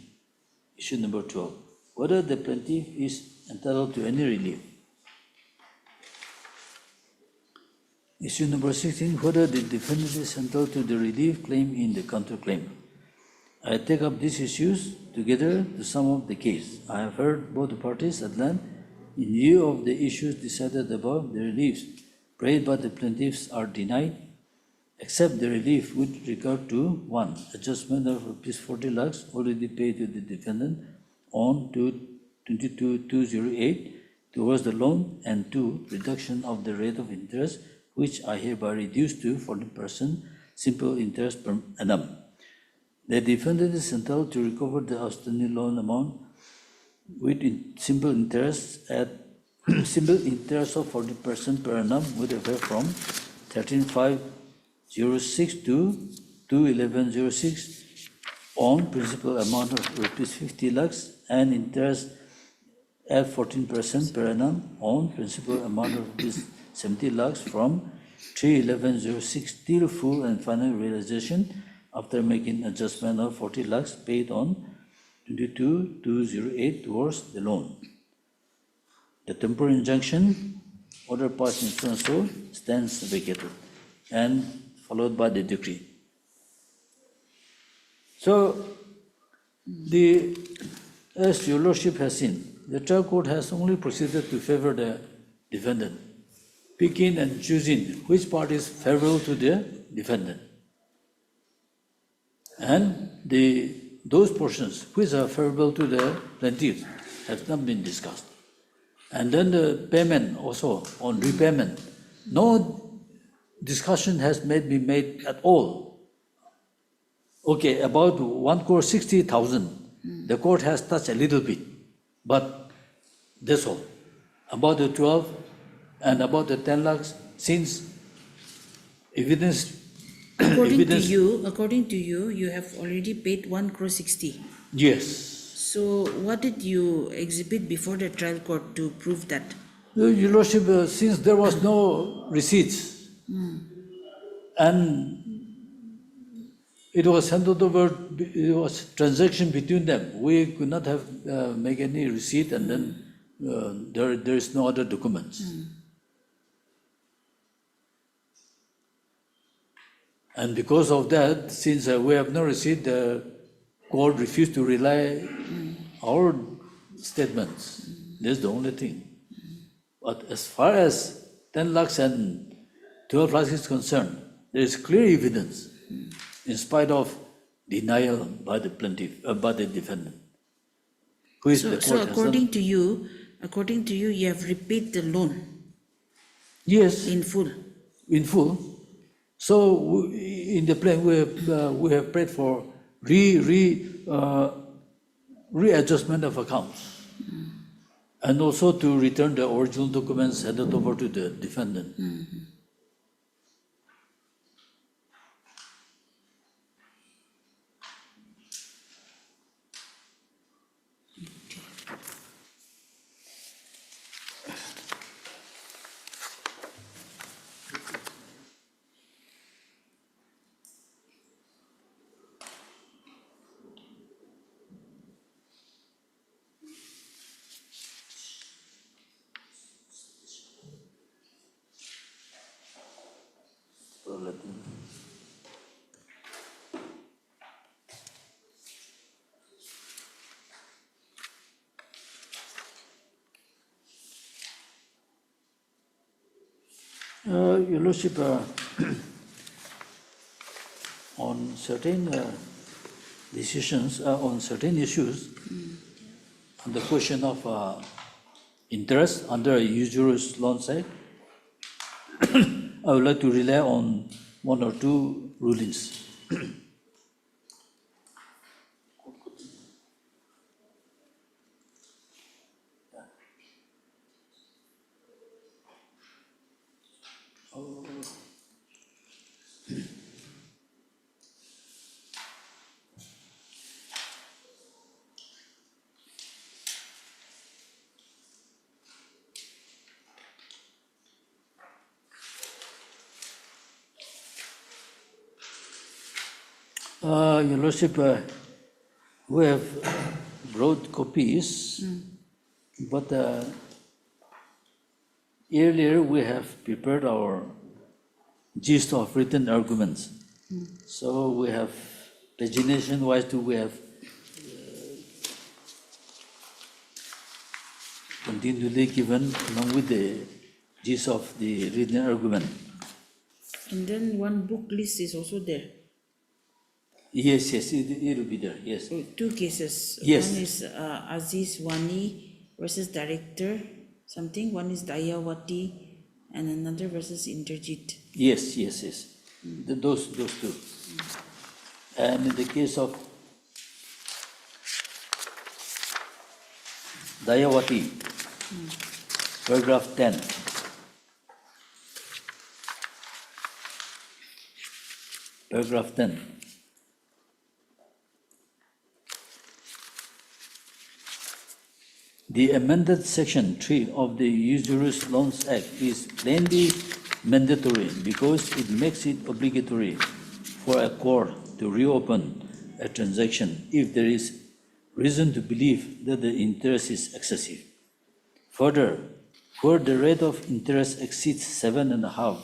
Issue number 12, whether the plaintiff is entitled to any relief. Issue number 16, whether the defendant is entitled to the relief claim in the counterclaim. I take up these issues together to sum up the case. I have heard both the parties at length. In view of the issues decided above, the reliefs prayed by the plaintiffs are denied, except the relief with regard to 1. Adjustment of Rs 40 lakhs already paid to the defendant on to 22/2/08 towards the loan, and 2. Reduction of the rate of interest, which I hereby reduce to 14% simple interest per annum. The defendant is entitled to recover the outstanding loan amount with simple interest at simple interest of 40% per annum with effect from 13/5/06 to 2/11/06 on principal amount of Rs 50 lakhs and interest at 14% per annum on principal amount of Rs 70 lakhs from 3/11/06 till full and final realization after making adjustment of 40 lakhs paid on 22/2/08 towards the loan. The temporary injunction, order passed in so and so, stands vacated and followed by the decree. So, as your lordship has seen, the trial court has only proceeded to favor the defendant, picking and choosing which part is favorable to the defendant. And those portions which are favorable to the plaintiff have not been discussed. And then the payment also, on repayment, no discussion has been made at all. Okay, about 1,60,000, the court has touched a little bit, but that's all. About the 12 and about the 10 lakhs, since evidence. According to you, you have already paid 1,60 crore. Yes. So what did you exhibit before the trial court to prove that? Your lordship, since there was no receipts, and it was handed over, it was transaction between them. We could not have make any receipt, and then there is no other documents. And because of that, since we have no receipt, the court refused to rely our statements. That's the only thing. But as far as 10 lakhs and 12 lakhs is concerned, there is clear evidence, in spite of denial by the plaintiff, by the defendant. So according to you, you have repaid the loan? Yes. In full? In full. So in the plan, we have prayed for readjustment of accounts, and also to return the original documents handed over to the defendant. Your Lordship, on certain decisions, on certain issues, on the question of interest under a usurious loan side, I would like to rely on one or two rulings. Your Lordship, we have broad copies, but earlier we have prepared our gist of written arguments. So we have pagination-wise too, we have continually given along with the gist of the written argument. And then one book list is also there. Yes, it will be there, yes. So two cases. Yes. One is Aziz Wani versus Director something. One is Dayawati, and another versus Inderjit. Yes. Those two. And in the case of Dayawati, paragraph 10. Paragraph 10. The amended section 3 of the Usurious Loans Act is plainly mandatory because it makes it obligatory for a court to reopen a transaction if there is reason to believe that the interest is excessive. Further, where the rate of interest exceeds 7.5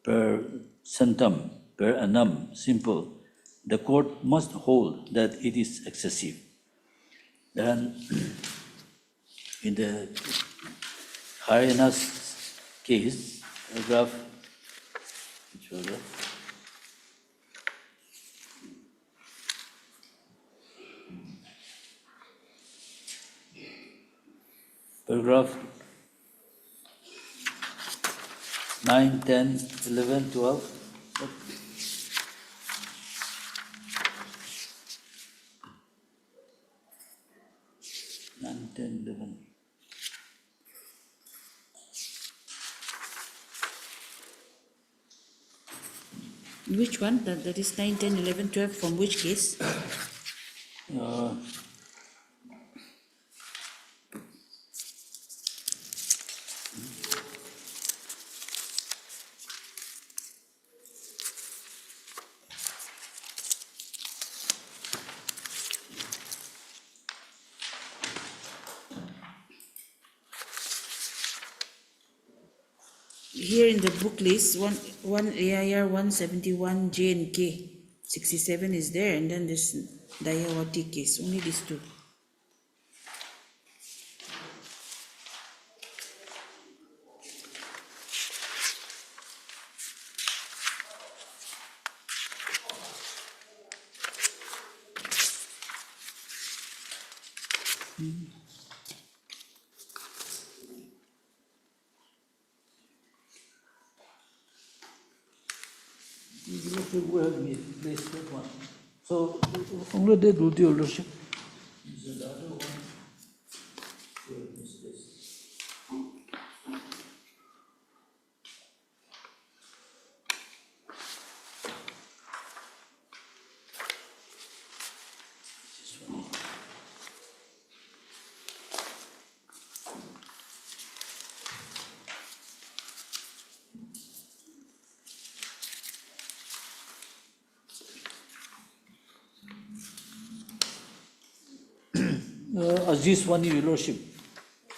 per centum per annum simple, the court must hold that it is excessive. Then, in the Hariana's case, paragraph, which was that? Paragraph 9, 10, 11, 12. 9, 10, 11. Which one? That is 9, 10, 11, 12. From which case? Here in the book list, one AIR 171 J and K 67 is there, and then this Dayawati case, only these two. So, only they do the ownership. Aziz Wani, Your Lordship. I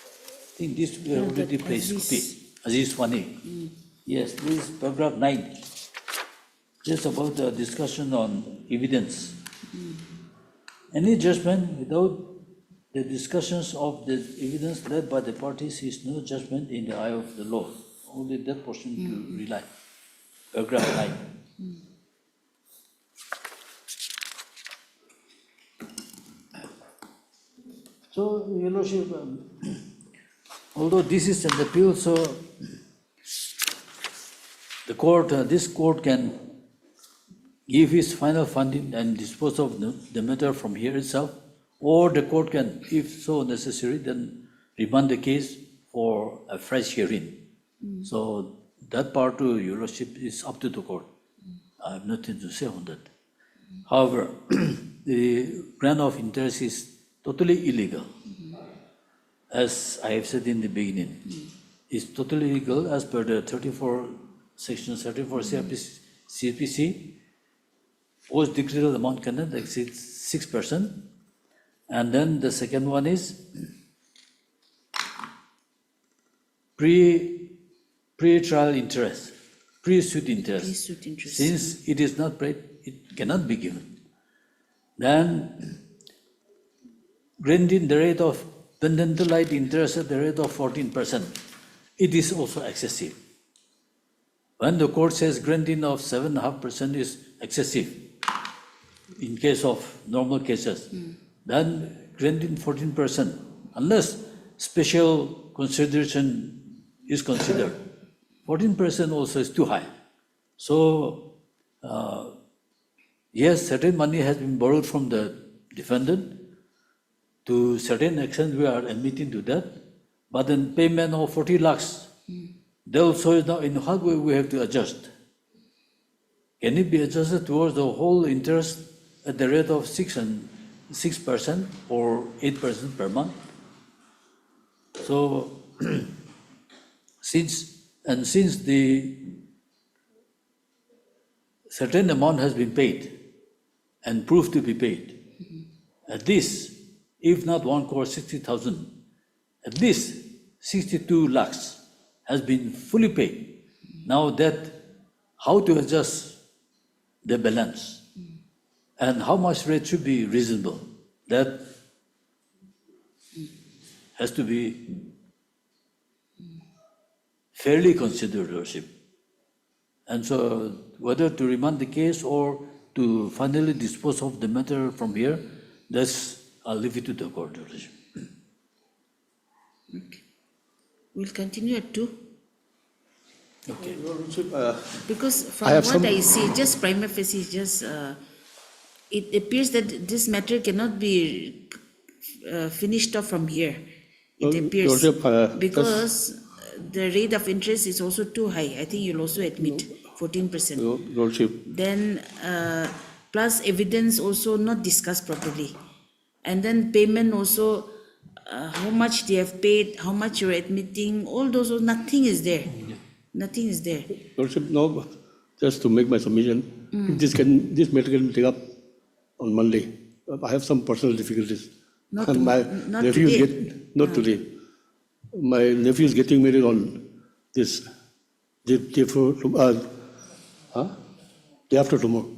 think this we have already placed copy. Aziz Wani. Yes, this is paragraph 9. Just about the discussion on evidence. Any judgment without the discussions of the evidence led by the parties is no judgment in the eye of the law. Only that portion to rely. Paragraph 9. So, Your Lordship, although this is an appeal, so the court, this court can give his final funding and dispose of the matter from here itself, or the court can, if so necessary, then remand the case for a fresh hearing. So that part to Your Lordship is up to the court. I have nothing to say on that. However, the grant of interest is totally illegal. As I have said in the beginning, it's totally illegal as per the section 34 CPC. Post-decretal amount cannot exceed 6%, And then the second one is pre-trial interest, pre-suit interest. Pre-suit interest. Since it is not paid, it cannot be given. Then granting the rate of pendentolite interest at the rate of 14%, it is also excessive. When the court says granting of 7.5% is excessive, in case of normal cases, then granting 14%, unless special consideration is considered, 14% also is too high. So, yes, certain money has been borrowed from the defendant. To certain extent, we are admitting to that. But then payment of 40 lakhs, they also is now in what way we have to adjust. Can it be adjusted towards the whole interest at the rate of 6% or 8% per month? So, since the certain amount has been paid and proved to be paid, at least, if not 1 crore 60,000, at least 62 lakhs has been fully paid. Now that, how to adjust the balance and how much rate should be reasonable, that has to be fairly considered, Lordship. And so whether to remand the case or to finally dispose of the matter from here, I'll leave it to the court, Lordship. Okay. We'll continue at 2. Okay. Because from what I see, just prima facie, it appears that this matter cannot be finished off from here. It appears, because the rate of interest is also too high. I think you'll also admit 14%. Lordship, Then plus evidence also not discussed properly. And then payment also, how much they have paid, how much you're admitting, all those, nothing is there. Nothing is there. Lordship, no, just to make my submission, if this matter can take up on Monday. I have some personal difficulties. Not And my not nephew today. not today. My nephew is getting married on this day after tomorrow.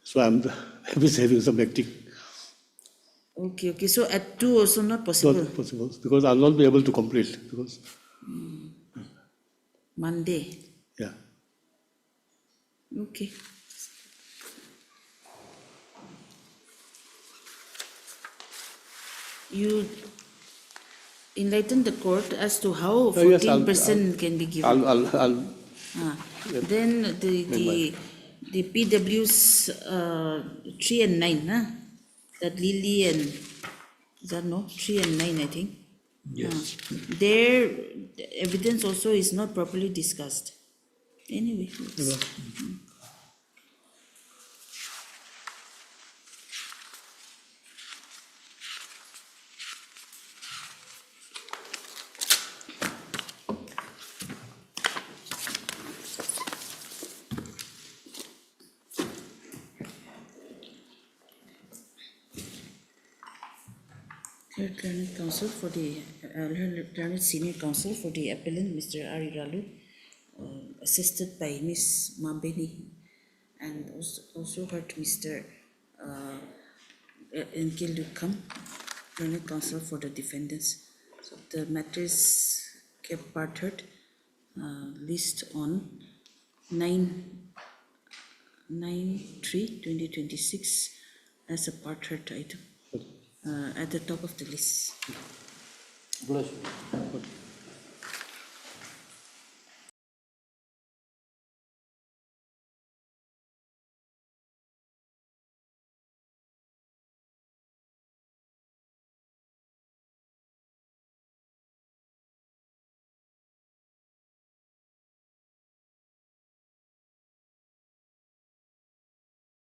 So I'm having some hectic. Okay. So at 2 also not possible. Not possible because I'll not be able to complete because Monday. yeah. Okay. You enlighten the court as to how 14% can be given. I'll Then the PW's 3 and 9, that Lily and, is that no? 3 and 9, I think. Yes. Their evidence also is not properly discussed. Anyway. Learned counsel for the learned senior counsel for the appellant, Mr. Ari Ralu, assisted by Ms. Mabeni, and also heard Mr. Enkil Lukam, learned counsel for the defendants. So the matter is kept part heard, list on 9/3/2026 as a part heard item. At the top of the list. Bless you.